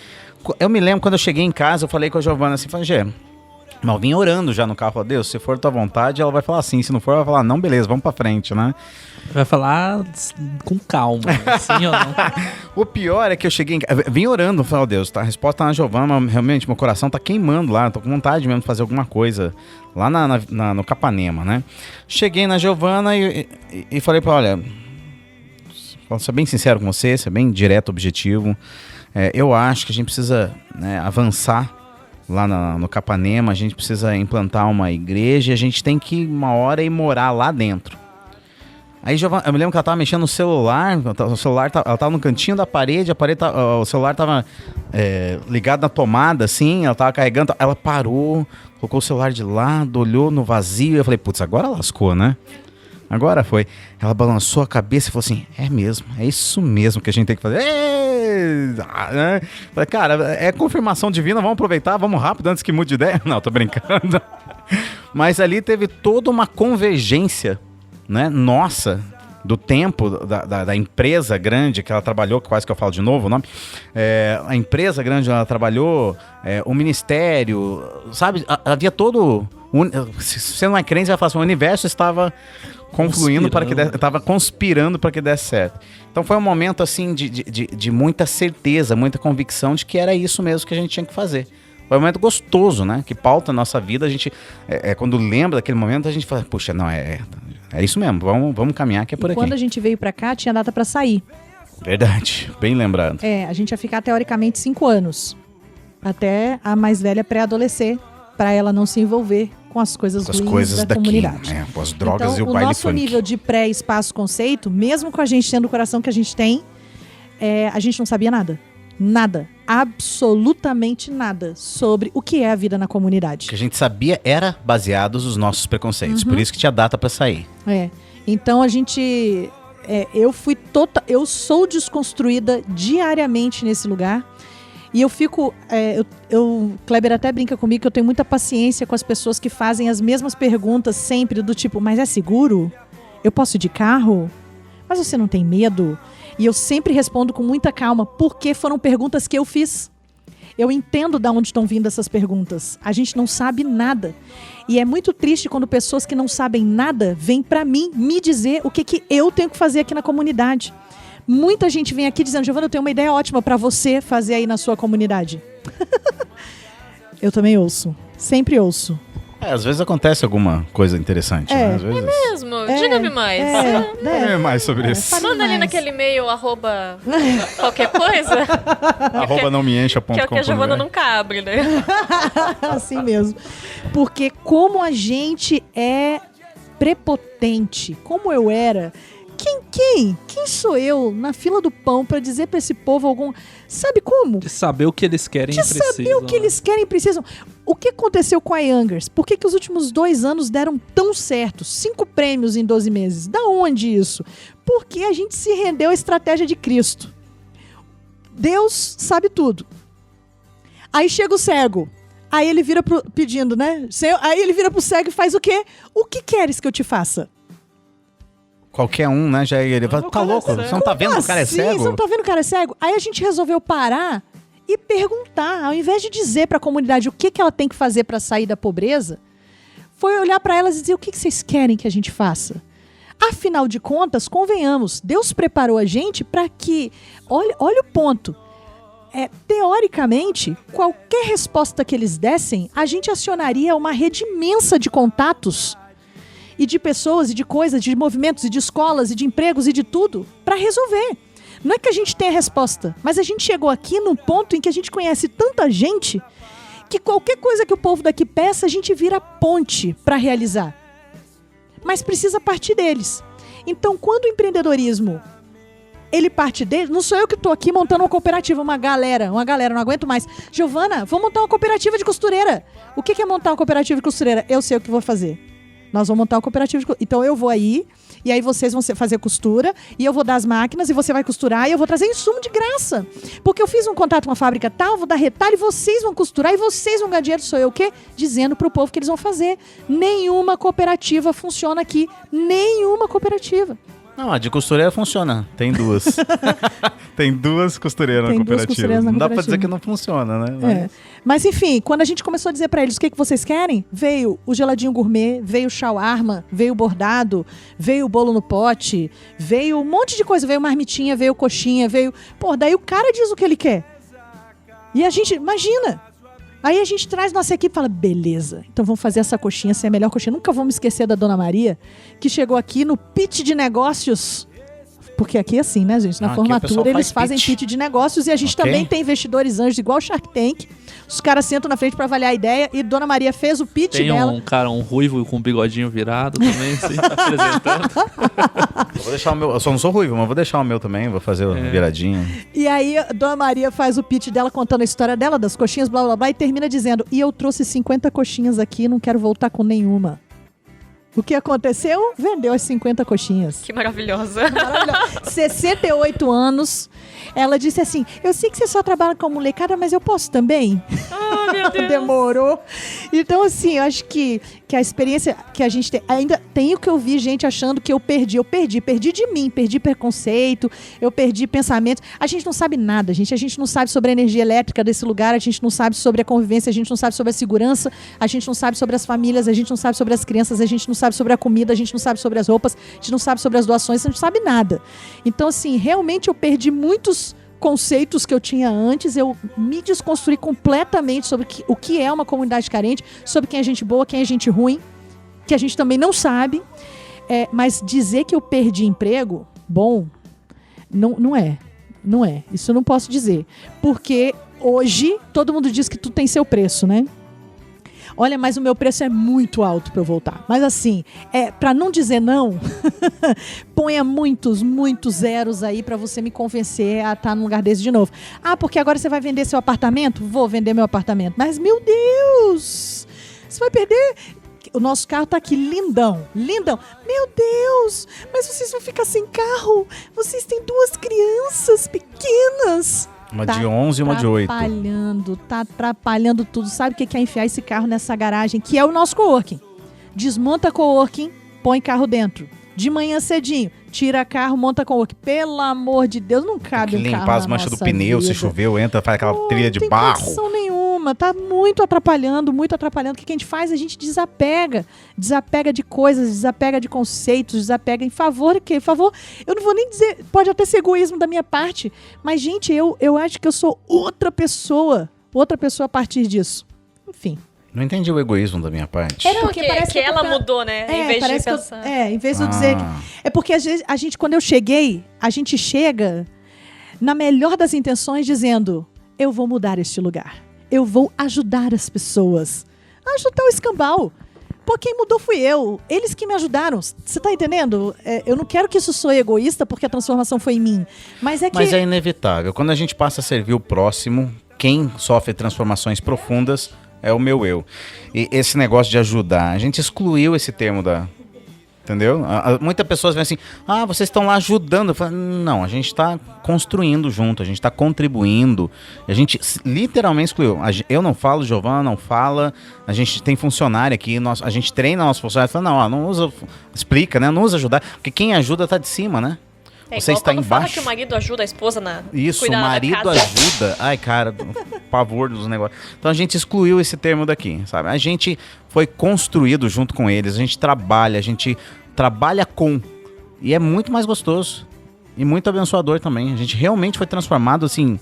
E: Eu me lembro quando eu cheguei em casa, eu falei com a Giovana assim, falei, Gê, mas eu vim orando já no carro, falei, Deus, se for tua vontade, ela vai falar sim, se não for, ela vai falar, não, beleza, vamos pra frente, né?
G: Vai falar com calma, sim ou não?
E: O pior é que eu cheguei vim orando, falei, Deus, tá, a resposta tá na Giovana, mas realmente meu coração tá queimando lá, tô com vontade mesmo de fazer alguma coisa lá no Capanema, né? Cheguei na Giovana e falei pra ela, olha, vou ser bem sincero com você, ser bem direto, objetivo, eu acho que a gente precisa, né, avançar lá no Capanema, a gente precisa implantar uma igreja e a gente tem que uma hora ir morar lá dentro. Aí Giovana, eu me lembro que ela tava mexendo no celular, ela tava no cantinho da parede, o celular tava ligado na tomada, assim, ela tava carregando, ela parou, colocou o celular de lado, olhou no vazio, eu falei, putz, agora lascou, né? Agora foi. Ela balançou a cabeça e falou assim, é mesmo, é isso mesmo que a gente tem que fazer. Falei, cara, é confirmação divina, vamos aproveitar, vamos rápido antes que mude de ideia. Não, tô brincando. Mas ali teve toda uma convergência, né, nossa, do tempo da empresa grande que ela trabalhou, quase que eu falo de novo o nome, a empresa grande ela trabalhou, o ministério, sabe, havia todo, se você não é crente, você vai falar assim, o universo estava confluindo para que estava conspirando para que desse certo. Então foi um momento assim de muita certeza, muita convicção de que era isso mesmo que a gente tinha que fazer. Foi um momento gostoso, né? Que pauta a nossa vida. A gente, quando lembra daquele momento, a gente fala, puxa, não, é isso mesmo, vamos caminhar que é por aqui.
B: Quando a gente veio pra cá, tinha data pra sair.
E: Verdade, bem lembrado.
B: A gente ia ficar teoricamente 5 anos. Até a mais velha pré-adolescer, pra ela não se envolver com as coisas ruins da comunidade.
E: Né? Com as drogas
B: então,
E: e o baile
B: nosso
E: funk.
B: nível de pré-espaço-conceito, mesmo com a gente tendo o coração que a gente tem, a gente não sabia nada. Nada. Absolutamente nada sobre o que é a vida na comunidade.
E: O que a gente sabia era baseados nos nossos preconceitos. Por isso que tinha data pra sair.
B: Então a gente... eu sou desconstruída diariamente nesse lugar. E eu fico... Kleber até brinca comigo que eu tenho muita paciência com as pessoas que fazem as mesmas perguntas sempre, do tipo, mas é seguro? Eu posso ir de carro? Mas você não tem medo? E eu sempre respondo com muita calma, porque foram perguntas que eu fiz. Eu entendo de onde estão vindo essas perguntas. A gente não sabe nada. E é muito triste quando pessoas que não sabem nada vêm para mim me dizer o que eu tenho que fazer aqui na comunidade. Muita gente vem aqui dizendo, Giovana, eu tenho uma ideia ótima para você fazer aí na sua comunidade. Eu também ouço. Sempre ouço.
E: Às vezes acontece alguma coisa interessante. Né? Às vezes...
C: É mesmo? Diga-me mais.
E: Mais sobre isso.
C: Manda ali naquele e-mail, arroba qualquer coisa.
E: Arroba não me encha.com.
C: Que é o que a Giovana nunca abre, né?
B: Assim mesmo. Porque como a gente é prepotente, como eu era... Quem sou eu na fila do pão pra dizer pra esse povo algum... Sabe como?
G: De saber o que eles querem e precisam.
B: De saber o que eles querem e precisam. O que aconteceu com a Youngers? Por que os últimos 2 anos deram tão certo? 5 prêmios em 12 meses. Da onde isso? Porque a gente se rendeu à estratégia de Cristo. Deus sabe tudo. Aí chega o cego. Aí ele vira pedindo, né? Aí ele vira pro cego e faz o quê? O que queres que eu te faça?
E: Qualquer um, né? Já ele fala, tá louco? Você não tá vendo o cara é cego?
B: Você não tá vendo o cara é cego? Aí a gente resolveu parar e perguntar. Ao invés de dizer pra comunidade o que ela tem que fazer pra sair da pobreza, foi olhar pra elas e dizer o que vocês querem que a gente faça. Afinal de contas, convenhamos, Deus preparou a gente pra que... Olha o ponto. Teoricamente, qualquer resposta que eles dessem, a gente acionaria uma rede imensa de contatos e de pessoas, e de coisas, de movimentos, e de escolas, e de empregos, e de tudo, para resolver. Não é que a gente tenha a resposta, mas a gente chegou aqui num ponto em que a gente conhece tanta gente que qualquer coisa que o povo daqui peça, a gente vira ponte para realizar. Mas precisa partir deles. Então, quando o empreendedorismo, ele parte deles, não sou eu que estou aqui montando uma cooperativa, uma galera, não aguento mais. Giovana, vamos montar uma cooperativa de costureira. O que é montar uma cooperativa de costureira? Eu sei o que vou fazer. Nós vamos montar uma cooperativa de costura. Então eu vou aí, e aí vocês vão fazer costura, e eu vou dar as máquinas, e você vai costurar, e eu vou trazer insumo de graça. Porque eu fiz um contato com uma fábrica tal, vou dar retalho, e vocês vão costurar, e vocês vão ganhar dinheiro. Sou eu o quê? Dizendo pro povo que eles vão fazer. Nenhuma cooperativa funciona aqui. Nenhuma cooperativa.
E: Não, a de costureira funciona. Tem 2. Tem 2 costureiras na cooperativa. Não dá pra dizer que não funciona, né?
B: Mas enfim, quando a gente começou a dizer pra eles o que vocês querem, veio o geladinho gourmet, veio o shawarma, veio o bordado, veio o bolo no pote, veio um monte de coisa, veio marmitinha, veio coxinha, veio... Pô, daí o cara diz o que ele quer. E a gente, imagina... Aí a gente traz nossa equipe e fala, beleza, então vamos fazer essa coxinha, essa é a melhor coxinha. Nunca vamos esquecer da Dona Maria, que chegou aqui no pitch de negócios. Porque aqui é assim, né, gente? Na formatura eles fazem pitch de negócios e a gente também tem investidores anjos igual o Shark Tank. Os caras sentam na frente pra avaliar a ideia e Dona Maria fez o pitch dela.
G: Tem um cara, um ruivo com um bigodinho virado também, assim, apresentando.
E: Eu vou deixar o meu, eu só não sou ruivo, mas vou deixar o meu também, vou fazer o viradinho.
B: E aí, Dona Maria faz o pitch dela contando a história dela, das coxinhas, blá, blá, blá, e termina dizendo, e eu trouxe 50 coxinhas aqui, não quero voltar com nenhuma. O que aconteceu? Vendeu as 50 coxinhas.
C: Que maravilhosa.
B: 68 anos. Ela disse assim, eu sei que você só trabalha com molecada, mas eu posso também?
C: Oh, meu Deus.
B: Demorou. Então, assim, eu acho que a experiência que a gente tem... Ainda tenho que ouvir gente achando que eu perdi. Eu perdi de mim, perdi preconceito, eu perdi pensamentos. A gente não sabe nada, gente. A gente não sabe sobre a energia elétrica desse lugar, a gente não sabe sobre a convivência, a gente não sabe sobre a segurança, a gente não sabe sobre as famílias, a gente não sabe sobre as crianças, a gente não sabe sobre a comida, a gente não sabe sobre as roupas, a gente não sabe sobre as doações, a gente não sabe nada. Então, assim, realmente eu perdi muitos conceitos que eu tinha antes, eu me desconstruí completamente sobre o que é uma comunidade carente, sobre quem é gente boa, quem é gente ruim, que a gente também não sabe, mas dizer que eu perdi emprego, bom, não é, isso eu não posso dizer, porque hoje todo mundo diz que tudo tem seu preço, né? Olha, mas o meu preço é muito alto para eu voltar. Mas assim, para não dizer não, ponha muitos zeros aí para você me convencer a estar num lugar desse de novo. Ah, porque agora você vai vender seu apartamento? Vou vender meu apartamento. Mas, meu Deus! Você vai perder... O nosso carro tá aqui, lindão. Meu Deus! Mas vocês vão ficar sem carro? Vocês têm 2 crianças pequenas.
E: Uma de 11 e uma de 8.
B: Tá atrapalhando tudo. Sabe o que é enfiar esse carro nessa garagem? Que é o nosso coworking. Desmonta coworking, põe carro dentro. De manhã cedinho, tira carro, monta coworking. Pelo amor de Deus, não cabe um carro na
E: limpar as manchas do pneu,
B: vida.
E: Se choveu, entra, faz aquela trilha de barro.
B: Não tem condição nenhuma. Tá muito atrapalhando. O que a gente faz? A gente desapega. Desapega de coisas, desapega de conceitos, desapega em favor de quê? Em favor, eu não vou nem dizer, pode até ser egoísmo da minha parte, mas, gente, eu acho que eu sou outra pessoa a partir disso. Enfim.
E: Não entendi o egoísmo da minha parte.
C: Porque parece que ela mudou, né? Em vez de pensar.
B: Em vez de eu dizer... É porque às vezes, a gente, quando eu cheguei, a gente chega na melhor das intenções dizendo, eu vou mudar este lugar. Eu vou ajudar as pessoas. Ajudar o escambau. Pô, quem mudou fui eu. Eles que me ajudaram. Você tá entendendo? Eu não quero que isso soe egoísta porque a transformação foi em mim. Mas é
E: inevitável. Quando a gente passa a servir o próximo, quem sofre transformações profundas é o meu eu. E esse negócio de ajudar, a gente excluiu esse termo Entendeu? Muitas pessoas vêm assim, vocês estão lá ajudando. Eu falo, não, a gente está construindo junto, a gente está contribuindo. A gente literalmente excluiu. Eu não falo, Giovana não fala, a gente tem funcionário aqui, a gente treina nosso funcionário. Fala, não usa, explica, né? Não usa ajudar, porque quem ajuda está de cima, né? Você está embaixo.
C: Fala que o marido ajuda a esposa na
E: Isso, o marido ajuda. Ai, cara, pavor dos negócios. Então a gente excluiu esse termo daqui, sabe? A gente foi construído junto com eles, a gente trabalha com. E é muito mais gostoso. E muito abençoador também. A gente realmente foi transformado, assim,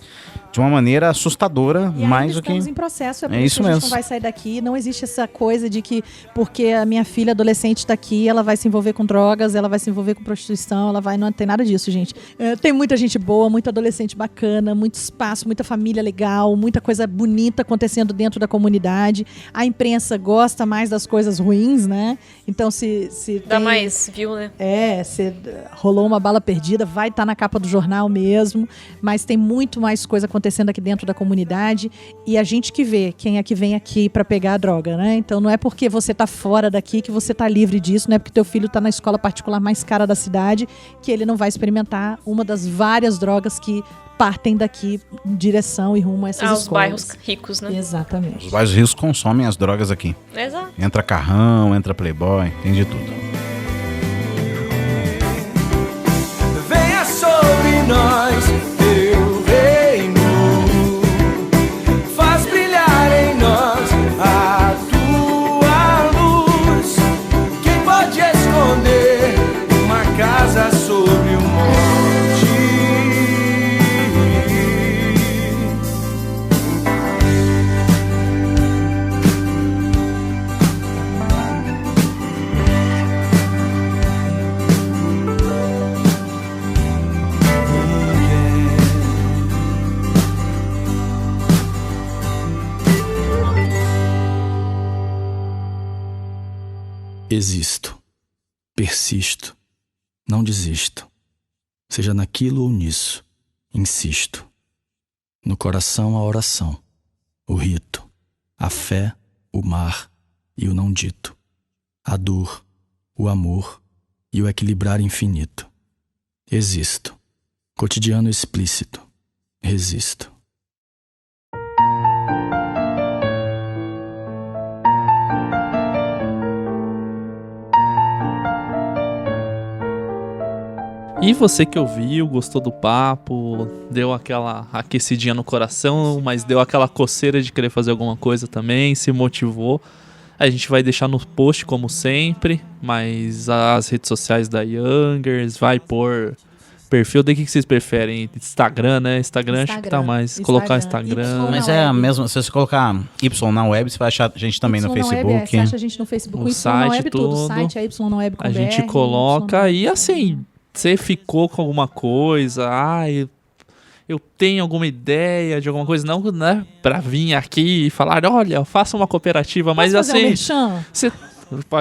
E: de uma maneira assustadora,
B: e
E: mais do que...
B: estamos em processo, é por
E: isso
B: que a gente
E: mesmo.
B: não vai sair daqui. Não existe essa coisa de que, porque a minha filha adolescente está aqui, ela vai se envolver com drogas, ela vai se envolver com prostituição, não tem nada disso, gente. Tem muita gente boa, muito adolescente bacana, muito espaço, muita família legal, muita coisa bonita acontecendo dentro da comunidade. A imprensa gosta mais das coisas ruins, né? Então, se
C: dá mais view, né?
B: Se rolou uma bala perdida, vai estar na capa do jornal mesmo, mas tem muito mais coisa acontecendo aqui dentro da comunidade e a gente que vê quem é que vem aqui para pegar a droga, né? Então não é porque você tá fora daqui que você tá livre disso, não é porque teu filho tá na escola particular mais cara da cidade que ele não vai experimentar uma das várias drogas que partem daqui em direção e rumo a essas escolas.
C: Os bairros ricos, né?
B: Exatamente.
E: Os bairros ricos consomem as drogas aqui.
C: Exato.
E: Entra carrão, entra playboy, tem de tudo.
I: Sobre nós, teu reino, faz brilhar em nós a tua luz. Quem pode esconder uma casa sobre um monte?
J: Existo. Persisto. Não desisto. Seja naquilo ou nisso, insisto. No coração a oração, o rito, a fé, o mar e o não dito. A dor, o amor e o equilibrar infinito. Existo. Cotidiano explícito. Resisto.
G: E você que ouviu, gostou do papo, deu aquela aquecidinha no coração, mas deu aquela coceira de querer fazer alguma coisa também, se motivou. A gente vai deixar no post como sempre, mas as redes sociais da Youngers, vai pôr perfil, daí o que vocês preferem? Instagram, né? Instagram acho que tá mais, colocar Instagram.
E: Mas é mesmo, se você colocar Y na web, você vai achar a gente também no Facebook.
B: Você acha a gente no Facebook,
G: o
B: Y
G: site,
B: na web, tudo. O
G: tudo.
B: site é Y na web com
G: A
B: BR,
G: gente coloca e assim, você ficou com alguma coisa, eu tenho alguma ideia de alguma coisa, não, né, pra vir aqui e falar, olha, faça uma cooperativa, mas
B: fazer
G: assim,
B: um merchan?
G: Você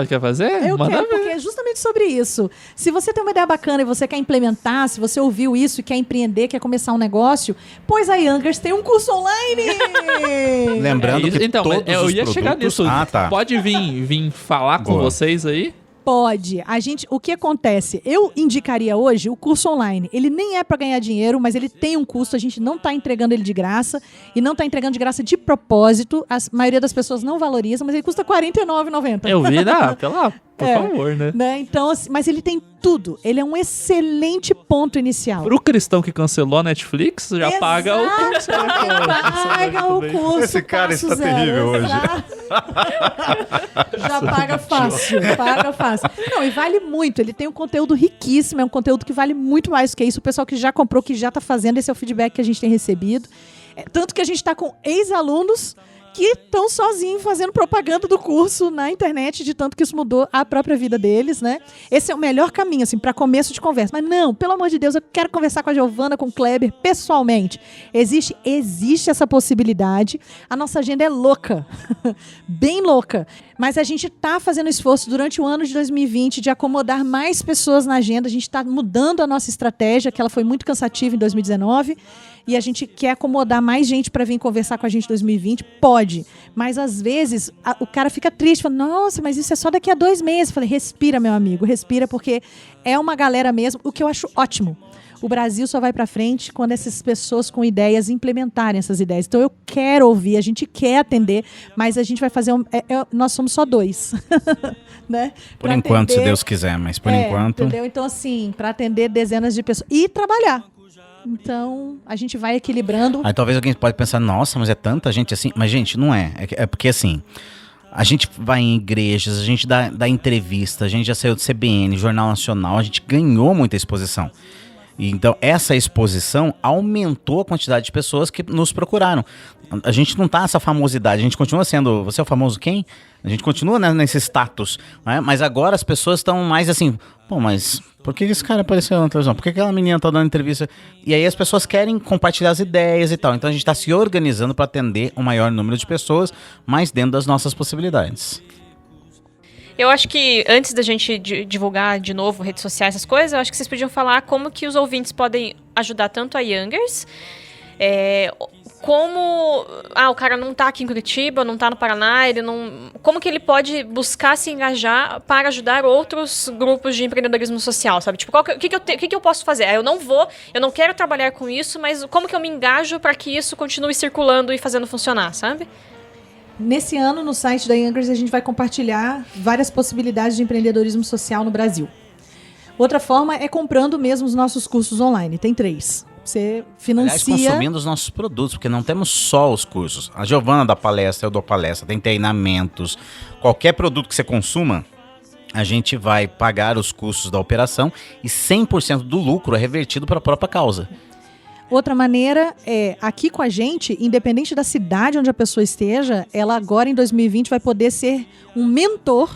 G: quer fazer?
B: Eu
G: Manda
B: quero,
G: ver.
B: porque é justamente sobre isso. Se você tem uma ideia bacana e você quer implementar, se você ouviu isso e quer empreender, quer começar um negócio, pois a Youngers tem um curso online!
E: Lembrando que
G: então,
E: todos
G: eu
E: os
G: ia chegar
E: produtos...
G: nisso.
E: Tá.
G: Pode vir falar com
E: Boa.
G: vocês aí?
B: Pode. O que acontece? Eu indicaria hoje o curso online. Ele nem é para ganhar dinheiro, mas ele tem um custo. A gente não está entregando ele de graça e não está entregando de graça de propósito. A maioria das pessoas não valoriza, mas ele custa R$ 49,90.
G: Eu vi, por favor, né?
B: Então, assim, mas ele tem tudo. Ele é um excelente ponto inicial.
G: Pro cristão que cancelou a Netflix, já
B: Exato.
G: paga o curso.
B: Paga o curso.
E: Esse cara
B: passo
E: está
B: zero,
E: terrível hoje.
B: Já paga fácil. Paga fácil. Não, e vale muito. Ele tem um conteúdo riquíssimo. É um conteúdo que vale muito mais do que isso. O pessoal que já comprou, que já está fazendo, esse é o feedback que a gente tem recebido. Tanto que a gente está com ex-alunos que estão sozinhos fazendo propaganda do curso na internet, de tanto que isso mudou a própria vida deles, né? Esse é o melhor caminho, assim, para começo de conversa. Mas não, pelo amor de Deus, eu quero conversar com a Giovana, com o Kleber, pessoalmente. Existe essa possibilidade. A nossa agenda é louca, bem louca. Mas a gente está fazendo esforço durante o ano de 2020 de acomodar mais pessoas na agenda. A gente está mudando a nossa estratégia, que ela foi muito cansativa em 2019. E a gente quer acomodar mais gente para vir conversar com a gente em 2020? Pode. Mas, às vezes, o cara fica triste. Fala, nossa, mas isso é só daqui a 2 meses. Eu falei, respira, meu amigo. Respira, porque é uma galera mesmo. O que eu acho ótimo. O Brasil só vai para frente quando essas pessoas com ideias implementarem essas ideias. Então, eu quero ouvir, a gente quer atender, mas a gente vai fazer... nós somos só 2. Né?
E: Por enquanto, se Deus quiser, mas por enquanto...
B: Entendeu? Então, assim, para atender dezenas de pessoas. E trabalhar. Então, a gente vai equilibrando.
E: Aí talvez alguém pode pensar, nossa, mas é tanta gente assim. Mas, gente, não é. É porque, assim, a gente vai em igrejas, a gente dá entrevista, a gente já saiu do CBN, Jornal Nacional, a gente ganhou muita exposição. Então, essa exposição aumentou a quantidade de pessoas que nos procuraram. A gente não tá nessa famosidade, a gente continua sendo... Você é o famoso quem? A gente continua, né, nesse status, né? Mas agora as pessoas estão mais assim... Pô, mas por que esse cara apareceu na televisão? Por que aquela menina tá dando entrevista? E aí as pessoas querem compartilhar as ideias e tal. Então a gente tá se organizando para atender um maior número de pessoas, mas dentro das nossas possibilidades.
C: Eu acho que antes da gente divulgar de novo redes sociais, essas coisas, eu acho que vocês podiam falar como que os ouvintes podem ajudar tanto a Youngers, como o cara não tá aqui em Curitiba, não tá no Paraná, ele não, como que ele pode buscar se engajar para ajudar outros grupos de empreendedorismo social, sabe? Tipo, o que eu posso fazer? Eu não quero trabalhar com isso, mas como que eu me engajo para que isso continue circulando e fazendo funcionar, sabe?
B: Nesse ano, no site da Youngers, a gente vai compartilhar várias possibilidades de empreendedorismo social no Brasil. Outra forma é comprando mesmo os nossos cursos online. Tem 3. Você financia...
E: Aliás, consumindo os nossos produtos, porque não temos só os cursos. A Giovana dá palestra, eu dou palestra, tem treinamentos. Qualquer produto que você consuma, a gente vai pagar os custos da operação e 100% do lucro é revertido para a própria causa.
B: Outra maneira é, aqui com a gente, independente da cidade onde a pessoa esteja, ela agora em 2020 vai poder ser um mentor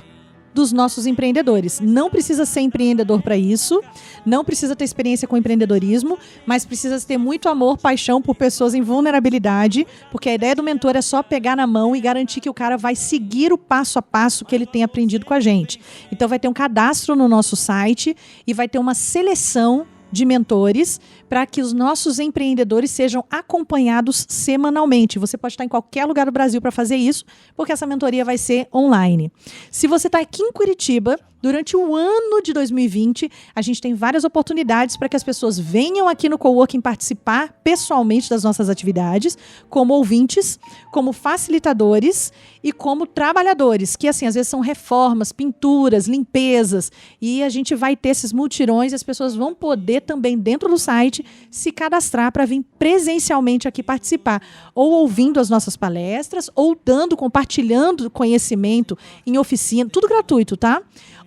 B: dos nossos empreendedores. Não precisa ser empreendedor para isso, não precisa ter experiência com empreendedorismo, mas precisa ter muito amor, paixão por pessoas em vulnerabilidade, porque a ideia do mentor é só pegar na mão e garantir que o cara vai seguir o passo a passo que ele tem aprendido com a gente. Então vai ter um cadastro no nosso site e vai ter uma seleção de mentores para que os nossos empreendedores sejam acompanhados semanalmente. Você pode estar em qualquer lugar do Brasil para fazer isso, porque essa mentoria vai ser online. Se você está aqui em Curitiba, durante o ano de 2020, a gente tem várias oportunidades para que as pessoas venham aqui no Coworking participar pessoalmente das nossas atividades, como ouvintes, como facilitadores e como trabalhadores, que assim, às vezes são reformas, pinturas, limpezas, e a gente vai ter esses multirões e as pessoas vão poder também, dentro do site, se cadastrar para vir presencialmente aqui participar, ou ouvindo as nossas palestras, ou compartilhando conhecimento em oficina, tudo gratuito, tá?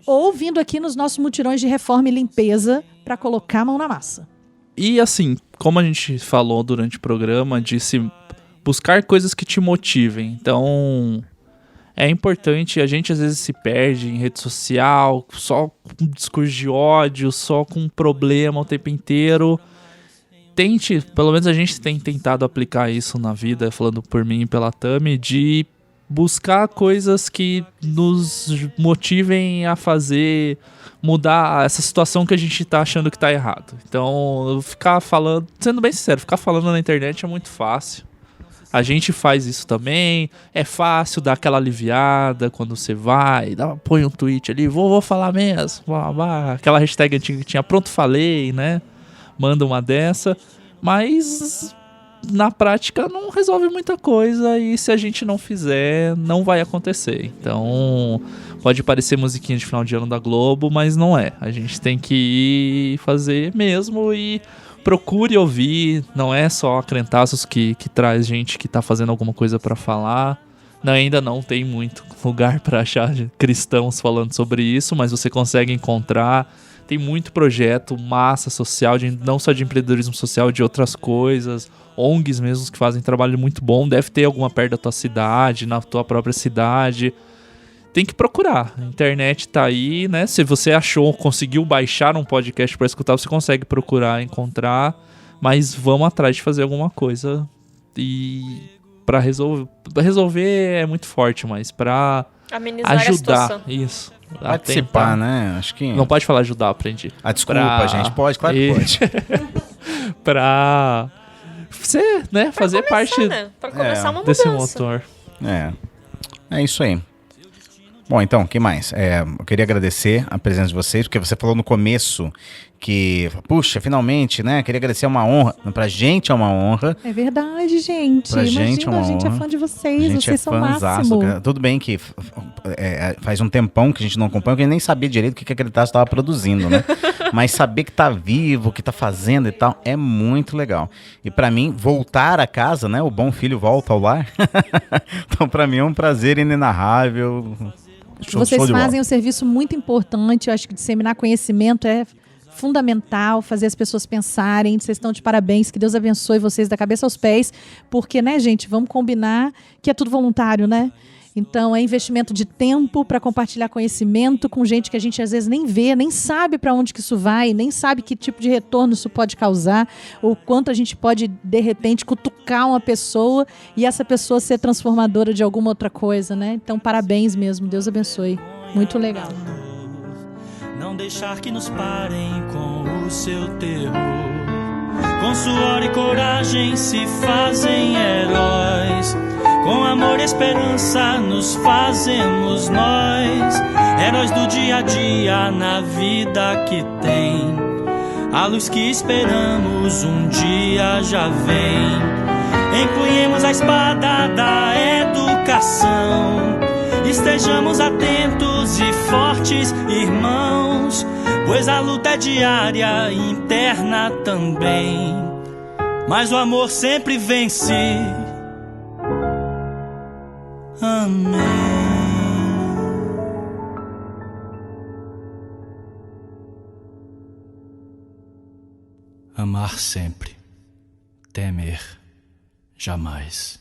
B: Ou vindo aqui nos nossos mutirões de reforma e limpeza para colocar a mão na massa.
G: E assim, como a gente falou durante o programa, de se buscar coisas que te motivem. Então, é importante, a gente às vezes se perde em rede social, só com discurso de ódio, só com problema o tempo inteiro. Tente, pelo menos a gente tem tentado aplicar isso na vida, falando por mim e pela Tami, de buscar coisas que nos motivem a fazer, mudar essa situação que a gente tá achando que tá errado. Então, ficar falando, sendo bem sincero, ficar falando na internet é muito fácil. A gente faz isso também, é fácil dar aquela aliviada quando você vai, põe um tweet ali, vou falar mesmo, aquela hashtag antiga que tinha, pronto falei, né? Manda uma dessa, mas na prática não resolve muita coisa e se a gente não fizer, não vai acontecer. Então, pode parecer musiquinha de final de ano da Globo, mas não é. A gente tem que ir fazer mesmo e procure ouvir. Não é só a Crentaços que traz gente que tá fazendo alguma coisa pra falar. Ainda não tem muito lugar pra achar cristãos falando sobre isso, mas você consegue encontrar. Tem muito projeto, massa social, não só de empreendedorismo social, de outras coisas, ONGs mesmo que fazem trabalho muito bom. Deve ter alguma perto da tua cidade, na tua própria cidade. Tem que procurar. A internet tá aí, né? Se você conseguiu baixar um podcast para escutar, você consegue procurar, encontrar. Mas vamos atrás de fazer alguma coisa. E para resolver é muito forte, mas para ajudar. Isso.
E: Participar, né? Acho que...
G: Não pode falar ajudar, aprendi.
E: Desculpa, gente. Pode, claro que pode.
G: Pra você, né?
C: Pra
G: fazer
C: começar,
G: parte
C: pra começar uma mudança.
G: desse motor.
E: É isso aí. Bom, então, o que mais? Eu queria agradecer a presença de vocês, porque você falou no começo que, puxa, finalmente, né? Queria agradecer, é uma honra. Pra gente é uma honra.
B: É verdade, gente.
E: Pra gente é uma honra.
B: A gente é fã de vocês,
E: a gente
B: vocês são o máximo.
E: Tudo bem que faz um tempão que a gente não acompanha, porque a gente nem sabia direito o que a Crentaços estava produzindo, né? Mas saber que tá vivo, que tá fazendo e tal, é muito legal. E pra mim, voltar a casa, né? O bom filho volta ao lar. Então, pra mim é um prazer inenarrável.
B: Vocês fazem um serviço muito importante. Eu acho que disseminar conhecimento é fundamental, fazer as pessoas pensarem. Vocês estão de parabéns, que Deus abençoe vocês da cabeça aos pés, porque, né, gente, vamos combinar que é tudo voluntário, né? Então, é investimento de tempo para compartilhar conhecimento com gente que a gente às vezes nem vê, nem sabe para onde que isso vai, nem sabe que tipo de retorno isso pode causar, ou quanto a gente pode, de repente, cutucar uma pessoa e essa pessoa ser transformadora de alguma outra coisa, né? Então, parabéns mesmo. Deus abençoe. Muito legal.
K: Não deixar que nos parem com o seu terror. Com suor e coragem se fazem heróis. Com amor e esperança nos fazemos nós, heróis do dia a dia na vida que tem. A luz que esperamos um dia já vem. Empunhemos a espada da educação. Estejamos atentos e fortes, irmãos, pois a luta é diária e interna também. Mas o amor sempre vence. Amém.
J: Amar sempre, temer jamais.